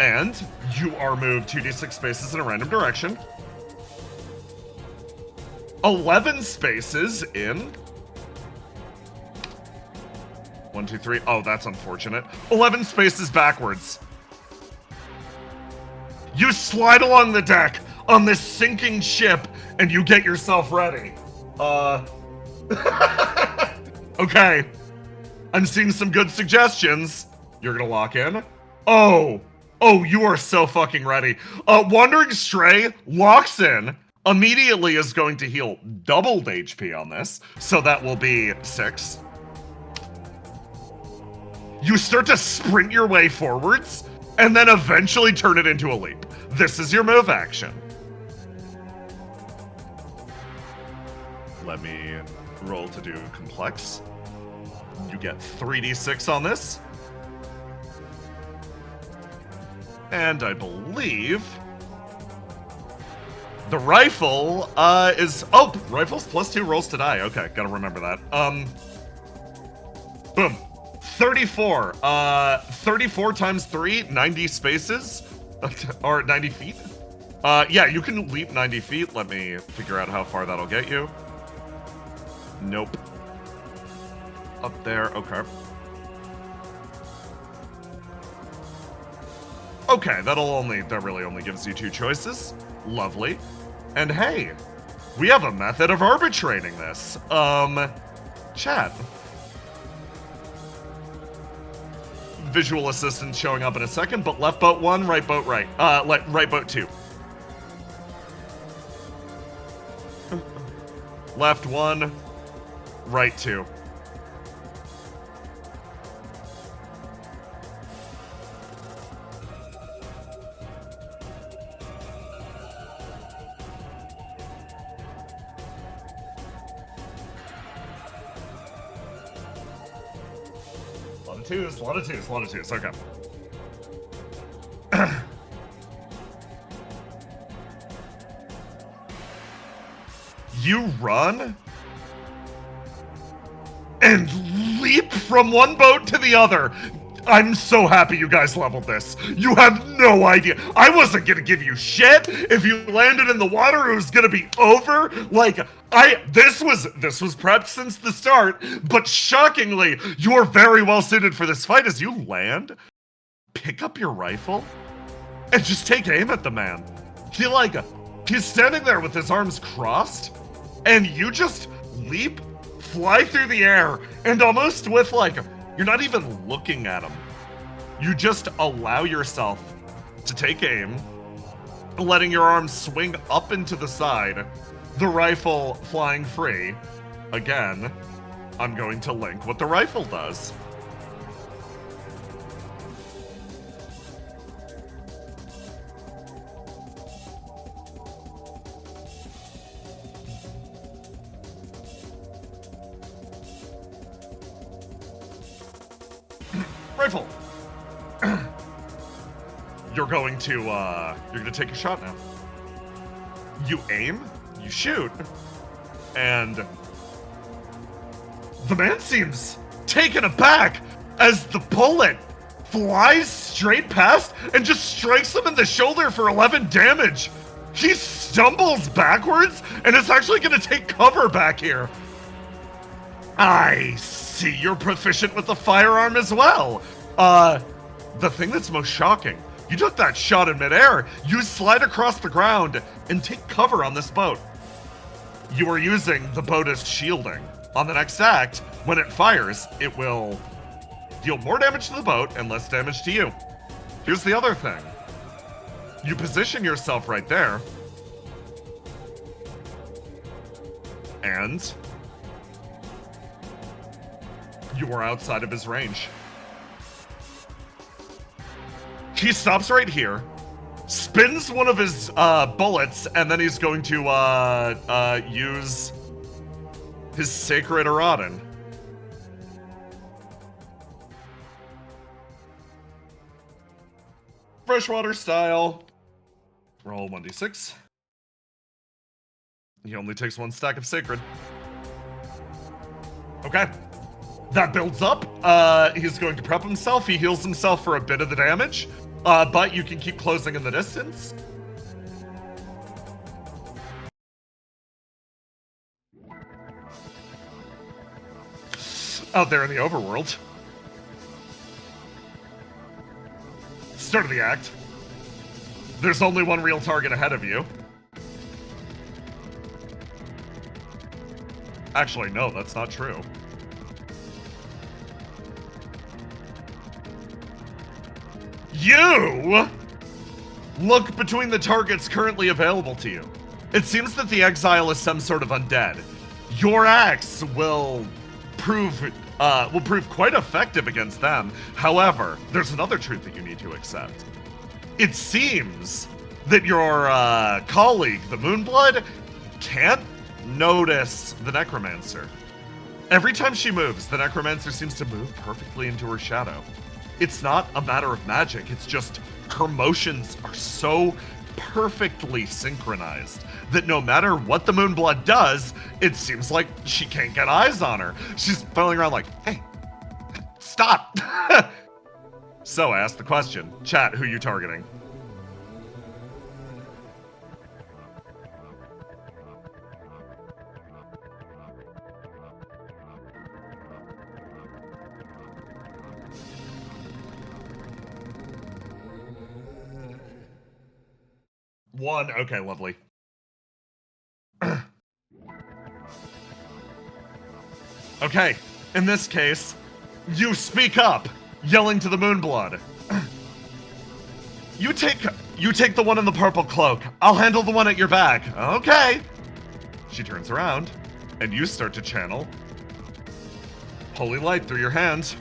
and you are moved 2d6 spaces in a random direction. 11 spaces in 1, 2, 3. Oh, that's unfortunate. 11 spaces backwards. You slide along the deck on this sinking ship, and you get yourself ready. Okay. I'm seeing some good suggestions. You're gonna lock in. Oh, you are so fucking ready. Wandering Stray locks in. Immediately is going to heal doubled HP on this, so that will be 6. You start to sprint your way forwards, and then eventually turn it into a leap. This is your move action. Let me roll to do complex. You get 3d6 on this. And I believe the rifle is... Oh, rifles plus 2 rolls to die. Okay, gotta remember that. Boom. 34. 34 times 3, 90 spaces. Or 90 feet. Yeah, you can leap 90 feet. Let me figure out how far that'll get you. Nope. Up there, okay. Okay, that really only gives you 2 choices. Lovely. And hey, we have a method of arbitrating this. Chat. Visual assistance showing up in a second, but left boat 1, right boat right. Right boat 2. Left 1, right 2. A lot of twos, okay. You run and leap from one boat to the other, I'm so happy you guys leveled this. You have no idea. I wasn't gonna give you shit. If you landed in the water, it was gonna be over. Like, this was prepped since the start, but shockingly, you're very well suited for this fight. As you land, pick up your rifle, and just take aim at the man. He's standing there with his arms crossed, and you just leap, fly through the air, and almost with you're not even looking at him. You just allow yourself to take aim, letting your arms swing up into the side, the rifle flying free. Again, I'm going to link what the rifle does. Rifle. You're going to take a shot now. You aim, you shoot, and the man seems taken aback as the bullet flies straight past and just strikes him in the shoulder for 11 damage. He stumbles backwards and is actually going to take cover back here. I see you're proficient with the firearm as well. The thing that's most shocking, you took that shot in midair, you slide across the ground and take cover on this boat. You are using the boat as shielding. On the next act, when it fires, it will deal more damage to the boat and less damage to you. Here's the other thing. You position yourself right there, and you are outside of his range. He stops right here, spins one of his bullets, and then he's going to use his Sacred Erodin. Freshwater style. Roll 1d6. He only takes one stack of Sacred. Okay. That builds up. He's going to prep himself. He heals himself for a bit of the damage. But you can keep closing in the distance. Out there in the overworld. Start of the act. There's only one real target ahead of you. Actually, no, that's not true. You look between the targets currently available to you. It seems that the exile is some sort of undead. Your axe will prove quite effective against them. However, there's another truth that you need to accept. It seems that your colleague, the Moonblood, can't notice the Necromancer. Every time she moves, the Necromancer seems to move perfectly into her shadow. It's not a matter of magic, it's just her motions are so perfectly synchronized that no matter what the Moonblood does, it seems like she can't get eyes on her. She's fumbling around like, hey, stop! So I asked the question. Chat, who you targeting? One. Okay, lovely. Okay, in this case, you speak up, yelling to the Moonblood. You take the one in the purple cloak. I'll handle the one at your back. Okay. She turns around, and you start to channel holy light through your hands.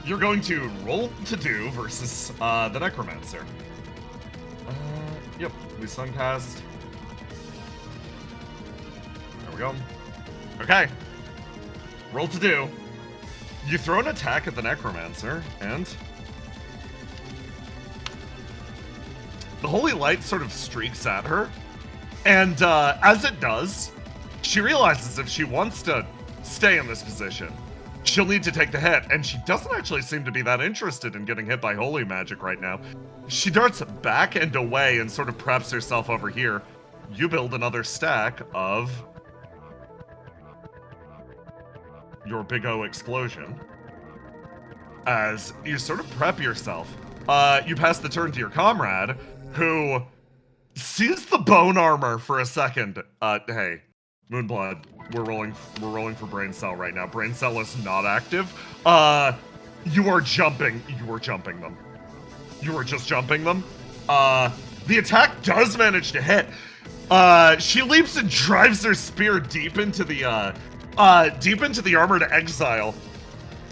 You're going to roll to do versus the Necromancer. Yep, we suncast. There we go. Okay. Roll to do. You throw an attack at the Necromancer, and the holy light sort of streaks at her, and as it does, she realizes if she wants to stay in this position, she'll need to take the hit, and she doesn't actually seem to be that interested in getting hit by holy magic right now. She darts back and away and sort of preps herself over here. You build another stack of your big O explosion. As you sort of prep yourself, you pass the turn to your comrade, who sees the bone armor for a second. Hey, Moonblood, we're rolling for Brain Cell right now. Brain Cell is not active. You are jumping them. You are just jumping them. The attack does manage to hit. She leaps and drives her spear deep into the armor to exile.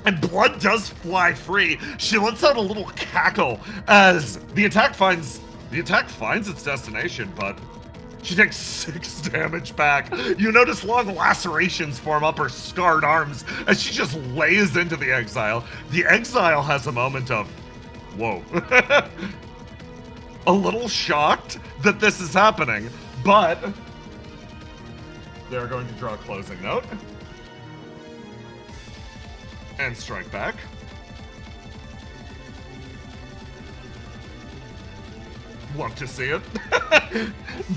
And blood does fly free. She lets out a little cackle as the attack finds its destination, but she takes 6 damage back. You notice long lacerations form up her scarred arms as she just lays into the exile. The exile has a moment of, whoa. A little shocked that this is happening, but they're going to draw a closing note. And strike back. Love to see it.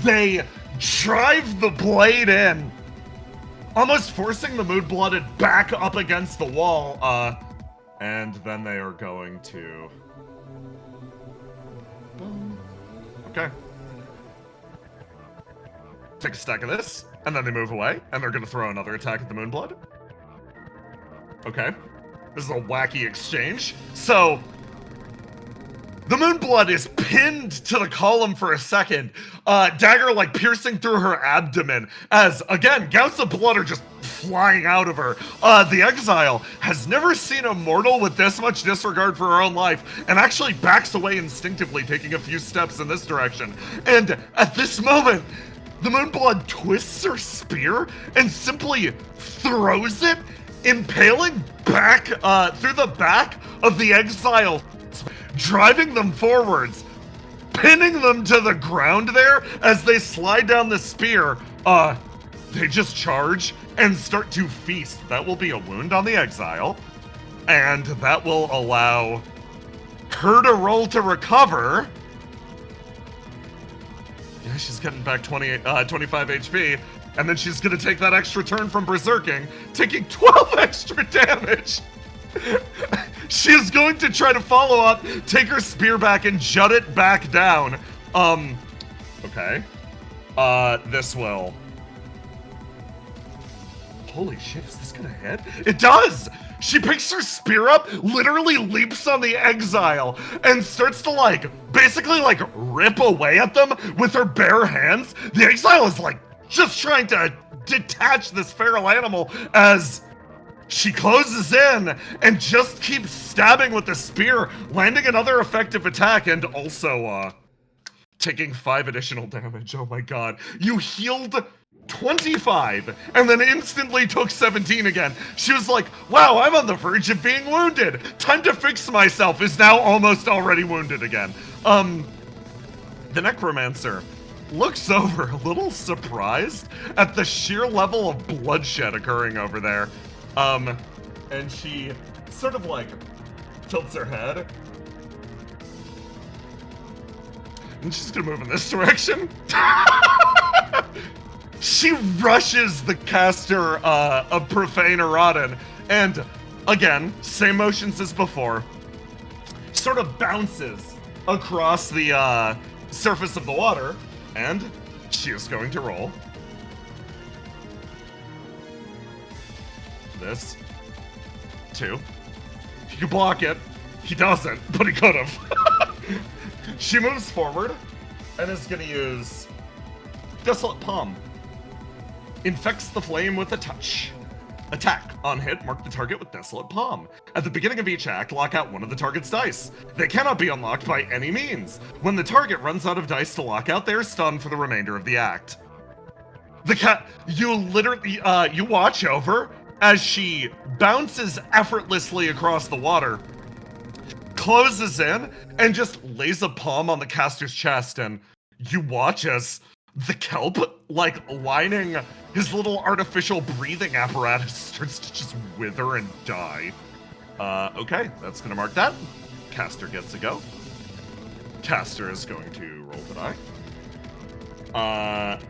They drive the blade in, almost forcing the Moonblooded back up against the wall. And then they are going to... Okay. Take a stack of this, and then they move away, and they're gonna throw another attack at the Moonblood. Okay. This is a wacky exchange. So, the Moonblood is pinned to the column for a second, dagger like piercing through her abdomen, as, again, gouts of blood are just flying out of her. The Exile has never seen a mortal with this much disregard for her own life, and actually backs away instinctively, taking a few steps in this direction. And at this moment, the Moonblood twists her spear and simply throws it, impaling back through the back of the Exile, driving them forwards, pinning them to the ground there as they slide down the spear. They just charge and start to feast. That will be a wound on the Exile, and that will allow her to roll to recover. Yeah, she's getting back 25 HP. And then she's gonna take that extra turn from berserking, taking 12 extra damage. She is going to try to follow up, take her spear back, and jut it back down. Okay. This will... Holy shit, is this gonna hit? It does! She picks her spear up, literally leaps on the Exile, and starts to, basically, rip away at them with her bare hands. The Exile is, just trying to detach this feral animal as she closes in and just keeps stabbing with the spear, landing another effective attack and also taking 5 additional damage. Oh my god. You healed 25 and then instantly took 17 again. She was like, wow, I'm on the verge of being wounded. Time to fix myself is now almost already wounded again. The Necromancer looks over, a little surprised at the sheer level of bloodshed occurring over there. And she sort of tilts her head. And she's gonna move in this direction. She rushes the caster of Profane Erodin, and again, same motions as before, sort of bounces across the surface of the water. And she is going to roll this 2. He could block it. He doesn't, but he could have. She moves forward and is going to use Desolate Palm. Infects the flame with a touch. Attack. On hit, mark the target with Desolate Palm. At the beginning of each act, lock out one of the target's dice. They cannot be unlocked by any means. When the target runs out of dice to lock out, they are stunned for the remainder of the act. The cat, you literally, you watch over as she bounces effortlessly across the water, closes in and just lays a palm on the caster's chest, and you watch as the kelp, like, lining his little artificial breathing apparatus starts to just wither and die. Okay, that's gonna mark that. Caster gets a go. Caster is going to roll the die.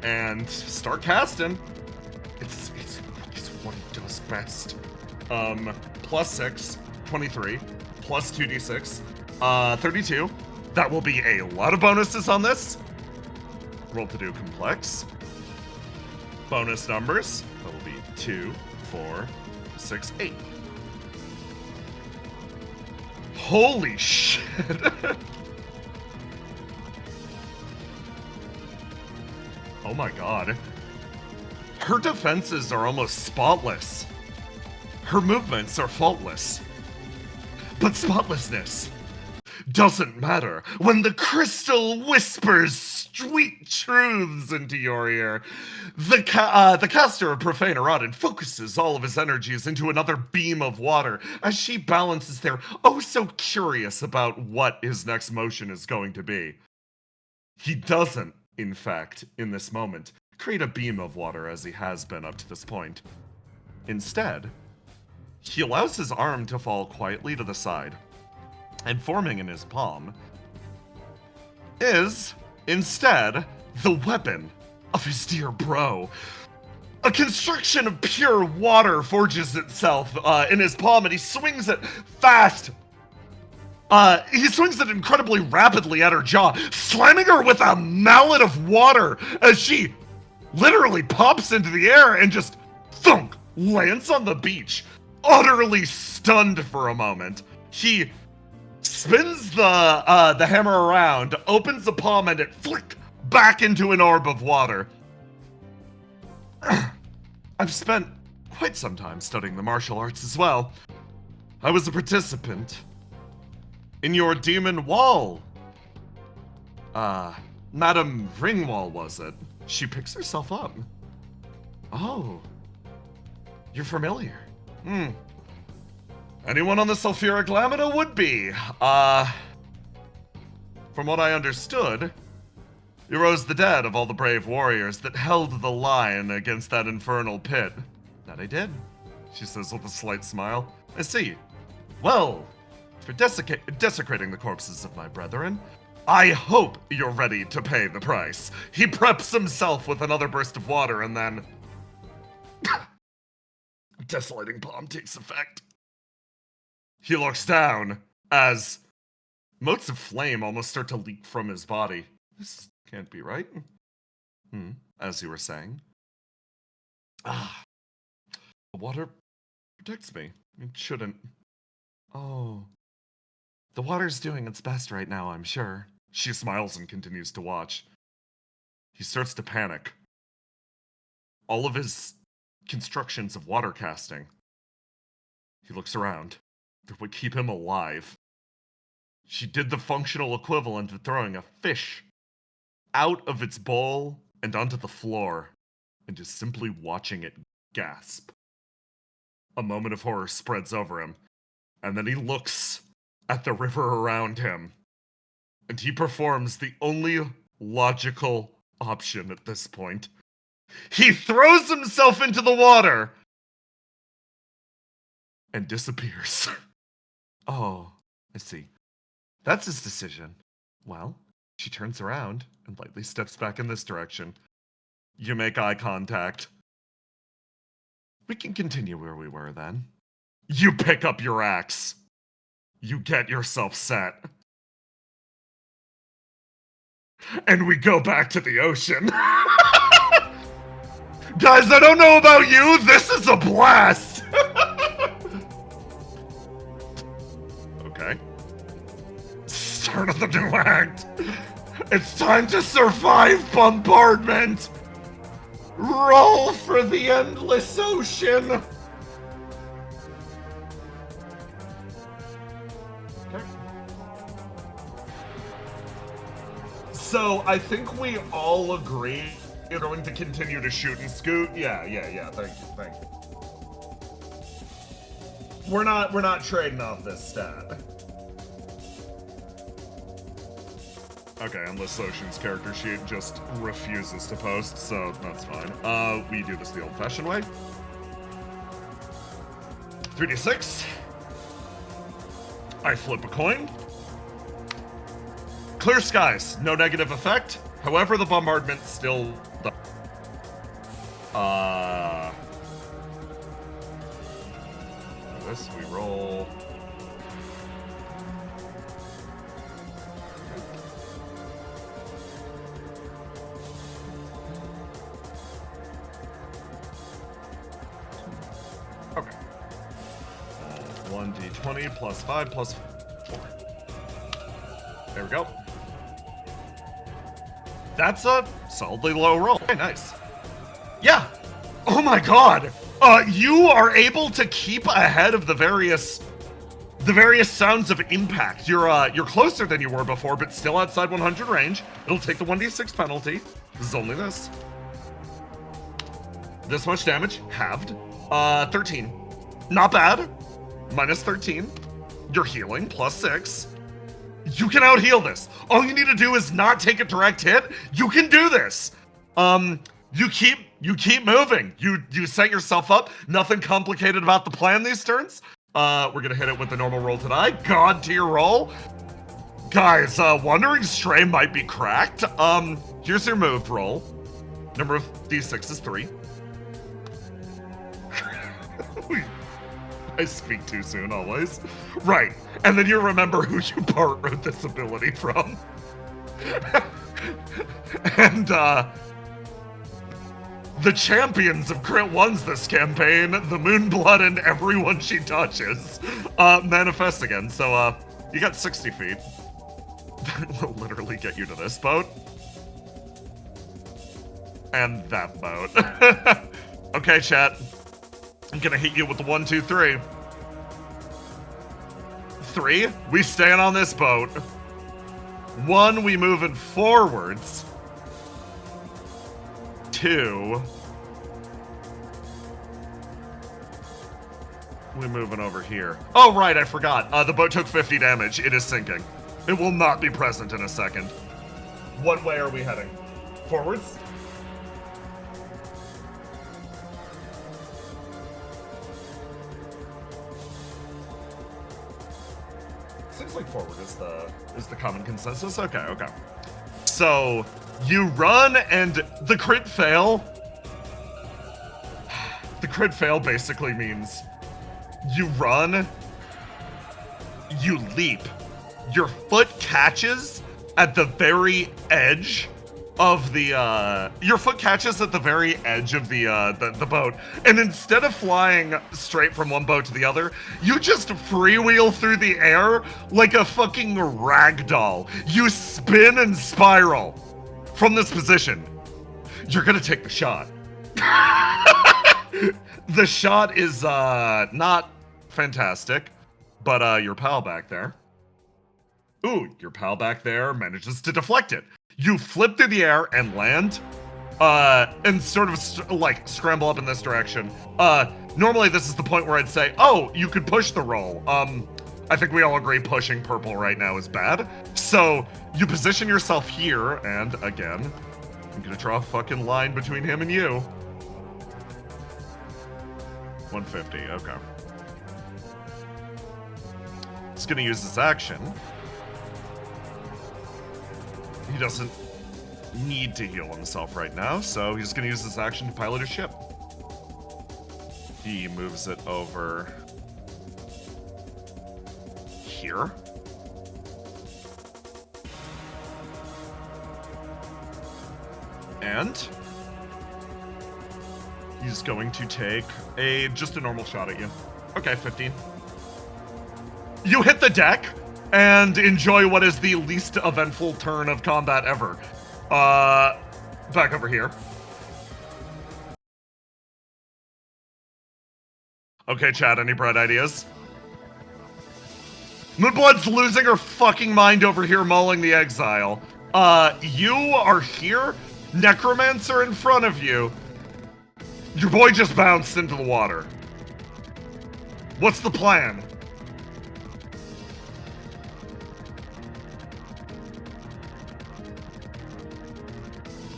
And start casting. It's what he does best. +6, 23, plus 2d6, 32. That will be a lot of bonuses on this. Roll to do complex. Bonus numbers. That will be 2, 4, 6, 8. Holy shit. Oh my god. Her defenses are almost spotless. Her movements are faultless. But spotlessness doesn't matter when the crystal whispers sweet truths into your ear. The caster of Profane Erodin focuses all of his energies into another beam of water as she balances there, oh so curious about what his next motion is going to be. He doesn't, in fact, in this moment, create a beam of water as he has been up to this point. Instead, he allows his arm to fall quietly to the side, and forming in his palm is, instead, the weapon of his dear bro. A construction of pure water forges itself in his palm, and he swings it fast. He swings it incredibly rapidly at her jaw, slamming her with a mallet of water as she literally pops into the air and just thunk, lands on the beach, utterly stunned for a moment. He spins the hammer around, opens the palm, and it flick back into an orb of water. I've spent quite some time studying the martial arts as well. I was a participant in your demon wall. Madame Ringwall, was it? She picks herself up. Oh, you're familiar. Anyone on the sulfuric lamina would be. From what I understood, you rose the dead of all the brave warriors that held the line against that infernal pit. That I did, she says with a slight smile. I see. Well, for desecrating the corpses of my brethren, I hope you're ready to pay the price. He preps himself with another burst of water, and then desolating palm takes effect. He looks down as motes of flame almost start to leak from his body. This can't be right. As you were saying. The water protects me. It shouldn't. Oh. The water's doing its best right now, I'm sure. She smiles and continues to watch. He starts to panic. All of his constructions of water casting. He looks around. That would keep him alive. She did the functional equivalent of throwing a fish out of its bowl and onto the floor, and just simply watching it gasp. A moment of horror spreads over him, and then he looks at the river around him, and he performs the only logical option at this point. He throws himself into the water and disappears. Oh, I see. That's his decision. Well, she turns around and lightly steps back in this direction. You make eye contact. We can continue where we were then. You pick up your axe. You get yourself set. And we go back to the ocean. Guys, I don't know about you, this is a blast! Okay. Start of the new act. It's time to survive bombardment! Roll for the endless ocean! Okay. So, I think we all agree you're going to continue to shoot and scoot. Yeah, thank you. We're not trading off this stat. Okay, unless Ocean's character sheet just refuses to post, so that's fine. We do this the old-fashioned way. 3d6. I flip a coin. Clear skies, no negative effect. However, the bombardment still... This, we roll... Okay. 1d20 plus 5 plus 4. There we go. That's a solidly low roll. Very nice. Yeah. Oh my god. You are able to keep ahead of the various sounds of impact. You're closer than you were before, but still outside 100 range. It'll take the 1d6 penalty. This is only this. This much damage, halved. 13. Not bad. Minus 13. You're healing, plus 6. You can out-heal this. All you need to do is not take a direct hit. You can do this. You keep moving. You set yourself up. Nothing complicated about the plan these turns. We're gonna hit it with the normal roll tonight. God tier roll. Guys, Wandering Stray might be cracked. Here's your moved roll. Number of d6 is 3. I speak too soon, always. Right, and then you remember who you borrowed this ability from. And, the champions of Crit 1s this campaign, the Moonblood and everyone she touches, manifest again. So, you got 60 feet. That will literally get you to this boat. And that boat. Okay, chat. I'm gonna hit you with the 1, 2, 3. 3, we stand on this boat. 1, we moving forwards. 2, we moving over here. Oh, right, I forgot. The boat took 50 damage. It is sinking. It will not be present in a second. What way are we heading? Forwards? Seems like forward is the common consensus. Okay. So you run and the crit fail. The crit fail basically means you run, you leap, your foot catches at the very edge of the boat, and instead of flying straight from one boat to the other, you just freewheel through the air like a fucking ragdoll. You spin and spiral from this position. You're gonna take the shot. The shot is not fantastic, but your pal back there. Ooh, your pal back there manages to deflect it. You flip through the air and land, and sort of scramble up in this direction. Normally this is the point where I'd say, oh, you could push the roll. I think we all agree pushing purple right now is bad. So you position yourself here, and again, I'm gonna draw a fucking line between him and you. 150, okay. He's gonna use his action. He doesn't need to heal himself right now, so he's gonna use his action to pilot a ship. He moves it over here. And he's going to take just a normal shot at you. Okay, 15. You hit the deck and enjoy what is the least eventful turn of combat ever. Back over here. Okay, chat, any bright ideas? Moonblood's losing her fucking mind over here mauling the exile. You are here, Necromancer in front of you. Your boy just bounced into the water. What's the plan?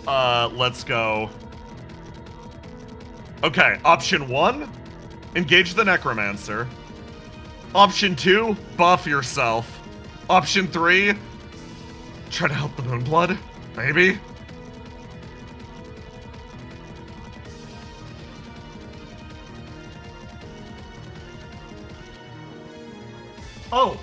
Let's go. Okay, option 1, engage the necromancer. Option 2, buff yourself. Option 3, try to help the Moonblood, maybe? Oh!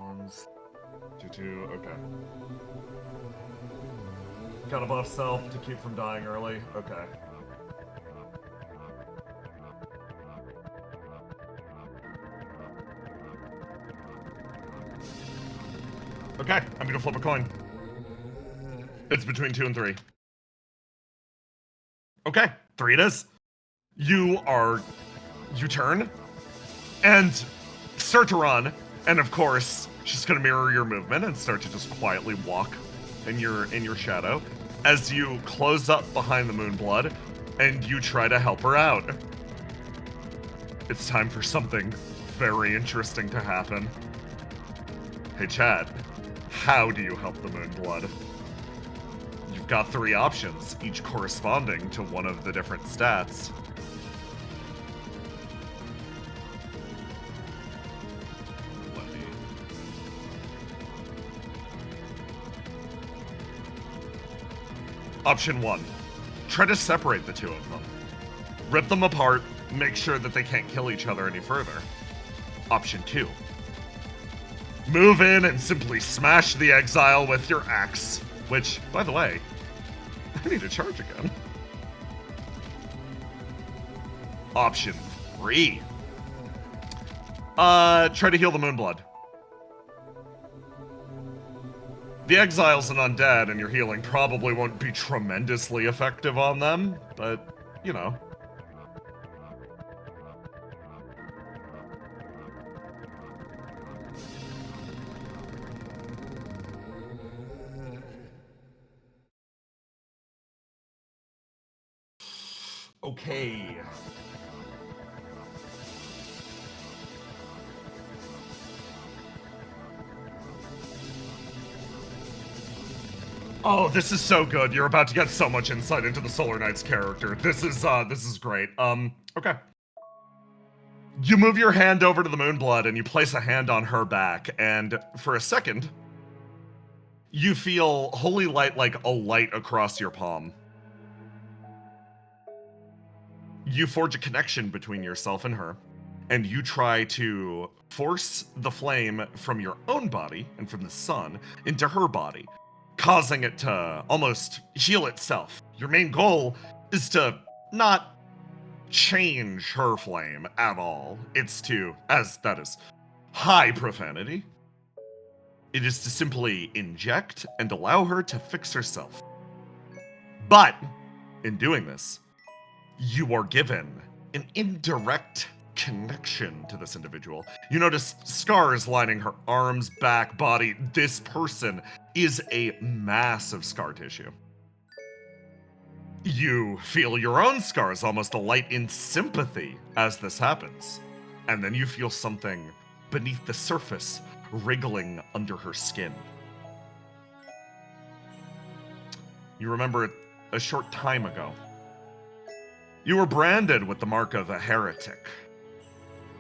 Arms. 2-2, okay. Gotta buff self to keep from dying early, okay. Okay, I'm gonna flip a coin. It's between 2 and 3. Okay, 3 it is. You turn and start to run, and of course, she's gonna mirror your movement and start to just quietly walk in your shadow as you close up behind the Moonblood and you try to help her out. It's time for something very interesting to happen. Hey Chad, how do you help the Moonblood? You've got 3 options, each corresponding to one of the different stats. Option 1, try to separate the 2 of them. Rip them apart, make sure that they can't kill each other any further. Option 2, move in and simply smash the exile with your axe. Which, by the way, I need to charge again. Option 3, try to heal the Moonblood. The exile's an undead, and your healing probably won't be tremendously effective on them, but, you know. Okay. Oh, this is so good. You're about to get so much insight into the Solar Knight's character. This is great. Okay. You move your hand over to the Moonblood and you place a hand on her back, and for a second, you feel holy light like a light across your palm. You forge a connection between yourself and her, and you try to force the flame from your own body and from the sun into her body, causing it to almost heal itself. Your main goal is to not change her flame at all. It's to, as that is high profanity, it is to simply inject and allow her to fix herself. But in doing this, you are given an indirect connection to this individual. You notice scars lining her arms, back, body. This person is a mass of scar tissue. You feel your own scars almost alight in sympathy as this happens. And then you feel something beneath the surface wriggling under her skin. You remember it a short time ago. You were branded with the mark of a heretic,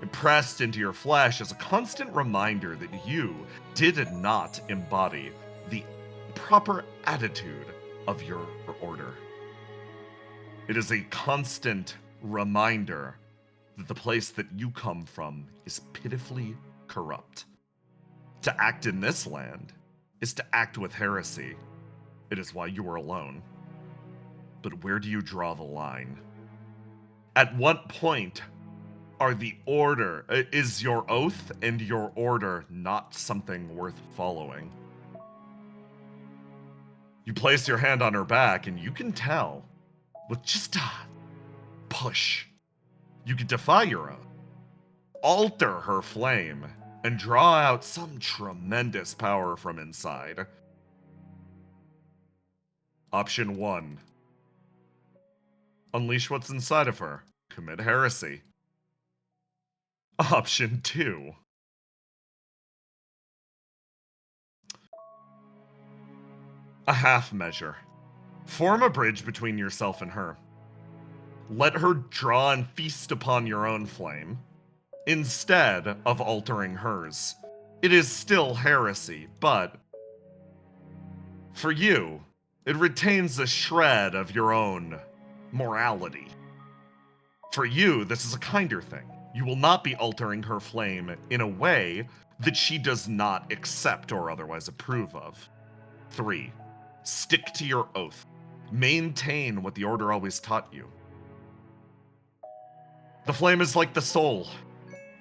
impressed into your flesh as a constant reminder that you did not embody the proper attitude of your order. It is a constant reminder that the place that you come from is pitifully corrupt. To act in this land is to act with heresy. It is why you are alone. But where do you draw the line? At what point is your oath and your order not something worth following? You place your hand on her back and you can tell, with just a push, you can defy your oath, alter her flame, and draw out some tremendous power from inside. Option 1. Unleash what's inside of her. Commit heresy. Option 2. A half measure. Form a bridge between yourself and her. Let her draw and feast upon your own flame, instead of altering hers. It is still heresy, but for you, it retains a shred of your own morality. For you, this is a kinder thing. You will not be altering her flame in a way that she does not accept or otherwise approve of. 3. Stick to your oath. Maintain what the Order always taught you. The flame is like the soul.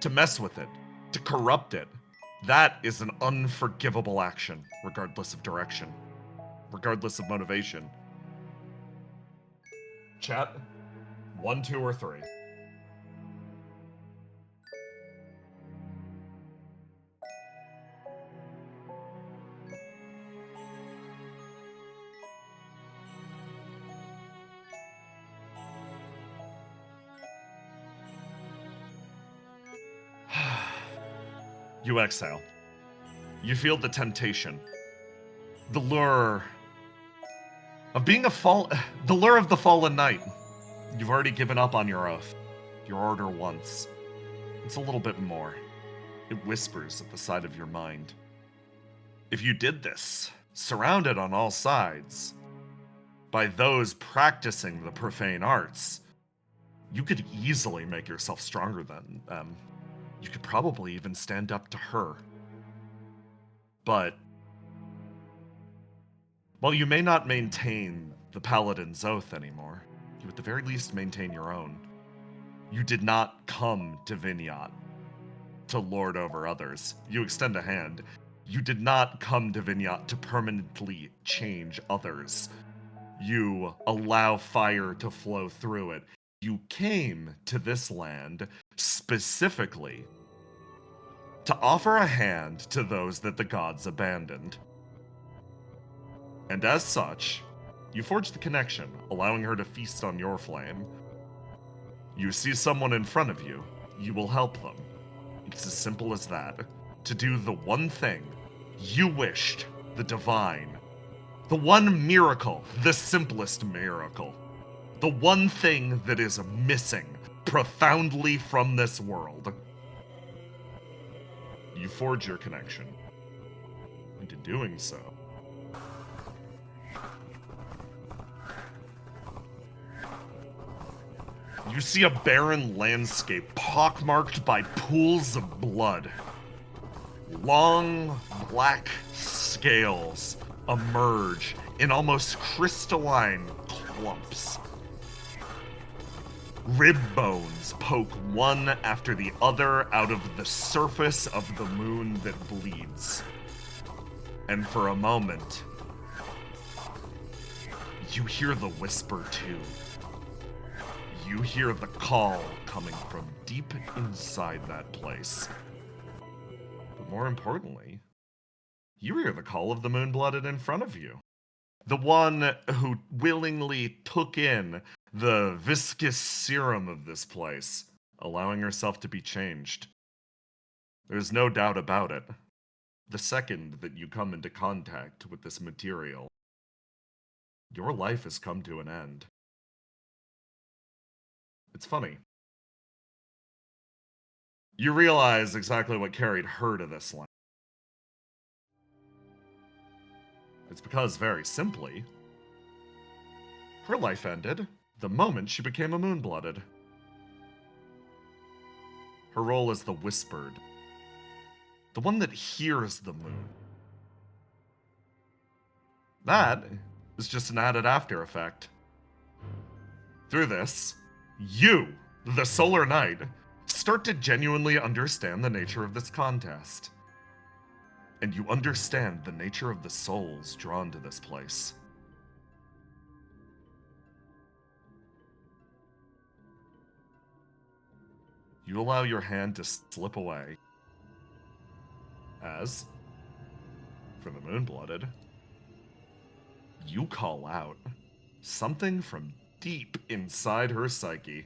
To mess with it, to corrupt it, that is an unforgivable action, regardless of direction, regardless of motivation. Chat, 1, 2, or 3. You exhale. You feel the temptation. The lure of being the lure of the fallen knight. You've already given up on your oath, your order once. It's a little bit more. It whispers at the side of your mind. If you did this, surrounded on all sides by those practicing the profane arts, you could easily make yourself stronger than them. You could probably even stand up to her. But while you may not maintain the Paladin's oath anymore, you at the very least maintain your own. You did not come to Vinyat to lord over others. You extend a hand. You did not come to Vinyat to permanently change others. You allow fire to flow through it. You came to this land specifically to offer a hand to those that the gods abandoned. And as such, you forge the connection, allowing her to feast on your flame. You see someone in front of you, you will help them. It's as simple as that. To do the one thing you wished the divine, the one miracle, the simplest miracle, the one thing that is missing profoundly from this world. You forge your connection. And in doing so, you see a barren landscape pockmarked by pools of blood. Long, black scales emerge in almost crystalline clumps. Rib bones poke one after the other out of the surface of the moon that bleeds. And for a moment, you hear the whisper too. You hear the call coming from deep inside that place. But more importantly, you hear the call of the moon-blooded in front of you. The one who willingly took in the viscous serum of this place, allowing herself to be changed. There's no doubt about it. The second that you come into contact with this material, your life has come to an end. It's funny. You realize exactly what carried her to this land. It's because, very simply, her life ended the moment she became a moon-blooded. Her role is the whispered, the one that hears the moon. That is just an added after effect. Through this, you, the Solar Knight, start to genuinely understand the nature of this contest. And you understand the nature of the souls drawn to this place. You allow your hand to slip away as, for the moon-blooded, you call out something from deep inside her psyche.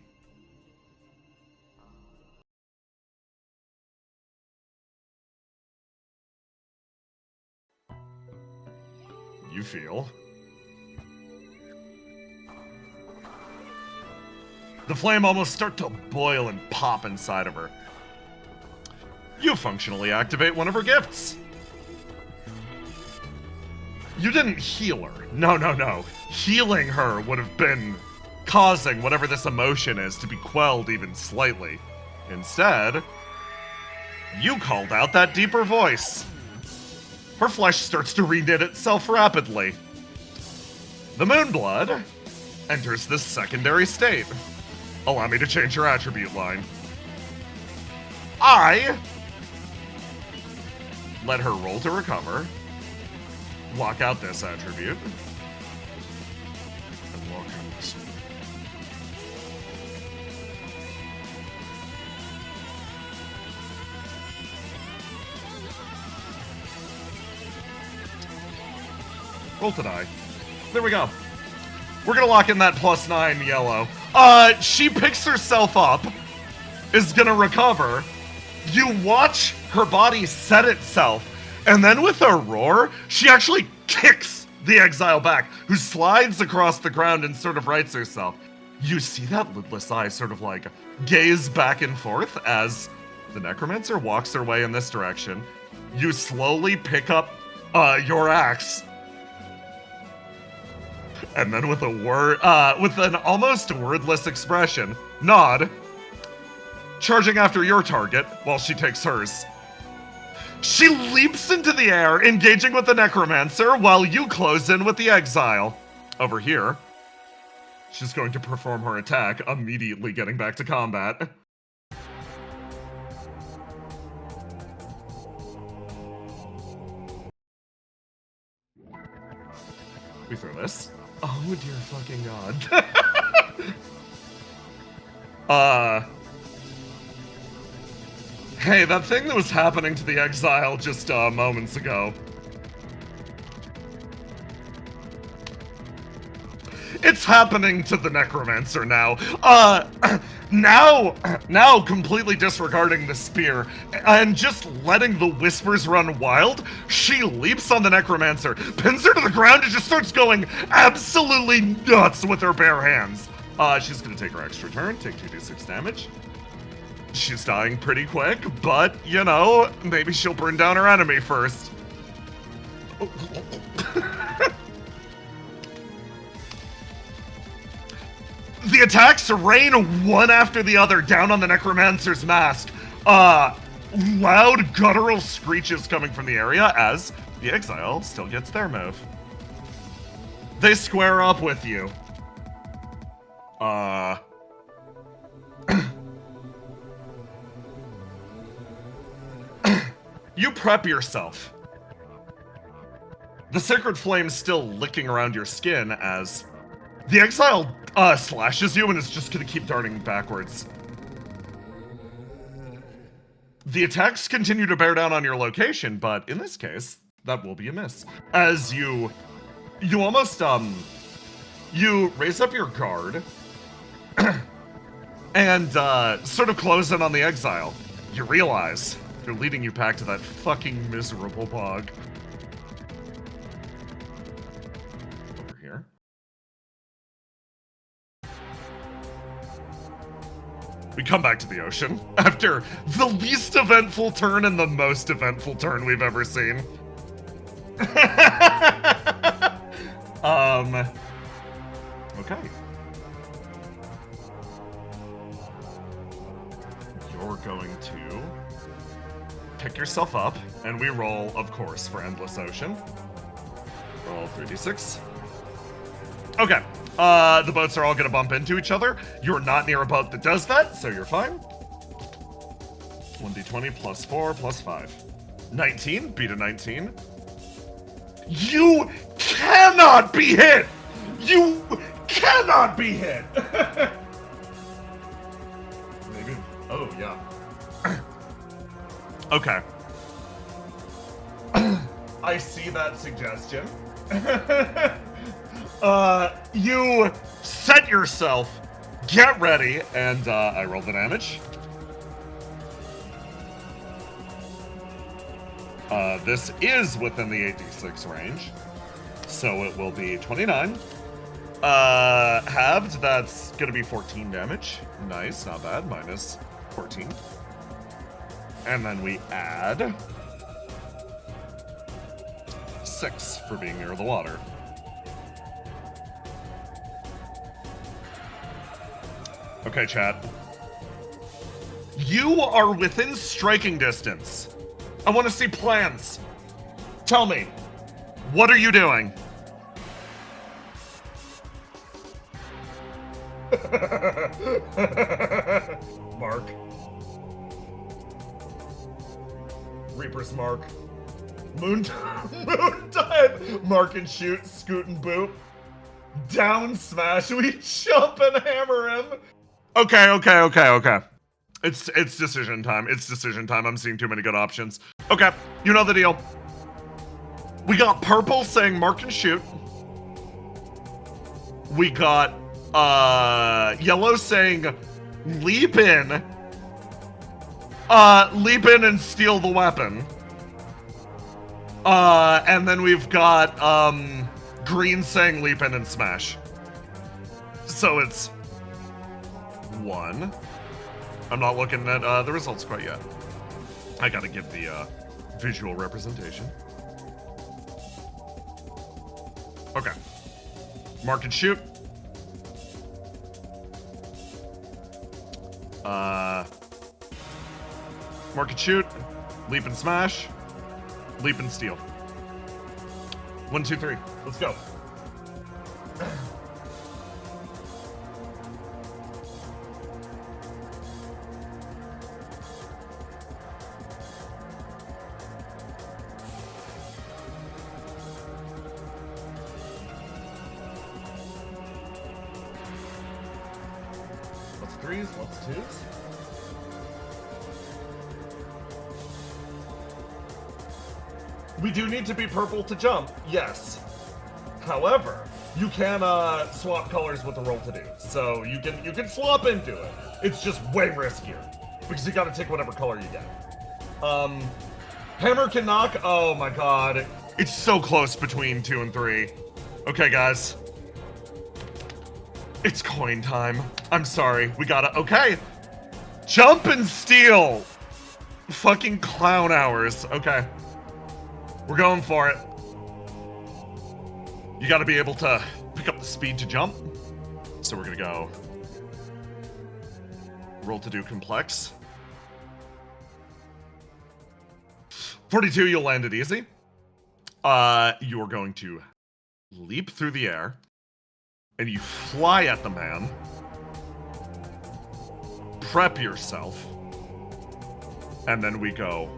You feel the flame almost start to boil and pop inside of her. You functionally activate one of her gifts. You didn't heal her. No. Healing her would have been causing whatever this emotion is to be quelled even slightly. Instead, you called out that deeper voice. Her flesh starts to reknit itself rapidly. The Moonblood enters this secondary state. Allow me to change your attribute line. I let her roll to recover, lock out this attribute, and lock out this one. Roll to die. There we go. We're gonna lock in that +9 yellow. She picks herself up, is gonna recover. You watch her body set itself, and then with a roar, she actually kicks the exile back, who slides across the ground and sort of rights herself. You see that lidless eye sort of like gaze back and forth as the necromancer walks her way in this direction. You slowly pick up your axe. And then with with an almost wordless expression, nod, charging after your target while she takes hers. She leaps into the air, engaging with the necromancer while you close in with the exile. Over here, she's going to perform her attack, immediately getting back to combat. We throw this. Oh dear fucking god. Hey, that thing that was happening to the exile just moments ago. It's happening to the necromancer now. Now completely disregarding the spear and just letting the whispers run wild, she leaps on the necromancer, pins her to the ground, and just starts going absolutely nuts with her bare hands. She's gonna take her extra turn, take 2d6 damage. She's dying pretty quick, but, you know, maybe she'll burn down her enemy first. The attacks rain one after the other down on the necromancer's mask. Loud guttural screeches coming from the area as the exile still gets their move. They square up with you. You prep yourself. The sacred flame's still licking around your skin as the exile slashes you and is just gonna keep darting backwards. The attacks continue to bear down on your location, but in this case, that will be a miss. As you almost, you raise up your guard and sort of close in on the exile. You realize they're leading you back to that fucking miserable bog. Over here. We come back to the ocean after the least eventful turn and the most eventful turn we've ever seen. Okay. You're going to pick yourself up, and we roll, of course, for Endless Ocean. Roll 3d6. Okay. The boats are all gonna bump into each other. You're not near a boat that does that, so you're fine. 1d20 plus 4 plus 5. 19, beat a 19. You cannot be hit! You cannot be hit! Maybe, oh yeah. Okay. I see that suggestion. You set yourself, get ready, and I roll the damage. This is within the 8d6 range, so it will be 29. Halved, that's gonna be 14 damage. Nice, not bad, minus 14. And then we add 6 for being near the water. Okay, chat. You are within striking distance. I want to see plans. Tell me, what are you doing? Mark. Reaper's Mark. Moon dive. Mark and shoot, scoot and boop. Down smash, we jump and hammer him. Okay. It's decision time. It's decision time. I'm seeing too many good options. Okay, you know the deal. We got purple saying mark and shoot. We got yellow saying leap in. Leap in and steal the weapon. And then we've got green saying leap in and smash. So it's 1. I'm not looking at the results quite yet. I gotta give the visual representation. Okay. Mark and shoot. Mark and shoot. Leap and smash. Leap and steal. 1, 2, 3. Let's go. Let's 3s, let's 2s. We do need to be purple to jump, yes. However, you can swap colors with the roll to do. So you can swap into it. It's just way riskier. Because you gotta take whatever color you get. Hammer can knock, oh my god. It's so close between 2 and 3. Okay, guys. It's coin time. I'm sorry, we gotta, okay. Jump and steal. Fucking clown hours, okay. We're going for it. You gotta be able to pick up the speed to jump. So we're gonna go roll to do complex. 42, you'll land it easy. You're going to leap through the air and you fly at the man. Prep yourself. And then we go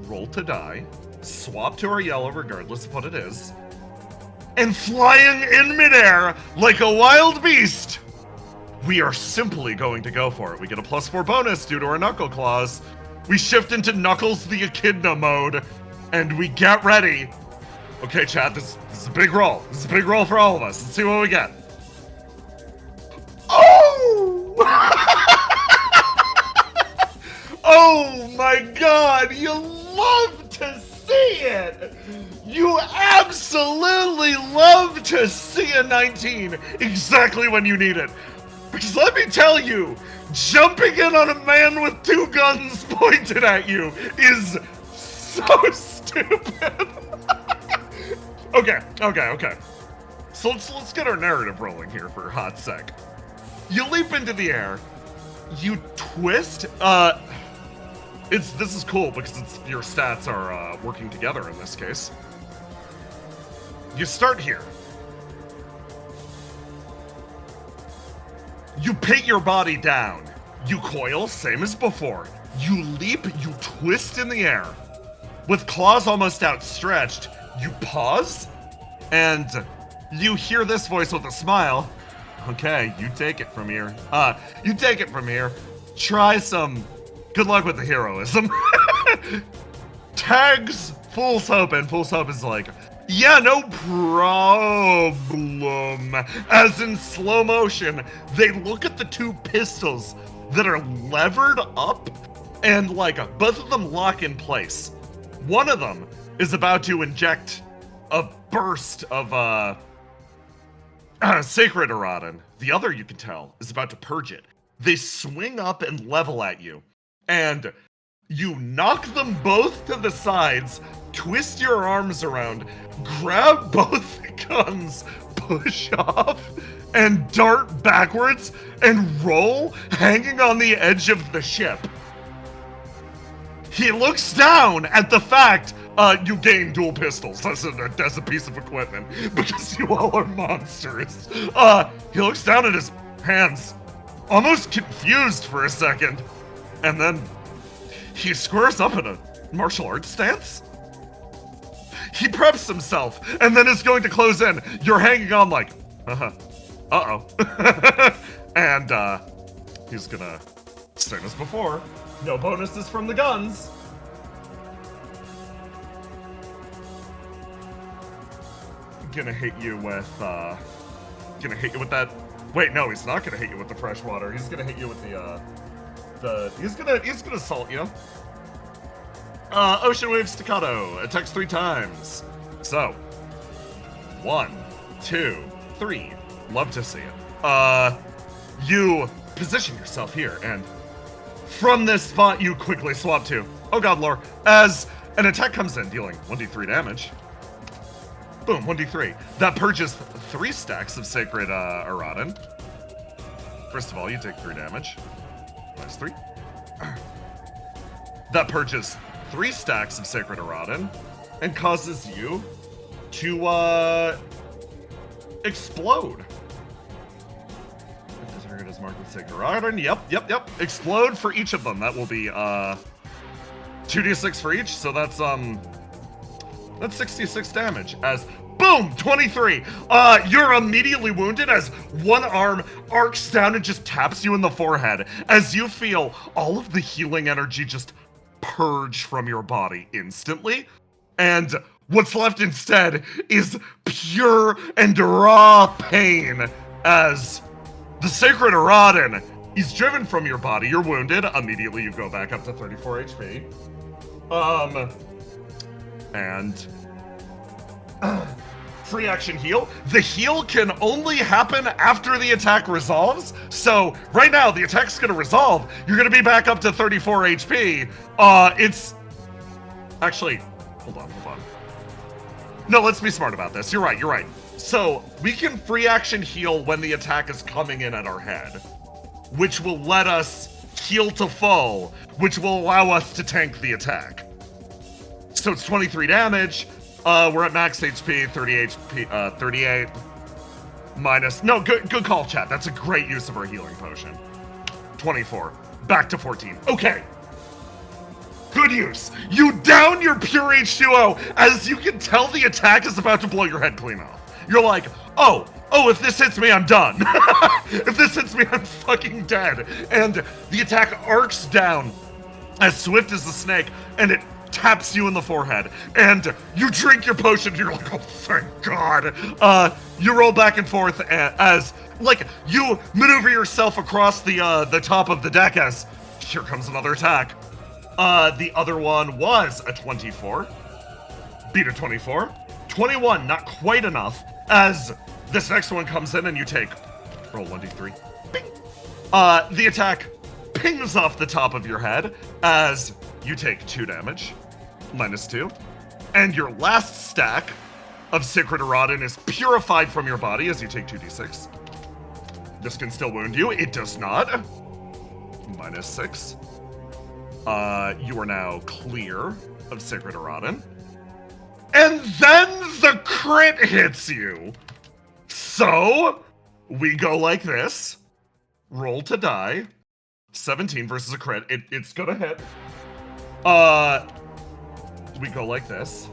roll to die. Swap to our yellow regardless of what it is, and flying in midair like a wild beast, we are simply going to go for it. We get a +4 bonus due to our knuckle claws. We shift into Knuckles the Echidna mode, and we get ready. Okay, chat, this is a big roll. This is a big roll for all of us. Let's see what we get. Oh! Oh my god, you love to see it! You absolutely love to see a 19 exactly when you need it. Because let me tell you, jumping in on a man with 2 guns pointed at you is so stupid. Okay. So let's get our narrative rolling here for a hot sec. You leap into the air, you twist, this is cool because your stats are working together in this case. You start here. You pit your body down. You coil, same as before. You leap, you twist in the air. With claws almost outstretched, you pause, and you hear this voice with a smile. Okay, you take it from here. You take it from here. Try some... Good luck with the heroism. Tags Fool's Hope, and Fool's Hope is like, Yeah, no problem. As in slow motion, they look at the two pistols that are levered up, and like both of them lock in place. One of them is about to inject a burst of sacred erotin. The other, you can tell, is about to purge it. They swing up and level at you, and you knock them both to the sides, twist your arms around, grab both guns, push off, and dart backwards and roll, hanging on the edge of the ship. He looks down at the fact you gain dual pistols. That's a piece of equipment because you all are monsters. He looks down at his hands, almost confused for a second, and then he squares up in a martial arts stance. He preps himself and then is going to close in. You're hanging on like, uh-oh. And he's gonna, same as before, no bonuses from the guns. Gonna hit you with that. Wait, no, he's not gonna hit you with the fresh water. He's gonna hit you with he's gonna assault you. Ocean Wave Staccato attacks 3 times. So, 1, 2, 3. Love to see it. You position yourself here, and from this spot, you quickly swap to, oh god, lore, as an attack comes in, dealing 1d3 damage. Boom, 1d3. That purges 3 stacks of Sacred Erotin. First of all, you take 3 damage. Minus 3. That purges 3 stacks of Sacred Erotin and causes you to explode. If the target is marked with Sacred Erotin, yep. Explode for each of them. That will be 2d6 for each, so that's 66 damage as boom, 23. You're immediately wounded as one arm arcs down and just taps you in the forehead as you feel all of the healing energy just purge from your body instantly. And what's left instead is pure and raw pain as the Sacred Erotin is driven from your body. You're wounded. Immediately you go back up to 34 HP. Free action heal. The heal can only happen after the attack resolves. So right now the attack's gonna resolve. You're gonna be back up to 34 HP. It's actually, hold on. No, let's be smart about this. You're right. So we can free action heal when the attack is coming in at our head, which will let us heal to full, which will allow us to tank the attack. So it's 23 damage. We're at max HP, 38 minus. No, good call, chat. That's a great use of our healing potion. 24, back to 14. Okay. Good use. You down your pure H2O as you can tell the attack is about to blow your head clean off. You're like, oh, if this hits me, I'm done. If this hits me, I'm fucking dead. And the attack arcs down as swift as the snake, and it taps you in the forehead, and you drink your potion, and you're like, oh, thank God. You roll back and forth as, like, you maneuver yourself across the top of the deck as, here comes another attack. The other one was a 24. Beat a 24. 21, not quite enough, as this next one comes in and you take, roll 1d3. Bing. The attack pings off the top of your head as you take 2 damage, minus 2. And your last stack of Sacred Erotin is purified from your body as you take 2d6. This can still wound you. It does not. Minus 6. You are now clear of Sacred Erotin. And then the crit hits you. So, we go like this. Roll to die. 17 versus a crit. It's gonna hit. We go like this.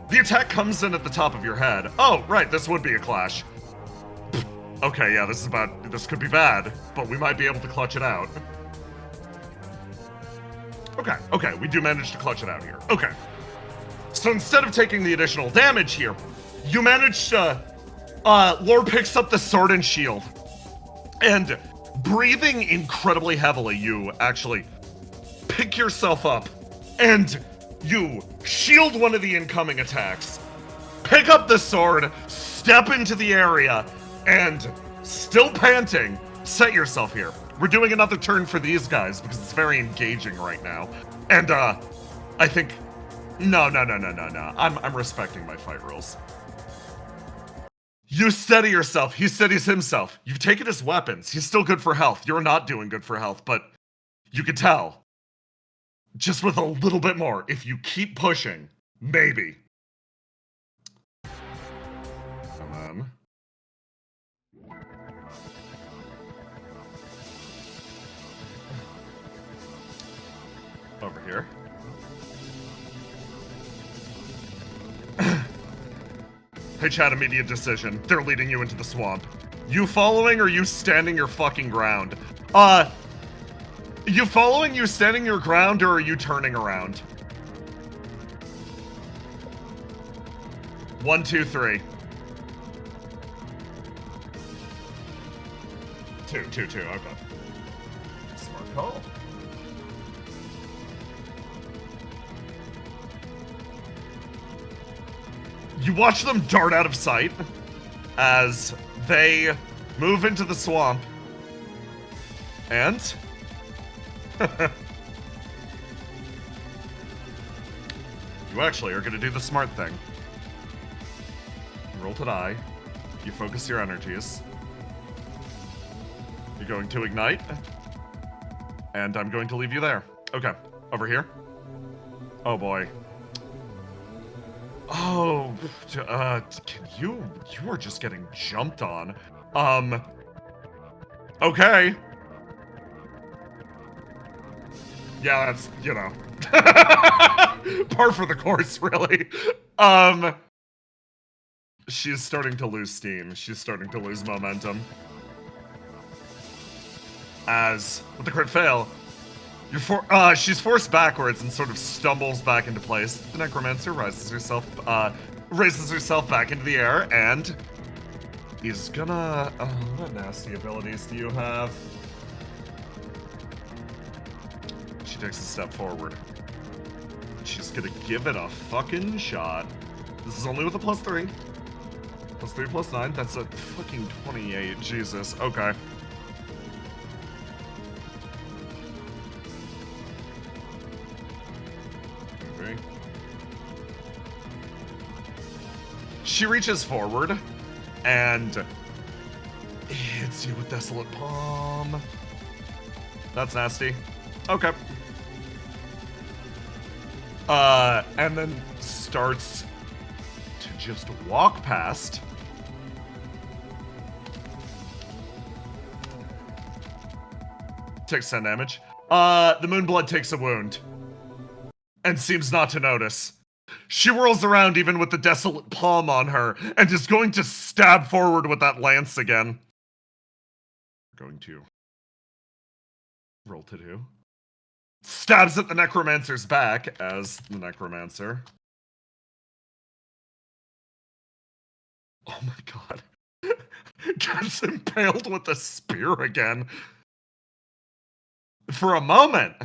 The attack comes in at the top of your head. Oh, right, this would be a clash. Okay, yeah, this could be bad, but we might be able to clutch it out. Okay, we do manage to clutch it out here. Okay. So instead of taking the additional damage here, you manage to, Lore picks up the sword and shield. And breathing incredibly heavily, you actually pick yourself up and you shield one of the incoming attacks, pick up the sword, step into the area, and still panting, set yourself here. We're doing another turn for these guys because it's very engaging right now. And, I think... No. I'm respecting my fight rules. You steady yourself. He steadies himself. You've taken his weapons. He's still good for health. You're not doing good for health, but you can tell. Just with a little bit more. If you keep pushing, maybe. And then... over here. Hey chat, immediate decision. They're leading you into the swamp. You following or you standing your fucking ground? You following, you standing your ground, or are you turning around? 1, 2, 3. 2, okay. Smart call. You watch them dart out of sight as they move into the swamp. And... you actually are going to do the smart thing. You roll to die. You focus your energies. You're going to ignite. And I'm going to leave you there. Okay, over here. Oh boy. Oh, you are just getting jumped on. Okay. Yeah, that's, you know, par for the course, really. She's starting to lose steam. She's starting to lose momentum. As, with the crit fail, she's forced backwards and sort of stumbles back into place. The Necromancer raises herself back into the air, and he's gonna... what nasty abilities do you have? She takes a step forward. She's gonna give it a fucking shot. This is only with a +3. +3, +9, that's a fucking 28, Jesus, okay. She reaches forward and hits you with Desolate Palm. That's nasty. Okay. And then starts to just walk past. Takes 10 damage. The Moonblood takes a wound and seems not to notice. She whirls around even with the Desolate Palm on her and is going to stab forward with that lance again. Going to roll to do. Stabs at the Necromancer's back as the Necromancer. Oh my god. Gets impaled with a spear again. For a moment,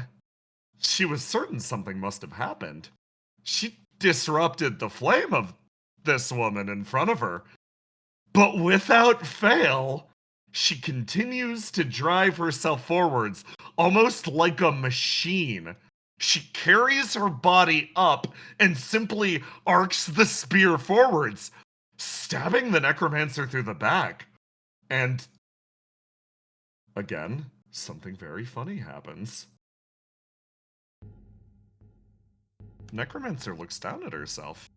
she was certain something must have happened. She disrupted the flame of this woman in front of her. But without fail, she continues to drive herself forwards, almost like a machine. She carries her body up and simply arcs the spear forwards, stabbing the Necromancer through the back. And again, something very funny happens. Necromancer looks down at herself.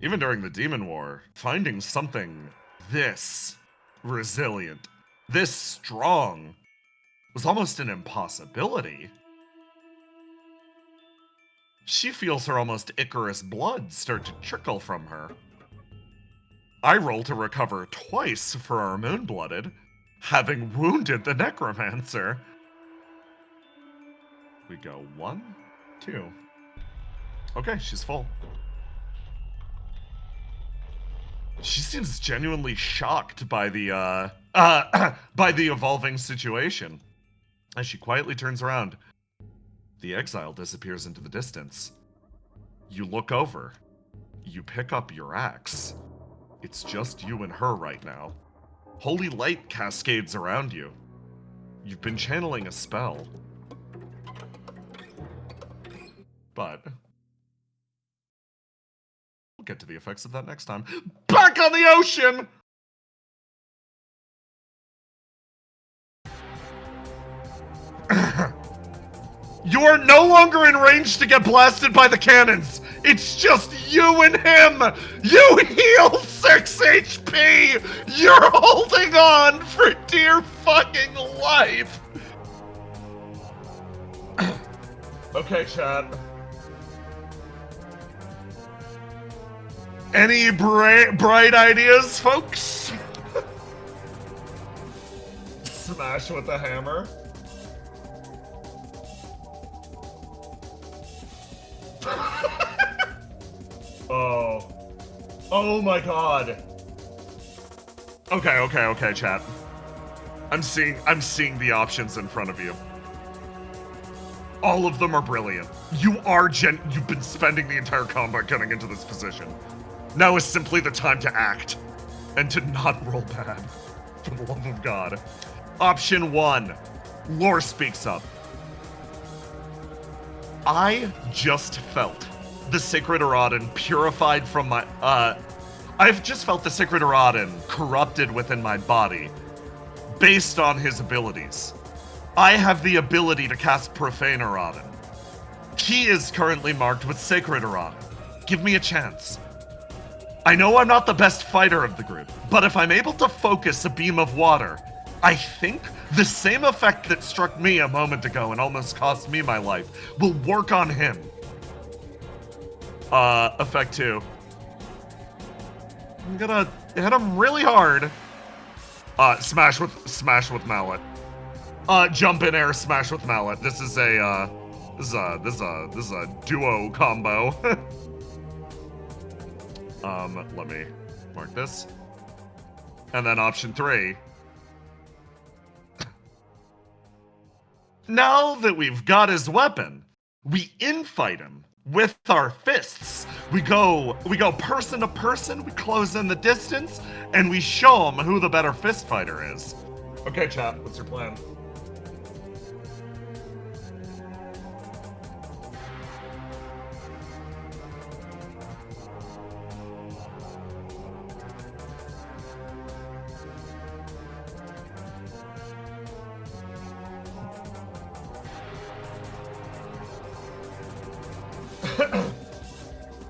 Even during the Demon War, finding something this resilient, this strong, was almost an impossibility. She feels her almost Icarus blood start to trickle from her. I roll to recover twice for our Moonblooded, having wounded the Necromancer. We go 1, 2. Okay, she's full. She seems genuinely shocked by the by the evolving situation. As she quietly turns around, the exile disappears into the distance. You look over. You pick up your axe. It's just you and her right now. Holy light cascades around you. You've been channeling a spell. But we'll get to the effects of that next time. Back on the ocean! You are no longer in range to get blasted by the cannons. It's just you and him. You heal 6 HP. You're holding on for dear fucking life. Okay, chat. Any bright ideas, folks? Smash with a hammer. Oh my god. Okay, chat. I'm seeing the options in front of you. All of them are brilliant. You've been spending the entire combat getting into this position. Now is simply the time to act. And to not roll bad. For the love of God. Option 1. Lore speaks up. I just felt the Sacred Erodin purified from my, I've just felt the Sacred Erodin corrupted within my body based on his abilities. I have the ability to cast Profane Erodin. He is currently marked with Sacred Erodin. Give me a chance. I know I'm not the best fighter of the group, but if I'm able to focus a beam of water, I think the same effect that struck me a moment ago and almost cost me my life will work on him. Effect 2. I'm gonna hit him really hard. Smash with mallet. Jump in air, smash with mallet. This is a duo combo. Let me mark this. And then option 3. Now that we've got his weapon, we infight him with our fists. We go person to person, we close in the distance, and we show him who the better fist fighter is. Okay, chat, what's your plan?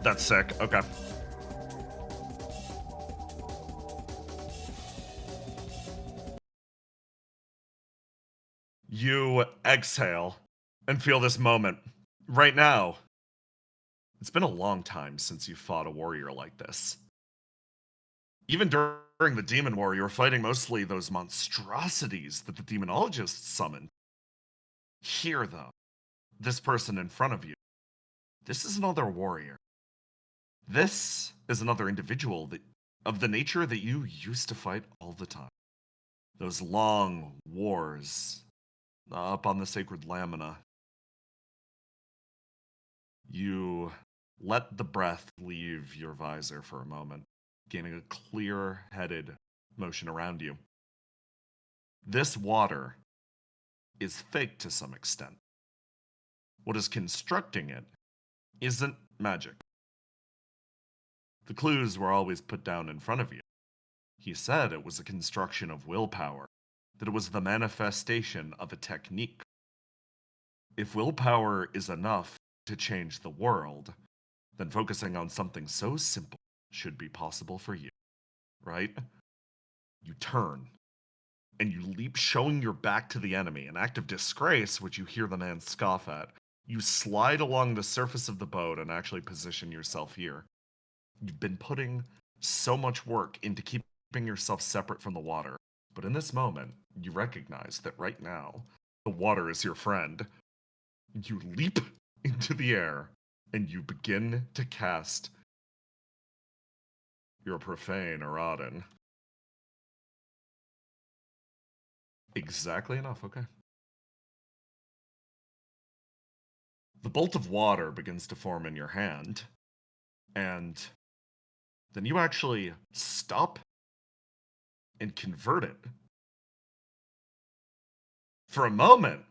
That's sick. Okay. You exhale and feel this moment. Right now, it's been a long time since you fought a warrior like this. Even during the Demon War, you were fighting mostly those monstrosities that the demonologists summoned. Here, though, this person in front of you, this is another warrior. This is another individual of the nature that you used to fight all the time. Those long wars up on the sacred lamina. You let the breath leave your visor for a moment, gaining a clear-headed motion around you. This water is fake to some extent. What is constructing it isn't magic. The clues were always put down in front of you. He said it was a construction of willpower, that it was the manifestation of a technique. If willpower is enough to change the world, then focusing on something so simple should be possible for you, right? You turn, and you leap, showing your back to the enemy, an act of disgrace which you hear the man scoff at. You slide along the surface of the boat and actually position yourself here. You've been putting so much work into keeping yourself separate from the water. But in this moment, you recognize that right now, the water is your friend. You leap into the air and you begin to cast your profane Erodin. Exactly enough, okay. The bolt of water begins to form in your hand, and then you actually stop and convert it. For a moment,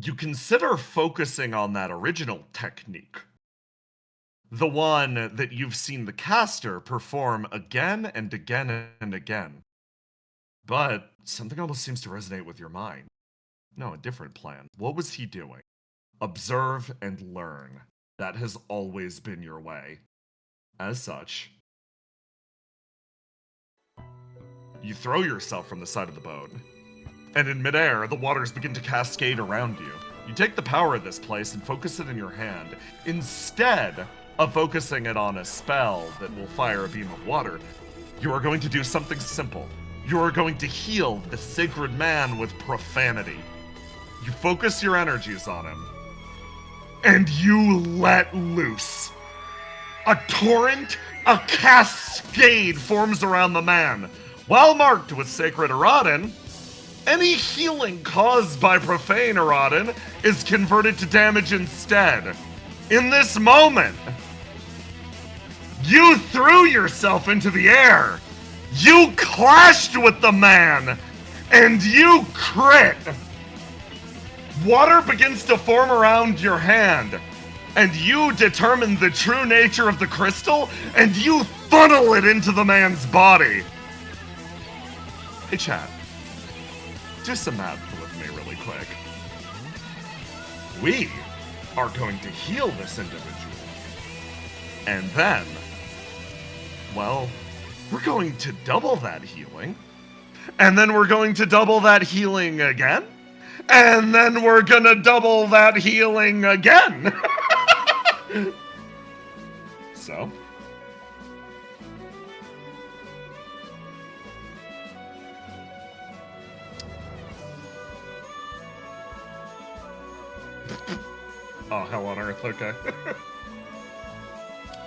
you consider focusing on that original technique. The one that you've seen the caster perform again and again and again. But something almost seems to resonate with your mind. No, a different plan. What was he doing? Observe and learn. That has always been your way. As such, you throw yourself from the side of the boat, and in midair, the waters begin to cascade around you. You take the power of this place and focus it in your hand, instead of focusing it on a spell that will fire a beam of water. You are going to do something simple. You are going to heal the sacred man with profanity. You focus your energies on him, and you let loose. A torrent, a cascade forms around the man. While marked with sacred Erodin, any healing caused by profane Erodin is converted to damage instead. In this moment, you threw yourself into the air. You clashed with the man, and you crit. Water begins to form around your hand, and you determine the true nature of the crystal, and you funnel it into the man's body. Hey chat, do some math with me really quick. We are going to heal this individual, and then, well, we're going to double that healing, and then we're going to double that healing again, and then we're gonna double that healing again. So, oh, hell on earth, okay.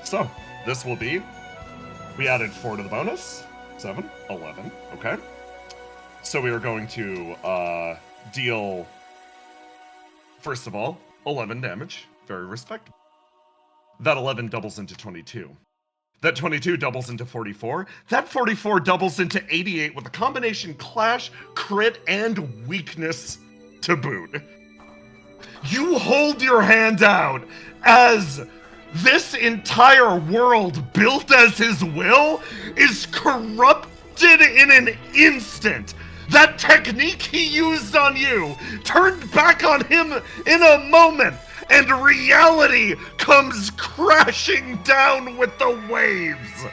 So, this will be, we added 4 to the bonus, 7, 11, okay. So we are going to deal, first of all, 11 damage, very respectable. That 11 doubles into 22. That 22 doubles into 44. That 44 doubles into 88 with a combination clash, crit, and weakness to boot. You hold your hand out as this entire world, built as his will, is corrupted in an instant. That technique he used on you turned back on him in a moment, and reality comes crashing down with the waves.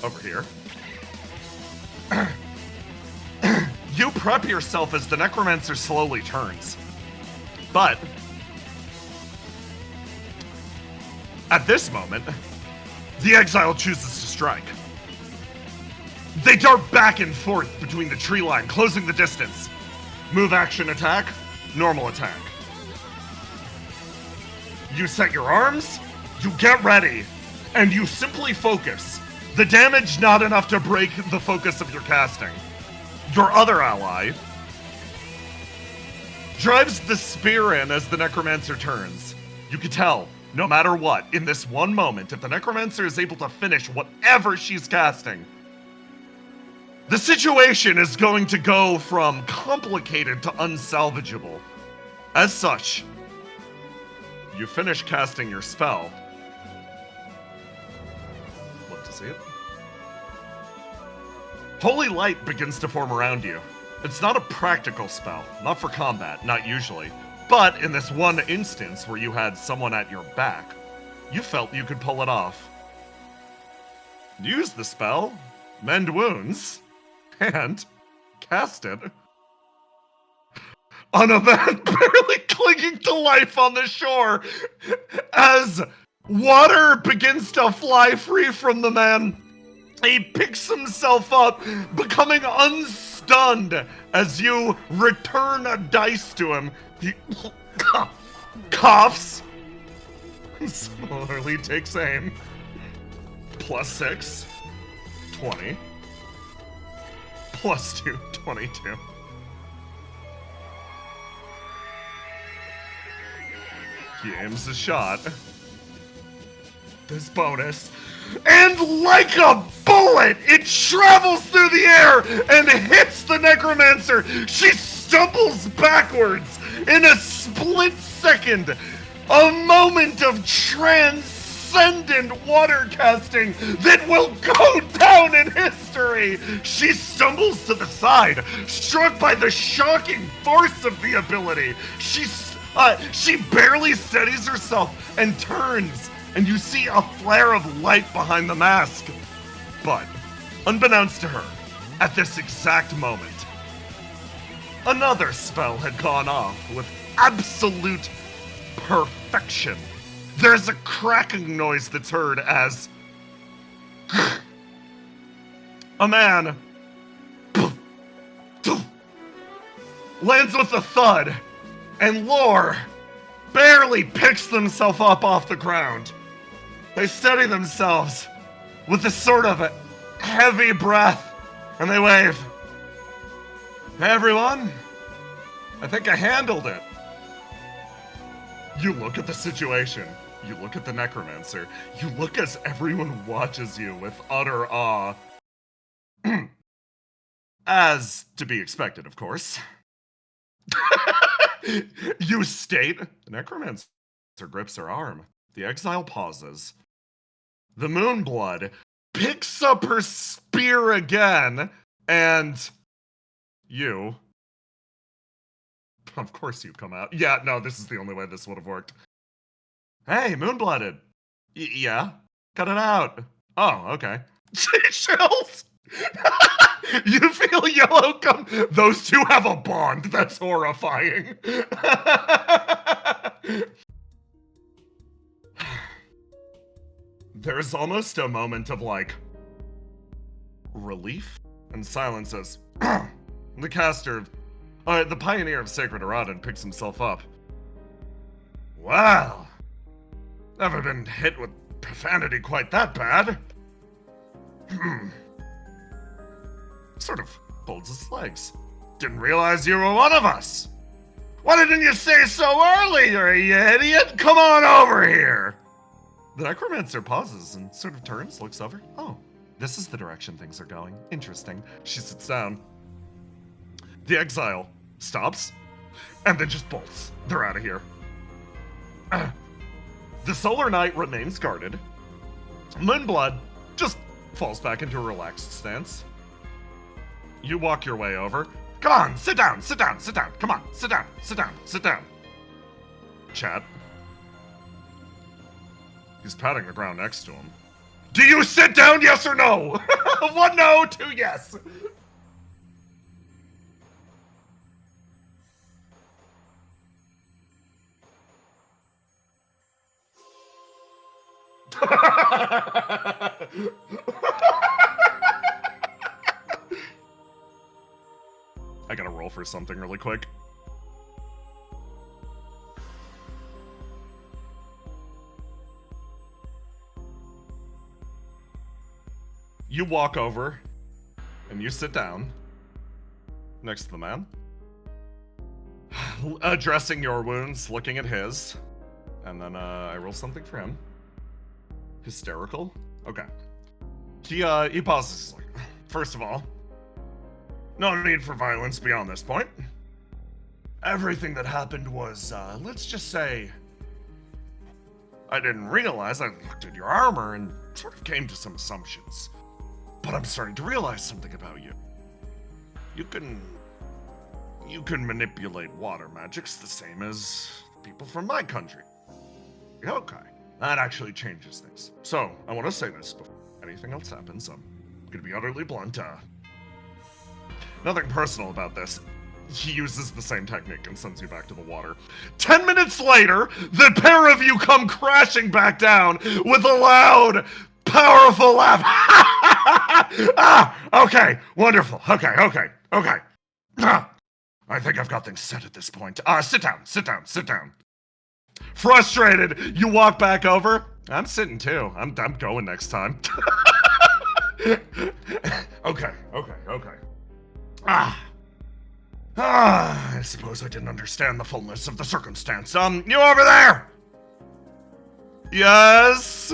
Over here. You prep yourself as the necromancer slowly turns. But at this moment, the exile chooses to strike. They dart back and forth between the tree line, closing the distance. Move, action, attack, normal attack. You set your arms, you get ready, and you simply focus. The damage not enough to break the focus of your casting. Your other ally drives the spear in as the necromancer turns. You can tell, no matter what, in this one moment, if the necromancer is able to finish whatever she's casting, the situation is going to go from complicated to unsalvageable. As such, you finish casting your spell. Love to see it. Holy light begins to form around you. It's not a practical spell, not for combat, not usually. But in this one instance where you had someone at your back, you felt you could pull it off. Use the spell, mend wounds, and cast it on a man barely clinging to life on the shore as water begins to fly free from the man. He picks himself up, becoming unstunned as you return a dice to him. He coughs, similarly takes aim. +6, 20. +2, 22. He aims a shot. This bonus. And like a bullet, it travels through the air and hits the necromancer. She stumbles backwards in a split second. A moment of transcendent water casting that will go down in history. She stumbles to the side, struck by the shocking force of the ability. She barely steadies herself and turns, and you see a flare of light behind the mask. But, unbeknownst to her, at this exact moment, another spell had gone off with absolute perfection. There's a cracking noise that's heard as a man lands with a thud, and Lore barely picks themselves up off the ground. They steady themselves with a sort of a heavy breath, and they wave. Hey everyone, I think I handled it. You look at the situation. You look at the necromancer. You look as everyone watches you with utter awe. As to be expected, of course. You state. The necromancer grips her arm. The exile pauses. The Moonblood picks up her spear again, and you. Of course you come out. Yeah, no, this is the only way this would have worked. Hey, Moonblooded. Yeah? Cut it out. Oh, okay. She chills. You feel yellow come. Those two have a bond. That's horrifying. There's almost a moment of like relief and silence as the caster, the pioneer of Sacred Erodin picks himself up. Wow. Never been hit with profanity quite that bad. Sort of folds his legs. Didn't realize you were one of us. Why didn't you say so earlier, you idiot? Come on over here. The necromancer pauses and sort of turns, looks over. Oh, this is the direction things are going. Interesting. She sits down. The exile stops and then just bolts. They're out of here. The Solar Knight remains guarded. Moonblood just falls back into a relaxed stance. You walk your way over. Come on, sit down, sit down, sit down. Come on, sit down, sit down, sit down. Chat. He's patting the ground next to him. Do you sit down, yes or no? 1 no, 2 yes. I gotta roll for something really quick. You walk over and you sit down next to the man, addressing your wounds, looking at his, and then I roll something for him. Hysterical? Okay. He pauses. He's like, first of all, no need for violence beyond this point. Everything that happened was, let's just say, I didn't realize. I looked at your armor and sort of came to some assumptions. But I'm starting to realize something about you. You can manipulate water magics the same as people from my country. Okay. That actually changes things. So, I want to say this before anything else happens. I'm going to be utterly blunt. Nothing personal about this. He uses the same technique and sends you back to the water. 10 minutes later, the pair of you come crashing back down with a loud, powerful laugh. Okay, wonderful. Okay. I think I've got things set at this point. Sit down. Frustrated, you walk back over. I'm sitting too. I'm going next time. Okay. I suppose I didn't understand the fullness of the circumstance. You over there? Yes?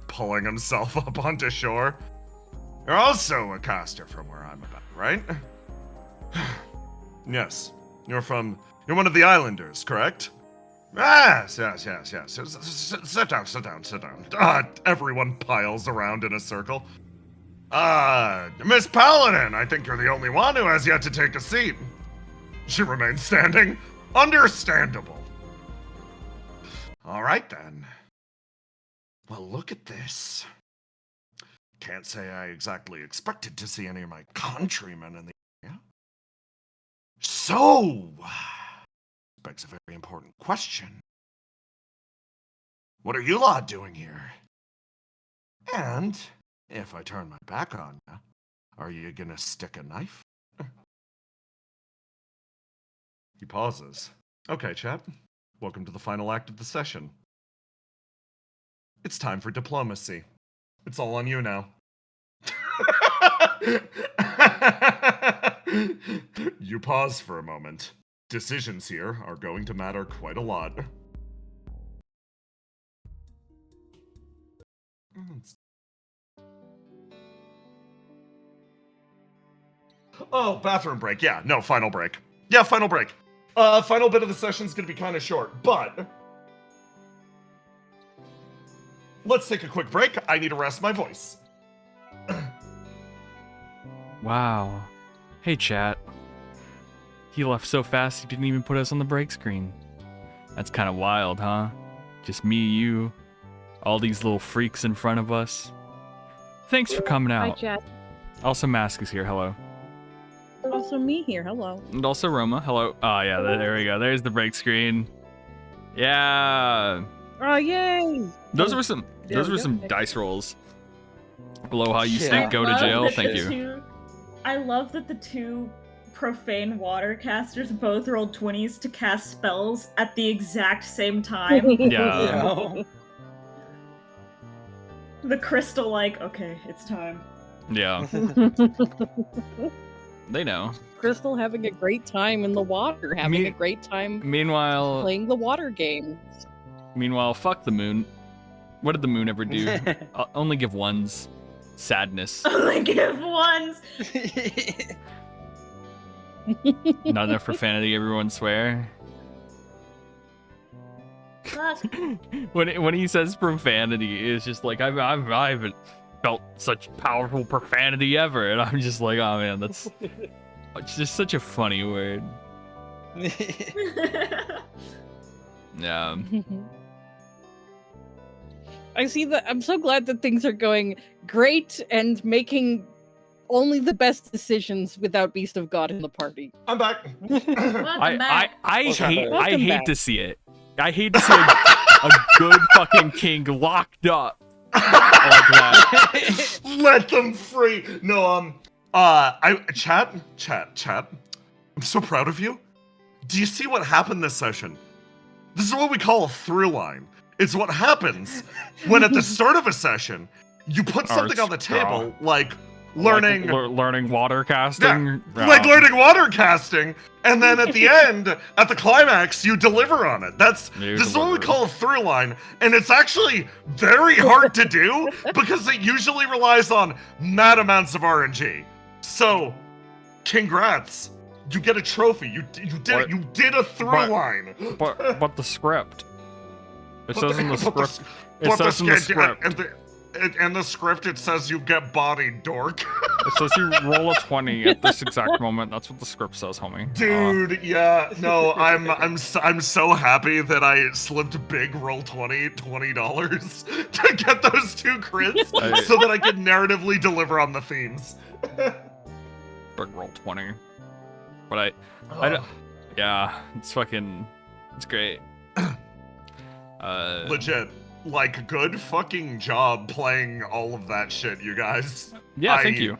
Pulling himself up onto shore. You're also a caster from where I'm about, right? Yes. You're one of the islanders, correct? Yes. Sit down. Everyone piles around in a circle. Miss Paladin, I think you're the only one who has yet to take a seat. She remains standing. Understandable. All right, then. Well, look at this. Can't say I exactly expected to see any of my countrymen in the area. So, begs a very important question. What are you lot doing here? And, if I turn my back on you, are you gonna stick a knife? He pauses. Okay, chat. Welcome to the final act of the session. It's time for diplomacy. It's all on you now. You pause for a moment. Decisions here are going to matter quite a lot. Oh, bathroom break. Yeah, no, final break. Yeah, final break. Final bit of the session's gonna be kind of short, but let's take a quick break. I need to rest my voice. Wow. Hey, chat. He left so fast he didn't even put us on the break screen. That's kind of wild, huh? Just me, you, all these little freaks in front of us. Thanks for coming out. Hi, chat. Also, Mask is here. Hello. Also me here. Hello. And also Roma. Hello. Oh, yeah, there we go. There's the break screen. Yeah. Oh, yay! Those were some dice rolls. Aloha, you stink, go to jail. Thank you. I love that the two profane water casters both rolled 20s to cast spells at the exact same time. Yeah. The crystal okay, it's time. Yeah. They know. Crystal having a great time in the water, having a great time Meanwhile, playing the water game. Meanwhile, fuck the moon. What did the moon ever do? Only give ones. Sadness. Only give ones. Not enough profanity, everyone swear. When he says profanity, it's just like I haven't felt such powerful profanity ever, and I'm just like, oh man, it's just such a funny word. Yeah. I see that. I'm so glad that things are going great and making only the best decisions without Beast of God in the party. I'm back. I hate to see it. I hate to see a good fucking king locked up like that. Let them free. No, chat. I'm so proud of you. Do you see what happened this session? This is what we call a through line. It's what happens when at the start of a session, you put something on the table, like learning... learning water casting? Yeah, like learning water casting, and then at the end, at the climax, you deliver on it. This is what we call a through line, and it's actually very hard to do, because it usually relies on mad amounts of RNG. So, congrats. You get a trophy. You did a through line. But the script. It says in the script. It says in the script. In the script, it says you get bodied, dork. It says you roll a 20 at this exact moment. That's what the script says, homie. Dude, yeah, no, I'm so happy that I slipped big roll $20 to get those 2 crits, so that I could narratively deliver on the themes. Big roll 20. But I don't, yeah, it's great. Legit. Like, good fucking job playing all of that shit, you guys. Yeah, thank you.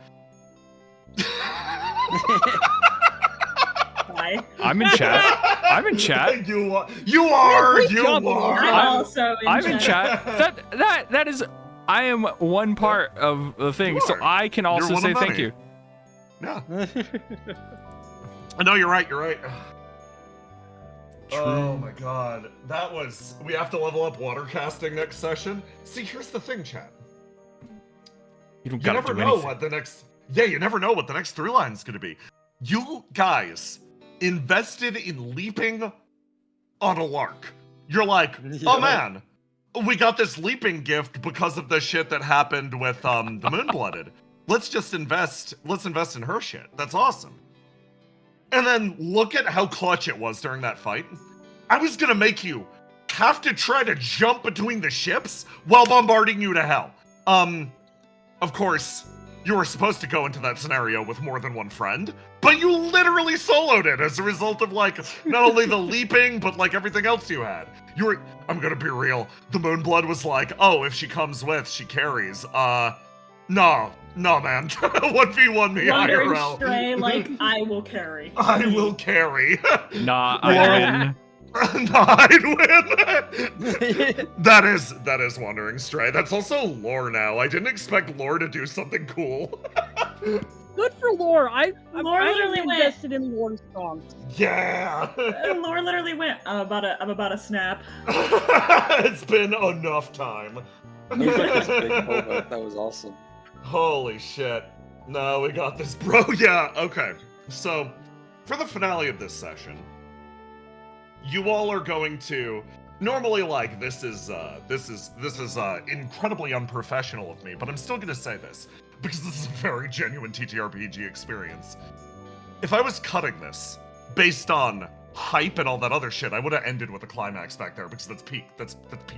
Why? I'm in chat. I'm in chat. You are. great You job, are. I'm also in I'm in chat. That is. I am one part of the thing, You so are. I can also one say of thank many. you. Yeah. No, you're right. You're right. Oh my god, that was. We have to level up water casting next session. See, here's the thing, chat. You don't You gotta never do know anything. what the next. Yeah, you never know what the next 3 line's gonna be. You guys invested in leaping on a lark. You're like, oh man, we got this leaping gift because of the shit that happened with the Moonblooded. Let's just invest. Let's invest in her shit. That's awesome. And then look at how clutch it was during that fight. I was gonna make you have to try to jump between the ships while bombarding you to hell. Of course, you were supposed to go into that scenario with more than one friend, but you literally soloed it as a result of, like, not only the leaping, but, like, everything else you had. I'm gonna be real, the Moonblood was like, oh, if she comes with, she carries. No, man. 1v1 me Wandering IRL. stray, like, I will carry. I will carry. Nah, I win. I'd win. That is Wandering Stray. That's also lore now. I didn't expect lore to do something cool. Good for lore. I'm Lore literally went. invested in lore songs. Yeah. Lore literally went. I'm about a snap. It's been enough time. It was like this big moment. That was awesome. Holy shit. No, we got this, bro. Yeah, okay. So, for the finale of this session, you all are going to normally, like, this is incredibly unprofessional of me, but I'm still gonna say this because this is a very genuine TTRPG experience. If I was cutting this based on hype and all that other shit, I would have ended with a climax back there because that's peak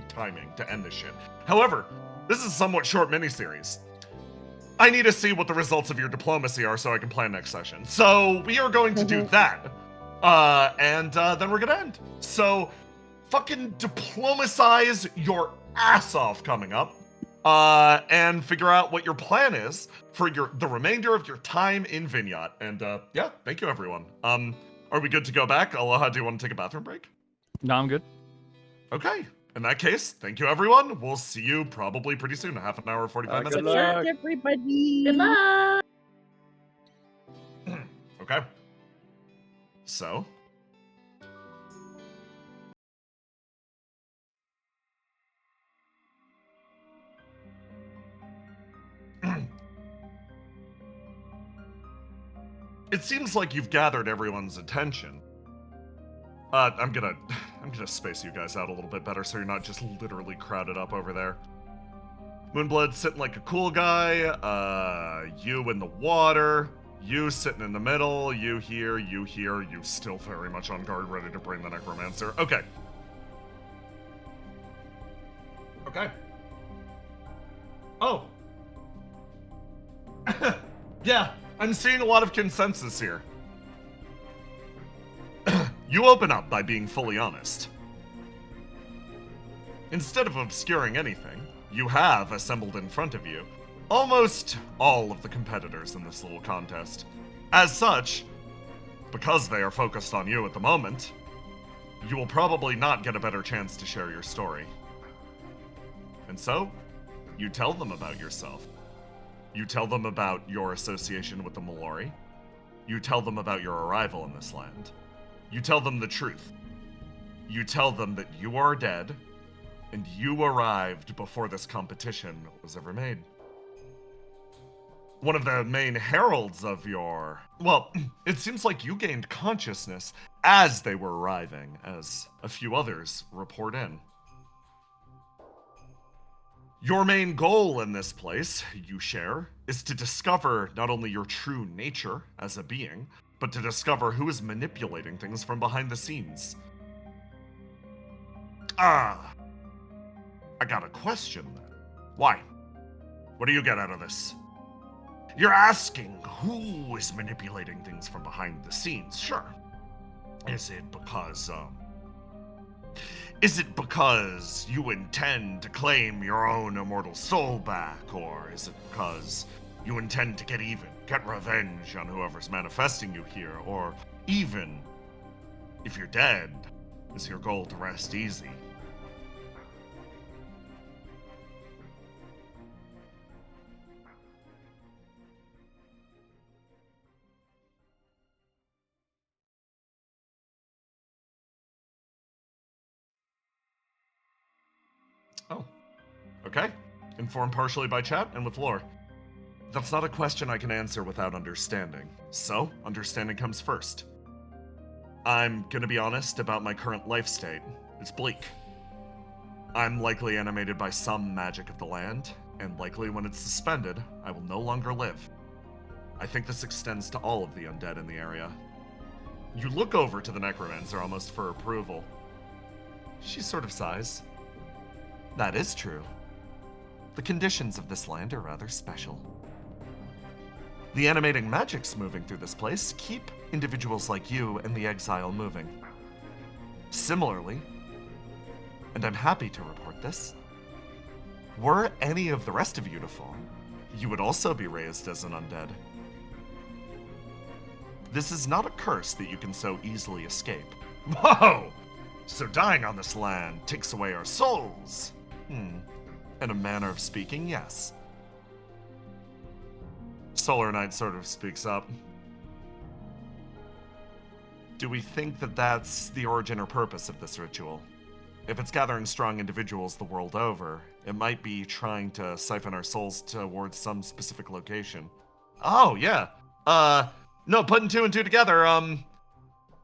timing to end this shit. However, this is a somewhat short miniseries. I need to see what the results of your diplomacy are so I can plan next session. So we are going to do that. And then we're gonna end. So fucking diplomacize your ass off coming up. And figure out what your plan is for the remainder of your time in Vignot. And yeah, thank you everyone. Are we good to go back? Aloha, do you want to take a bathroom break? No, I'm good. Okay. In that case, thank you everyone. We'll see you probably pretty soon, a half an hour, 45 Good minutes. luck. Everybody. Good luck. Okay. So. It seems like you've gathered everyone's attention. I'm gonna space you guys out a little bit better so you're not just literally crowded up over there. Moonblood sitting like a cool guy, you in the water, you sitting in the middle, you here, you still very much on guard, ready to bring the necromancer. Okay. Okay. Oh. Yeah, I'm seeing a lot of consensus here. You open up by being fully honest. Instead of obscuring anything, you have assembled in front of you almost all of the competitors in this little contest. As such, because they are focused on you at the moment, you will probably not get a better chance to share your story. And so, you tell them about yourself. You tell them about your association with the Malori. You tell them about your arrival in this land. You tell them the truth. You tell them that you are dead, and you arrived before this competition was ever made. One of the main heralds of your... Well, it seems like you gained consciousness as they were arriving, as a few others report in. Your main goal in this place, you share, is to discover not only your true nature as a being, but to discover who is manipulating things from behind the scenes. I got a question then. Why? What do you get out of this? You're asking who is manipulating things from behind the scenes. Sure. Is it because you intend to claim your own immortal soul back, or is it because you intend to get even, get revenge on whoever's manifesting you here, or even, if you're dead, is your goal to rest easy? Oh, okay. Informed partially by chat and with lore. That's not a question I can answer without understanding. So, understanding comes first. I'm gonna be honest about my current life state. It's bleak. I'm likely animated by some magic of the land, and likely when it's suspended, I will no longer live. I think this extends to all of the undead in the area. You look over to the necromancer almost for approval. She sort of sighs. That is true. The conditions of this land are rather special. The animating magics moving through this place keep individuals like you and the exile moving. Similarly, and I'm happy to report this, were any of the rest of you to fall, you would also be raised as an undead. This is not a curse that you can so easily escape. Whoa! So dying on this land takes away our souls? In a manner of speaking, yes. Solar Knight sort of speaks up. Do we think that that's the origin or purpose of this ritual? If it's gathering strong individuals the world over, it might be trying to siphon our souls towards some specific location. Oh, yeah. No, putting two and two together,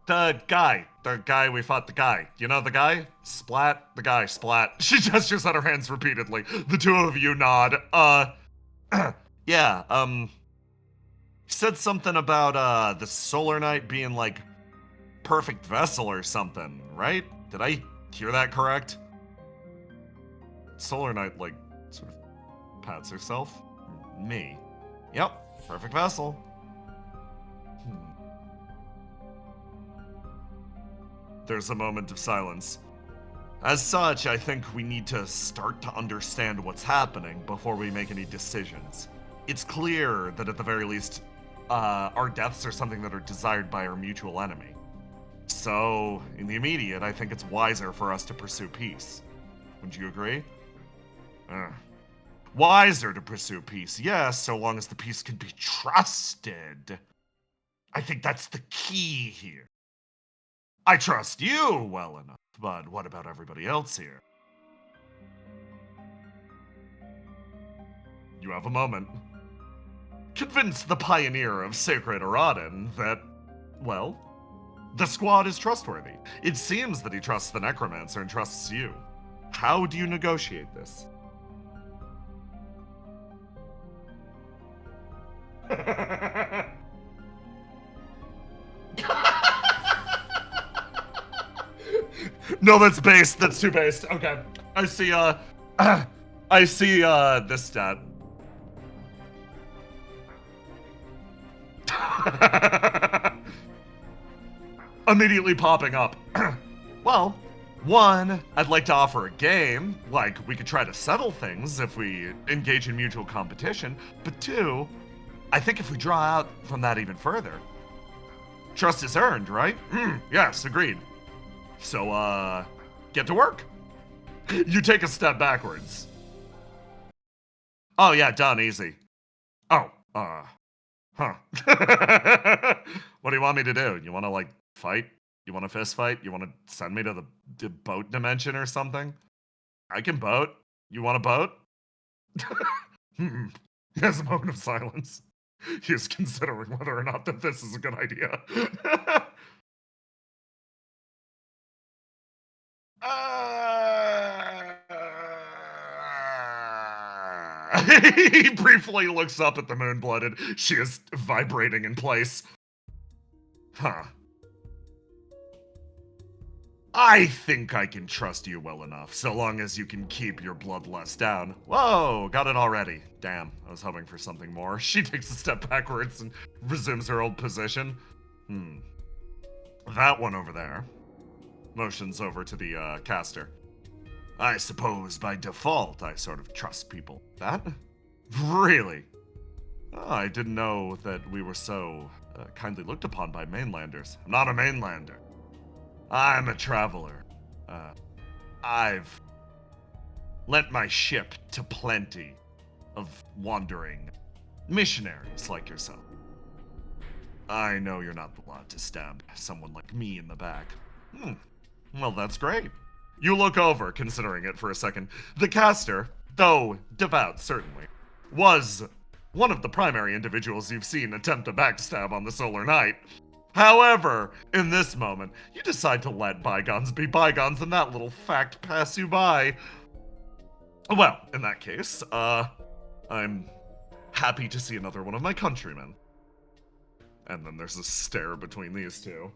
the guy we fought, the guy. You know the guy? Splat, the guy, Splat. She gestures at her hands repeatedly. The two of you nod. Yeah, said something about, the Solar Knight being, like, perfect vessel or something, right? Did I hear that correct? Solar Knight, like, sort of pats herself. Me. Yep, perfect vessel. There's a moment of silence. As such, I think we need to start to understand what's happening before we make any decisions. It's clear that at the very least, our deaths are something that are desired by our mutual enemy. So, in the immediate, I think it's wiser for us to pursue peace. Wouldn't you agree? Wiser to pursue peace, yes, so long as the peace can be trusted. I think that's the key here. I trust you well enough, but what about everybody else here? You have a moment. Convince the pioneer of Sacred Aradin that, well, the squad is trustworthy. It seems that he trusts the necromancer and trusts you. How do you negotiate this? No, that's based. That's too based. Okay. I see, I see, this stat. Immediately popping up. Well, one, I'd like to offer a game. Like, we could try to settle things if we engage in mutual competition. But two, I think if we draw out from that even further, trust is earned, right? Yes, agreed. So, get to work. You take a step backwards. Oh, yeah, done, easy. Oh, huh. What do you want me to do? You want to, like, fight? You want to fist fight? You want to send me to the boat dimension or something? I can boat. You want to boat? He has a moment of silence. He is considering whether or not that this is a good idea. He briefly looks up at the Moonblooded. She is vibrating in place. Huh. I think I can trust you well enough, so long as you can keep your bloodlust down. Whoa, got it already. Damn, I was hoping for something more. She takes a step backwards and resumes her old position. That one over there. Motions over to the caster. I suppose by default I sort of trust people. That? Really? Oh, I didn't know that we were so kindly looked upon by mainlanders. I'm not a mainlander. I'm a traveler. I've lent my ship to plenty of wandering missionaries like yourself. I know you're not allowed to stab someone like me in the back. Well, that's great. You look over, considering it for a second. The caster, though devout certainly, was one of the primary individuals you've seen attempt a backstab on the Solar Knight. However, in this moment, you decide to let bygones be bygones and that little fact pass you by. Well, in that case, I'm happy to see another one of my countrymen. And then there's a stare between these two.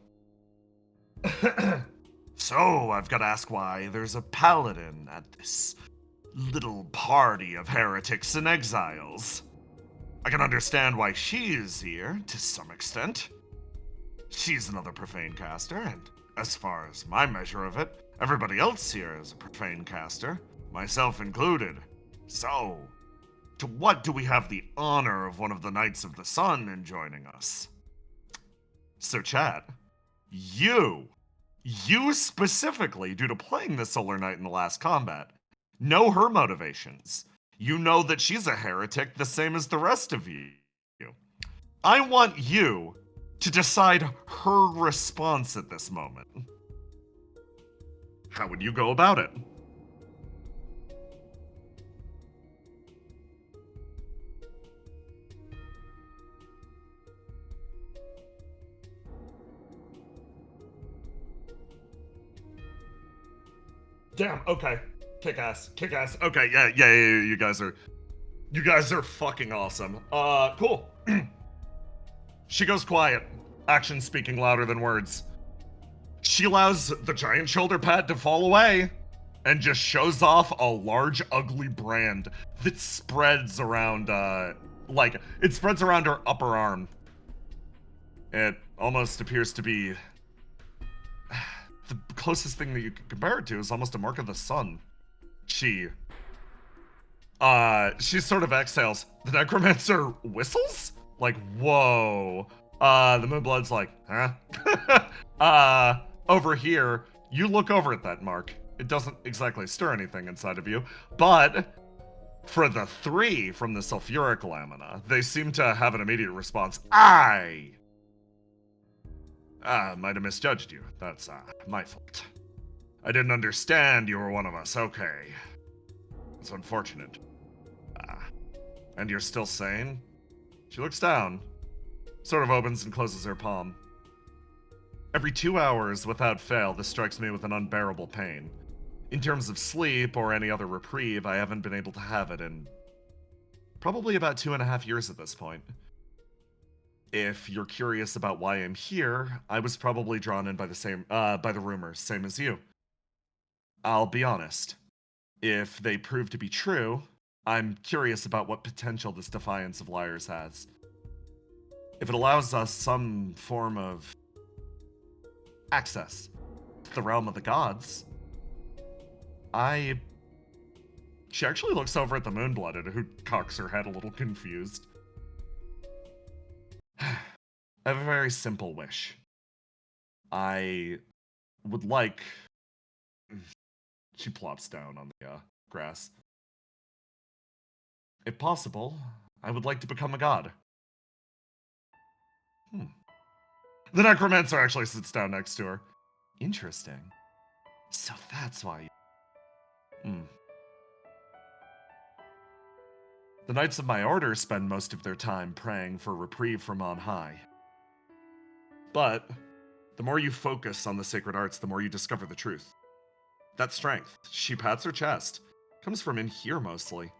So, I've got to ask why there's a paladin at this little party of heretics and exiles. I can understand why she is here, to some extent. She's another profane caster, and as far as my measure of it, everybody else here is a profane caster, myself included. So, to what do we have the honor of one of the Knights of the Sun in joining us? So, chat, you specifically, due to playing the Solar Knight in the last combat, know her motivations. You know that she's a heretic the same as the rest of you. I want you to decide her response at this moment. How would you go about it? Damn, okay. Kick ass. Okay, yeah, you guys are fucking awesome. Cool. She goes quiet, actions speaking louder than words. She allows the giant shoulder pad to fall away and just shows off a large, ugly brand that spreads around, it spreads around her upper arm. It almost appears to be the closest thing that you could compare it to is almost a mark of the sun. She sort of exhales. The necromancer whistles? Like, whoa. The Moonblood's like, huh? Over here, you look over at that mark. It doesn't exactly stir anything inside of you, but for the three from the sulfuric lamina, they seem to have an immediate response. I might have misjudged you. That's, my fault. I didn't understand you were one of us. Okay. It's unfortunate. And you're still sane? She looks down, sort of opens and closes her palm. Every 2 hours, without fail, this strikes me with an unbearable pain. In terms of sleep or any other reprieve, I haven't been able to have it in probably about 2.5 years at this point. If you're curious about why I'm here, I was probably drawn in by the rumors, same as you. I'll be honest. If they prove to be true, I'm curious about what potential this Defiance of Liars has. If it allows us some form of access to the realm of the gods, She actually looks over at the Moonblooded, who cocks her head a little confused. I have a very simple wish. I would like... She plops down on the grass. If possible, I would like to become a god. The necromancer actually sits down next to her. Interesting. So that's why you... The knights of my order spend most of their time praying for reprieve from on high. But the more you focus on the sacred arts, the more you discover the truth. That strength, she pats her chest, comes from in here mostly.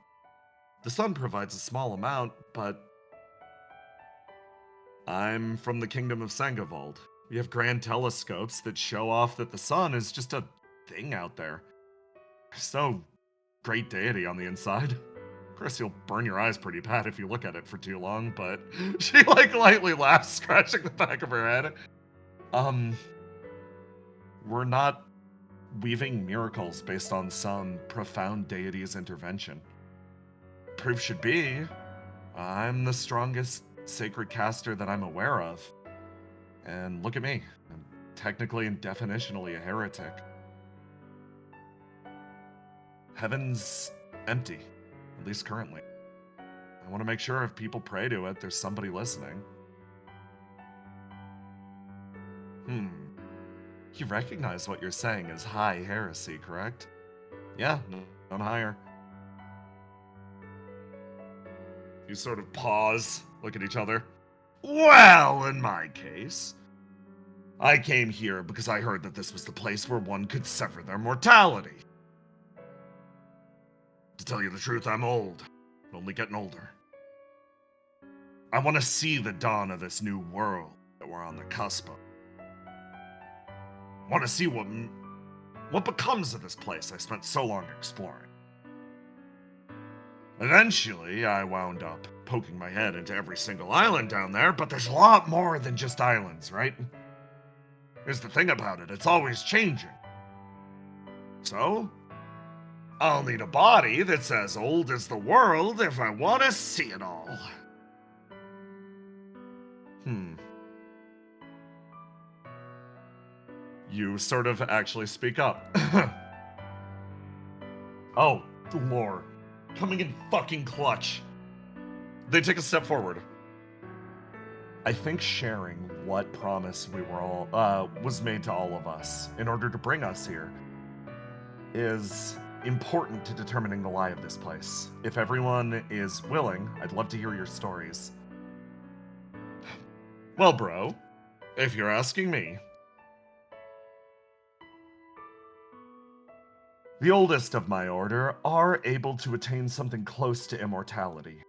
The sun provides a small amount, but I'm from the kingdom of Sangavold, We have grand telescopes that show off that the sun is just a thing out there. There's no great deity on the inside. Of course, you'll burn your eyes pretty bad if you look at it for too long, but she, like, lightly laughs, scratching the back of her head. We're not weaving miracles based on some profound deity's intervention. Proof should be, I'm the strongest sacred caster that I'm aware of. And look at me. I'm technically and definitionally a heretic. Heaven's empty, at least currently. I want to make sure if people pray to it, there's somebody listening. You recognize what you're saying as high heresy, correct? Yeah, none higher. You sort of pause, look at each other. Well, in my case, I came here because I heard that this was the place where one could sever their mortality. To tell you the truth, I'm old, only getting older. I want to see the dawn of this new world that we're on the cusp of. I want to see what becomes of this place I spent so long exploring. Eventually, I wound up poking my head into every single island down there, but there's a lot more than just islands, right? Here's the thing about it, it's always changing. So, I'll need a body that's as old as the world if I want to see it all. You sort of actually speak up. Oh, Lord. Coming in fucking clutch. They take a step forward. I think sharing what promise we were all was made to all of us in order to bring us here is important to determining the lie of this place. If everyone is willing, I'd love to hear your stories. Well, bro, if you're asking me, the oldest of my order are able to attain something close to immortality.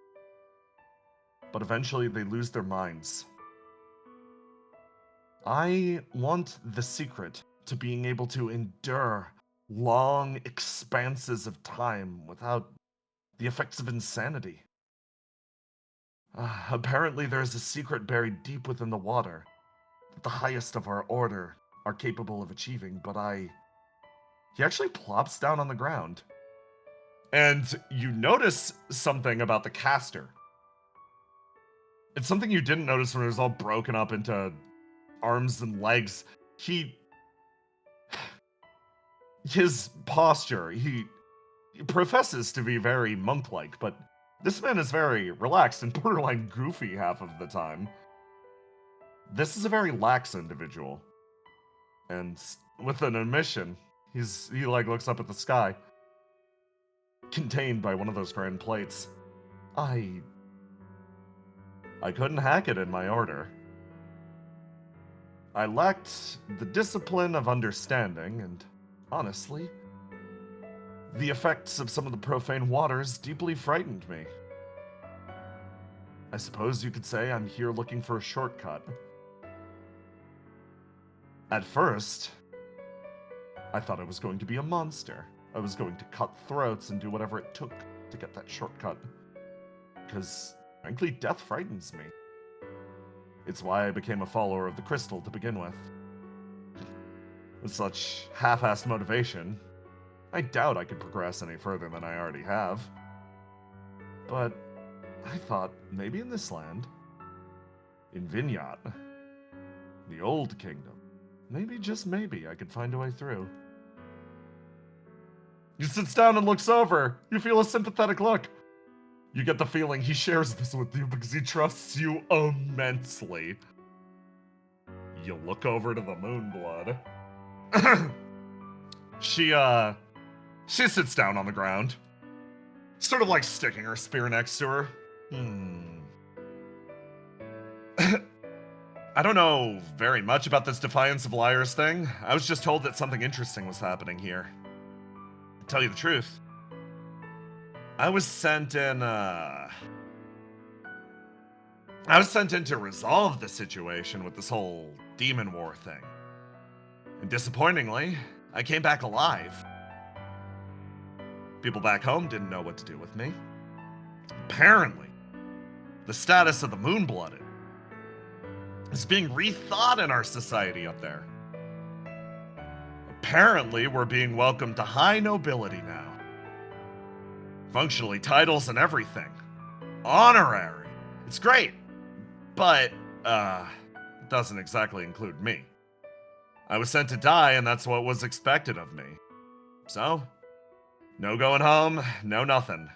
But eventually they lose their minds. I want the secret to being able to endure long expanses of time without the effects of insanity. Apparently there is a secret buried deep within the water that the highest of our order are capable of achieving, but he actually plops down on the ground. And you notice something about the caster. It's something you didn't notice when it was all broken up into arms and legs. His posture, he professes to be very monk-like, but this man is very relaxed and borderline goofy half of the time. This is a very lax individual. And with an admission, he like looks up at the sky, contained by one of those grand plates. I couldn't hack it in my order. I lacked the discipline of understanding, and honestly, the effects of some of the profane waters deeply frightened me. I suppose you could say I'm here looking for a shortcut. At first, I thought I was going to be a monster. I was going to cut throats and do whatever it took to get that shortcut. Because, frankly, death frightens me. It's why I became a follower of the crystal to begin with. With such half-assed motivation, I doubt I could progress any further than I already have. But I thought maybe in this land, in Vinyat, the old kingdom, maybe, just maybe, I could find a way through. He sits down and looks over. You feel a sympathetic look. You get the feeling he shares this with you because he trusts you immensely. You look over to the Moonblood. She sits down on the ground, sort of like sticking her spear next to her. I don't know very much about this Defiance of Liars thing. I was just told that something interesting was happening here. To tell you the truth, I was sent in to resolve the situation with this whole demon war thing. And disappointingly, I came back alive. People back home didn't know what to do with me. Apparently, the status of the Moonblooded is being rethought in our society up there. Apparently, we're being welcomed to high nobility now. Functionally, titles and everything. Honorary. It's great. But, it doesn't exactly include me. I was sent to die, and that's what was expected of me. So, no going home, no nothing.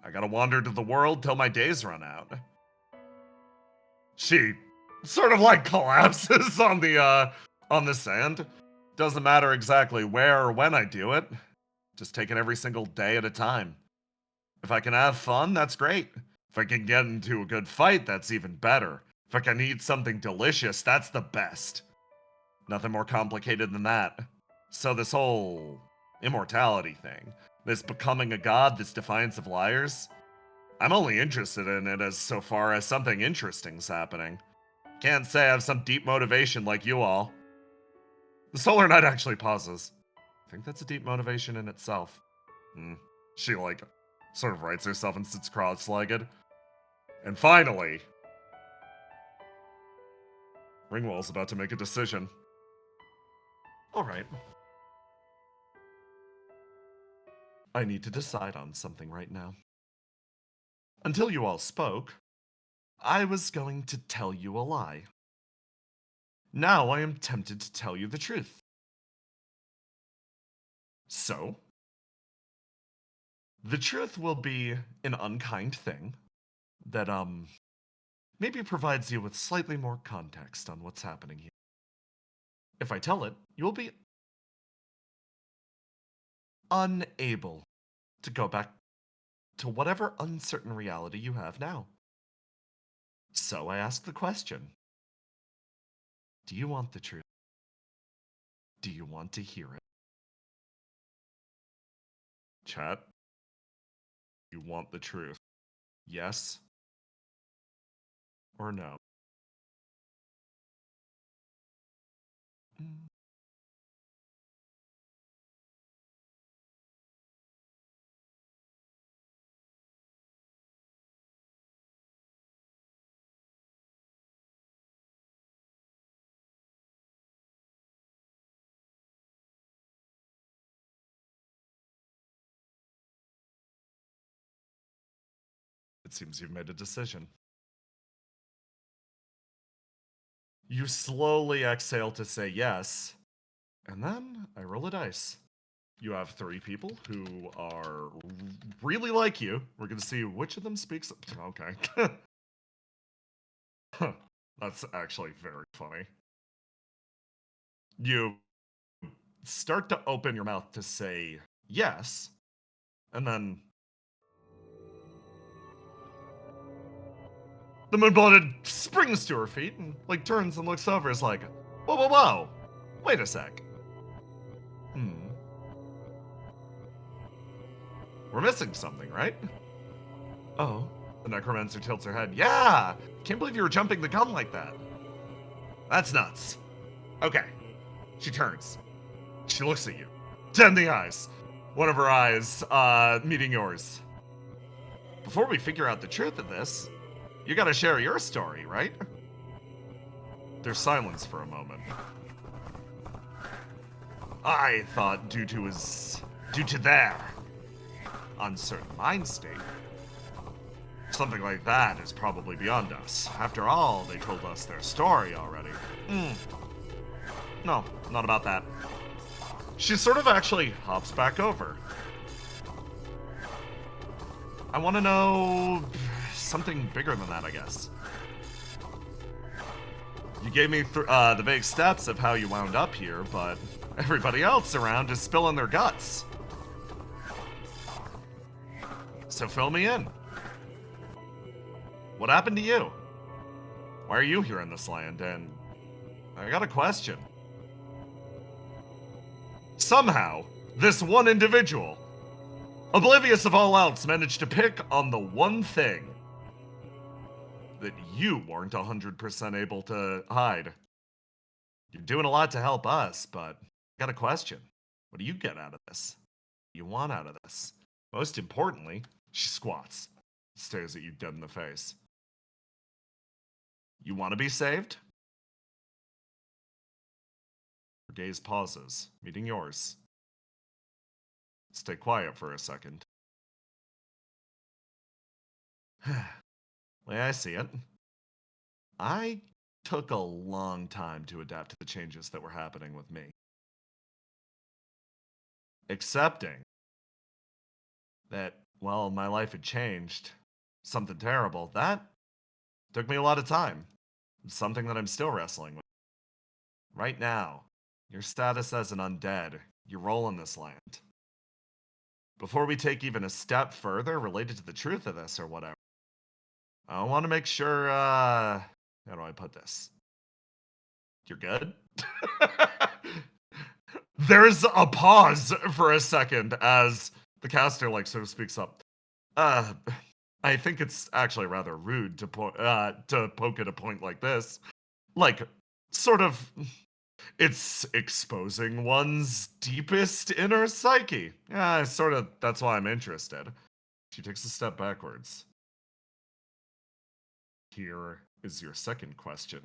I gotta wander to the world till my days run out. She sort of like collapses on the sand. Doesn't matter exactly where or when I do it. Just taking every single day at a time. If I can have fun, that's great. If I can get into a good fight, that's even better. If I can eat something delicious, that's the best. Nothing more complicated than that. So this whole immortality thing, this becoming a god, this defiance of liars, I'm only interested in it as so far as something interesting's happening. Can't say I have some deep motivation like you all. The Solar Knight actually pauses. I think that's a deep motivation in itself. She, like, sort of rights herself and sits cross-legged. And finally, Ringwall's about to make a decision. Alright. I need to decide on something right now. Until you all spoke, I was going to tell you a lie. Now I am tempted to tell you the truth. So, the truth will be an unkind thing that, maybe provides you with slightly more context on what's happening here. If I tell it, you'll be unable to go back to whatever uncertain reality you have now. So I ask the question, do you want the truth? Do you want to hear it? Chat, you want the truth? Yes or no? It seems you've made a decision. You slowly exhale to say yes, and then I roll a dice. You have 3 people who are really like you. We're going to see which of them speaks. Okay. That's actually very funny. You start to open your mouth to say yes, and then the Moonblooded springs to her feet and, like, turns and looks over. Is like, whoa, whoa, whoa. Wait a sec. We're missing something, right? Oh. The Necromancer tilts her head. Yeah! Can't believe you were jumping the gun like that. That's nuts. Okay. She turns. She looks at you. Dead in the eyes. One of her eyes, meeting yours. Before we figure out the truth of this, you gotta share your story, right? There's silence for a moment. I thought due to their uncertain mind state, something like that is probably beyond us. After all, they told us their story already. No, not about that. She sort of actually hops back over. I want to know something bigger than that, I guess. You gave me the vague steps of how you wound up here, but everybody else around is spilling their guts. So fill me in. What happened to you? Why are you here in this land? And I got a question. Somehow, this one individual, oblivious of all else, managed to pick on the one thing that you weren't 100% able to hide. You're doing a lot to help us, but I got a question. What do you get out of this? What do you want out of this? Most importantly, she squats, stares at you dead in the face. You want to be saved? Her gaze pauses, meeting yours. Stay quiet for a second. Way I see it, I took a long time to adapt to the changes that were happening with me. Accepting that, well, my life had changed, something terrible, that took me a lot of time. It's something that I'm still wrestling with. Right now, your status as an undead, your role in this land. Before we take even a step further related to the truth of this or whatever, I want to make sure, how do I put this? You're good? There's a pause for a second as the caster, like, sort of speaks up. I think it's actually rather rude to poke at a point like this. Like, sort of, it's exposing one's deepest inner psyche. Yeah, sort of, that's why I'm interested. She takes a step backwards. Here is your second question.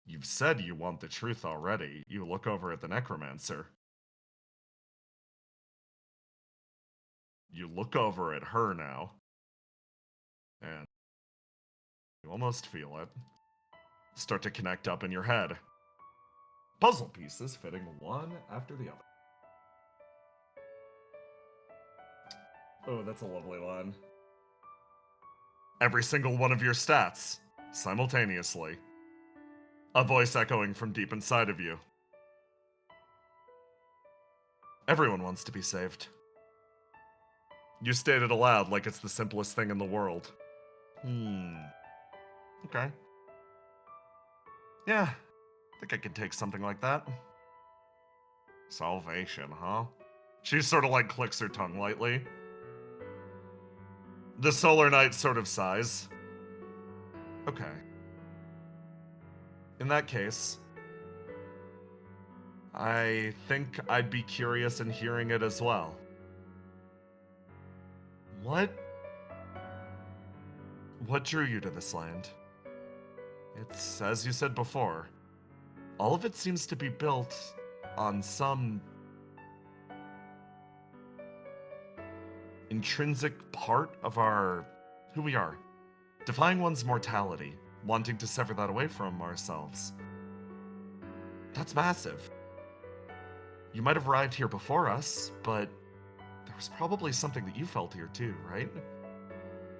You've said you want the truth already. You look over at the necromancer. You look over at her now. And you almost feel it start to connect up in your head. Puzzle pieces fitting one after the other. Oh, that's a lovely line. Every single one of your stats, simultaneously. A voice echoing from deep inside of you. Everyone wants to be saved. You state it aloud like it's the simplest thing in the world. Okay. Yeah, I think I could take something like that. Salvation, huh? She sort of like clicks her tongue lightly. The Solar Knight sort of sighs. Okay. In that case, I think I'd be curious in hearing it as well. What drew you to this land? It's, as you said before, all of it seems to be built on some intrinsic part of who we are. Defying one's mortality, wanting to sever that away from ourselves. That's massive. You might have arrived here before us, but there was probably something that you felt here too, right?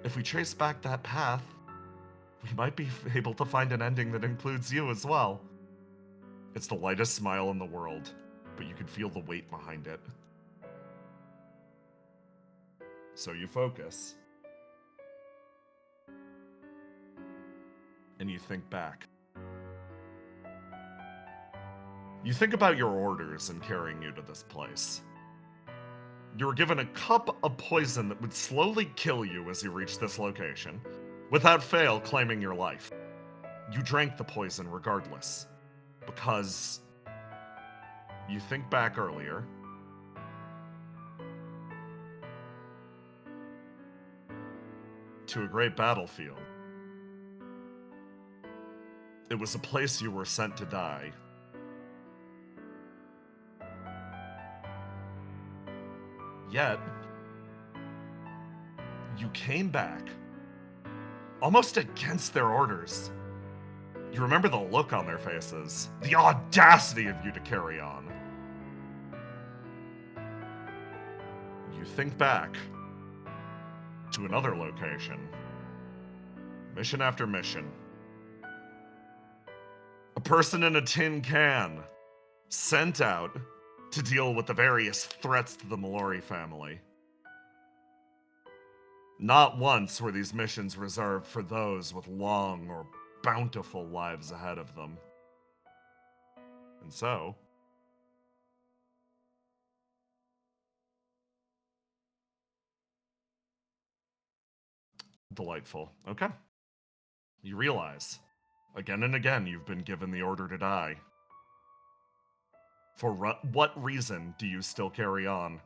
If we trace back that path, we might be able to find an ending that includes you as well. It's the lightest smile in the world, but you can feel the weight behind it. So you focus. And you think back. You think about your orders in carrying you to this place. You were given a cup of poison that would slowly kill you as you reached this location, without fail claiming your life. You drank the poison regardless, because you think back earlier. To a great battlefield. It was a place you were sent to die. Yet, you came back, almost against their orders. You remember the look on their faces, the audacity of you to carry on. You think back to another location. Mission after mission. A person in a tin can, sent out to deal with the various threats to the Mallory family. Not once were these missions reserved for those with long or bountiful lives ahead of them. And so, delightful. Okay. You realize, again and again, you've been given the order to die. For what reason do you still carry on?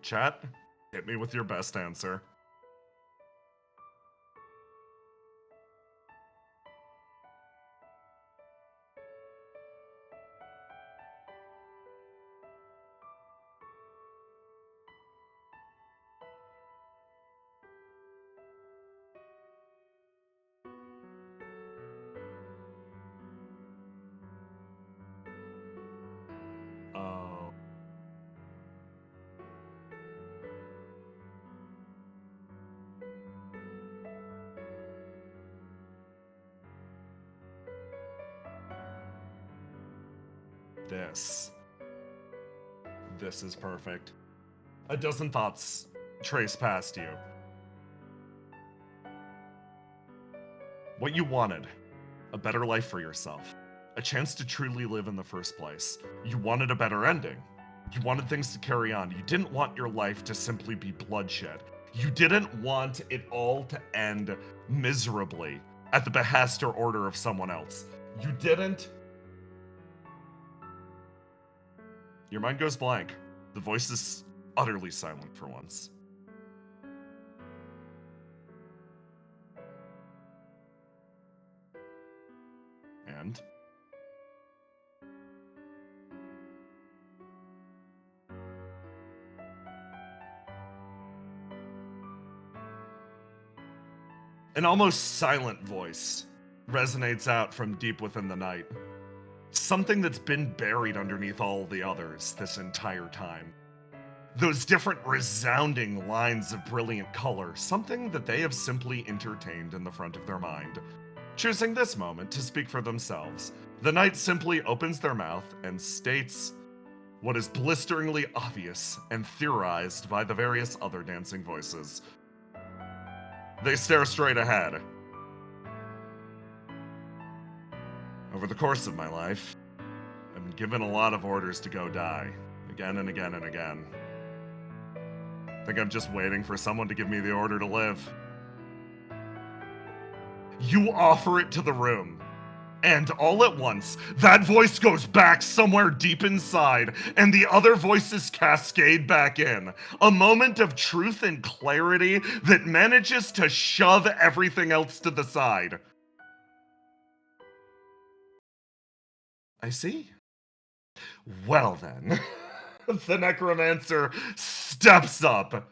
Chat, hit me with your best answer. Oh. This is perfect. A dozen thoughts trace past you. What you wanted, a better life for yourself, a chance to truly live in the first place. You wanted a better ending. You wanted things to carry on. You didn't want your life to simply be bloodshed. You didn't want it all to end miserably at the behest or order of someone else. You didn't. Your mind goes blank. The voice is utterly silent for once. And? An almost silent voice resonates out from deep within the night. Something that's been buried underneath all the others this entire time. Those different resounding lines of brilliant color, something that they have simply entertained in the front of their mind. Choosing this moment to speak for themselves, the knight simply opens their mouth and states what is blisteringly obvious and theorized by the various other dancing voices. They stare straight ahead. Over the course of my life, I've been given a lot of orders to go die, again and again and again. I think I'm just waiting for someone to give me the order to live. You offer it to the room, and all at once, that voice goes back somewhere deep inside, and the other voices cascade back in. A moment of truth and clarity that manages to shove everything else to the side. I see. Well then, the necromancer steps up.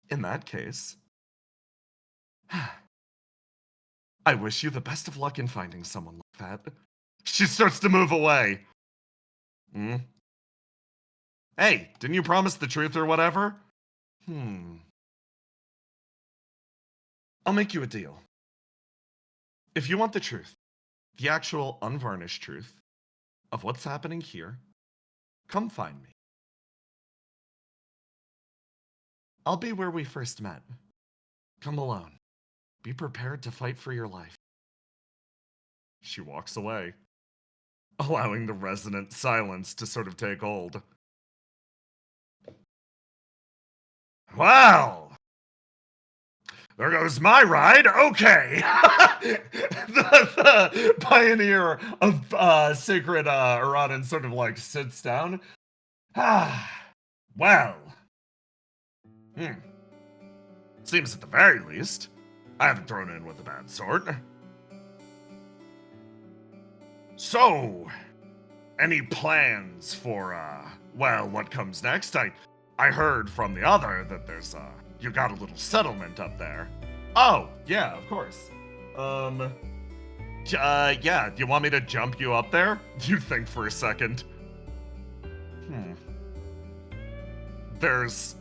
In that case, I wish you the best of luck in finding someone like that. She starts to move away. Hey, didn't you promise the truth or whatever? I'll make you a deal. If you want the truth, the actual unvarnished truth of what's happening here, come find me. I'll be where we first met. Come alone. Be prepared to fight for your life. She walks away, allowing the resonant silence to sort of take hold. Well, there goes my ride. Okay. the pioneer of sacred Aradan sort of like sits down. Well. Seems at the very least, I haven't thrown in with a bad sort. So, any plans for, well, what comes next? I heard from the other that there's, you got a little settlement up there. Oh, yeah, of course. Yeah, do you want me to jump you up there? You think for a second. There's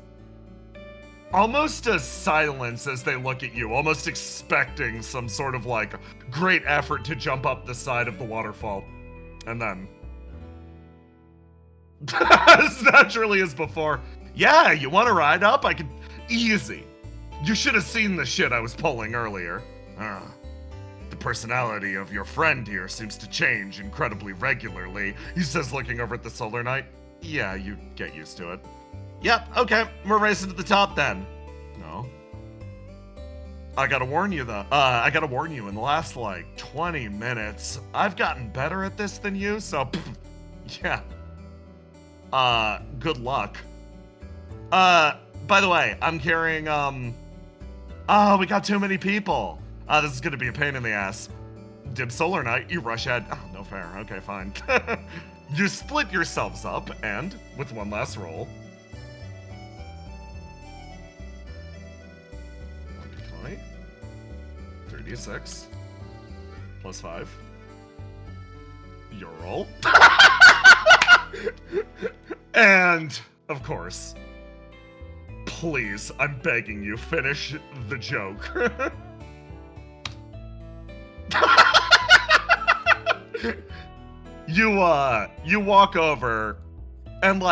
almost a silence as they look at you, almost expecting some sort of, like, great effort to jump up the side of the waterfall. And then, as naturally as before, yeah, you want to ride up? I could, easy. You should have seen the shit I was pulling earlier. The personality of your friend here seems to change incredibly regularly, he says, looking over at the Solar Knight. Yeah, you get used to it. Yep, okay, we're racing to the top then. No. I gotta warn you though. I gotta warn you. In the last like 20 minutes, I've gotten better at this than you. So, yeah. Good luck. By the way, I'm carrying Oh, we got too many people. This is gonna be a pain in the ass. Did Solar Knight, you rush ahead. Oh, no fair. Okay, fine. You split yourselves up, and with one last roll. 1d20. 3d6. Plus 5. Your roll. And, of course, please, I'm begging you, finish the joke. You walk over and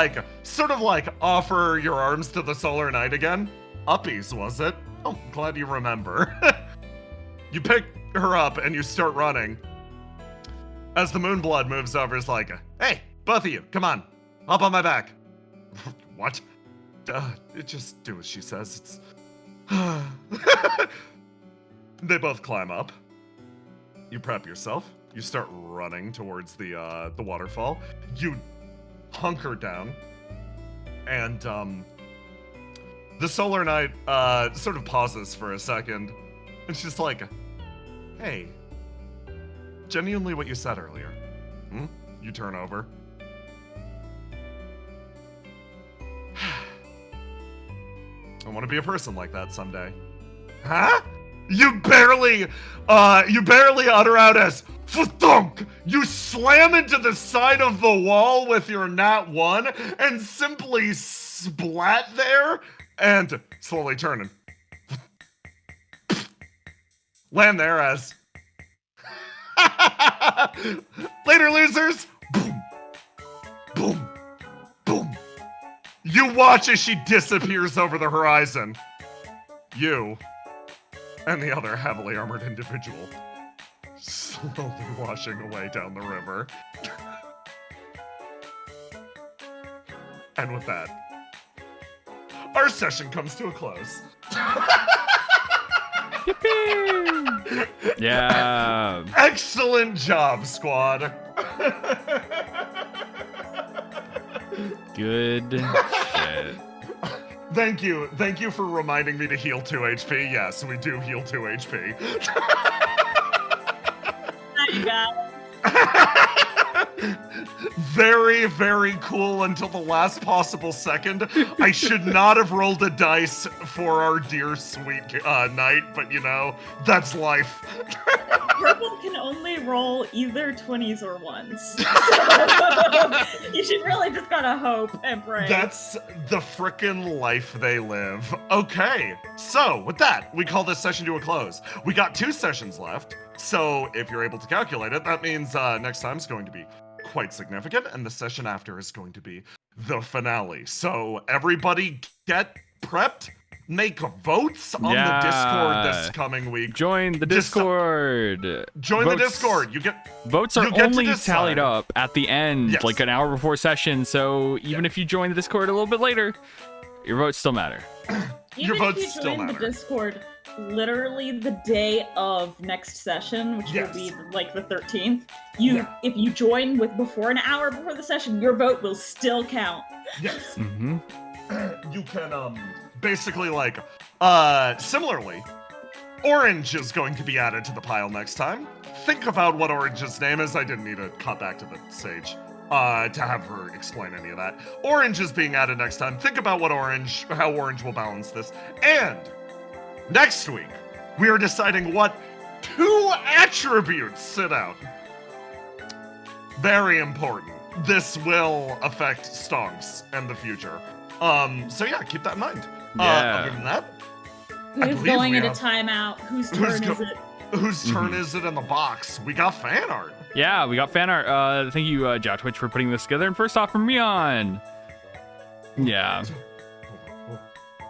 sort of offer your arms to the Solar Knight again. Uppies, was it? Oh, glad you remember. You pick her up and you start running. As the Moonblood moves over, is like, hey, both of you, come on, hop on my back. What? Just do as she says. It's. They both climb up. You prep yourself. You start running towards the waterfall. You hunker down, and the Solar Knight sort of pauses for a second, and she's like, "Hey, genuinely, what you said earlier." You turn over. I want to be a person like that someday. Huh? You barely utter out as thunk. You slam into the side of the wall with your nat 1 and simply splat there and slowly turning. Land there as later, losers. Boom. Boom. Boom. You watch as she disappears over the horizon. You and the other heavily armored individual slowly washing away down the river. And with that, our session comes to a close. Yeah. Excellent job, squad. Good shit. Thank you for reminding me to heal 2 HP. Yes, we do heal 2 HP. You got it. Very, very cool until the last possible second. I should not have rolled a dice for our dear sweet knight, but that's life. Purple can only roll either 20s or 1s. So you should really just gotta hope and pray. That's the frickin' life they live. Okay, so with that, we call this session to a close. We got 2 sessions left, so if you're able to calculate it, that means next time is going to be quite significant, and the session after is going to be the finale. So everybody get prepped. Make votes on the Discord this coming week. Join the Discord. Join the Discord. You get votes are only tallied up at the end, Yes. like an hour before session. So even if you join the Discord a little bit later, your votes still matter. Your Even votes if you still join the matter. Discord literally the day of next session, which Yes. will be like the 13th, if you join with before an hour before the session, your vote will still count. Yes. Mm-hmm. You can basically similarly, Orange is going to be added to the pile next time. Think about what Orange's name is. I didn't need to cut back to the stage to have her explain any of that. Orange is being added next time. Think about how Orange will balance this. And next week, we are deciding what 2 attributes sit out. Very important. This will affect stonks and the future. So yeah, keep that in mind. Yeah. Other than that, Who's going into timeout? Whose turn is it? Whose turn is it in the box? We got fan art. Yeah, we got fan art. Thank you, Jotwitch, for putting this together. And first off, from Rion. Yeah.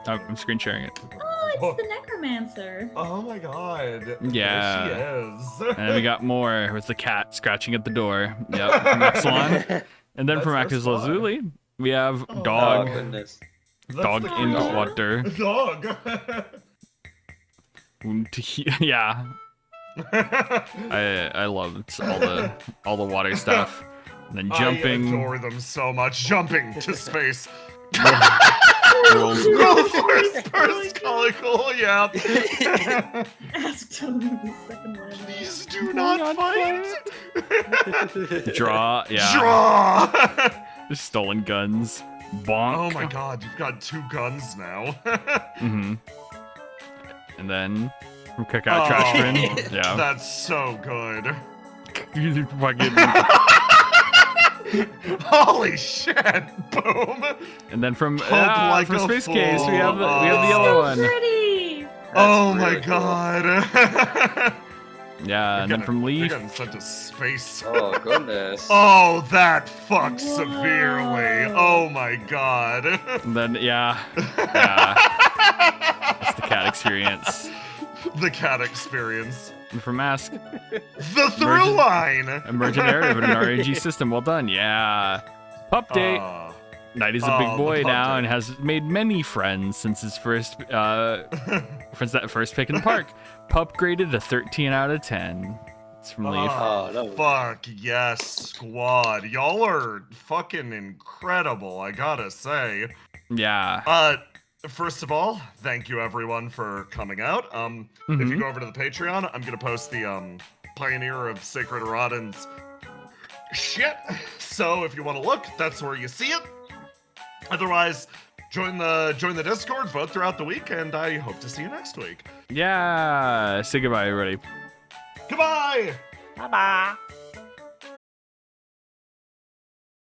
I'm screen sharing it. Oh, it's the Necromancer. Oh my god. Yeah. There she is. And then we got more with the cat scratching at the door. Yep, from Exelon. And then That's from their Akuz squad. Lazuli, we have Oh, Dog. Oh goodness. That's Dog the in the creature. water. Dog. Yeah, I love all the water stuff. And then I jumping. adore them so much. Jumping to space. Rolls. Roll first colical, yeah. Ask to leave the second one. Please do not fight. Draw. Yeah. Draw. Stolen guns. Bonk. Oh my god, you've got 2 guns now. Mm-hmm. And then from cookout trash bin. Yeah. That's so good. You fucking. Holy shit! Boom! And then from Like from a Space Case, we have the fool. yellow one. Pretty. Oh my really cool. god! Yeah, and then from You're Leaf. getting sent to space. Oh goodness. Oh, that fucked severely. Whoa. Oh my god. And then yeah, that's the cat experience. The cat experience. And from Mask, The through line. emergent narrative in an RNG system. Well done. Yeah. Pup date. Knight is a oh, big the boy pup now date. and has made many friends since his first since that first pick in the park. Pup graded a 13 out of 10. It's from Leaf. Oh, no. Fuck yes, squad. Y'all are fucking incredible, I gotta say. Yeah. First of all, thank you everyone for coming out. If you go over to the Patreon, I'm gonna post the Pioneer of Sacred Erodin's shit. So if you want to look, that's where you see it. Otherwise, join the Discord, vote throughout the week, and I hope to see you next week. Yeah. Say goodbye, everybody. Goodbye! Bye bye.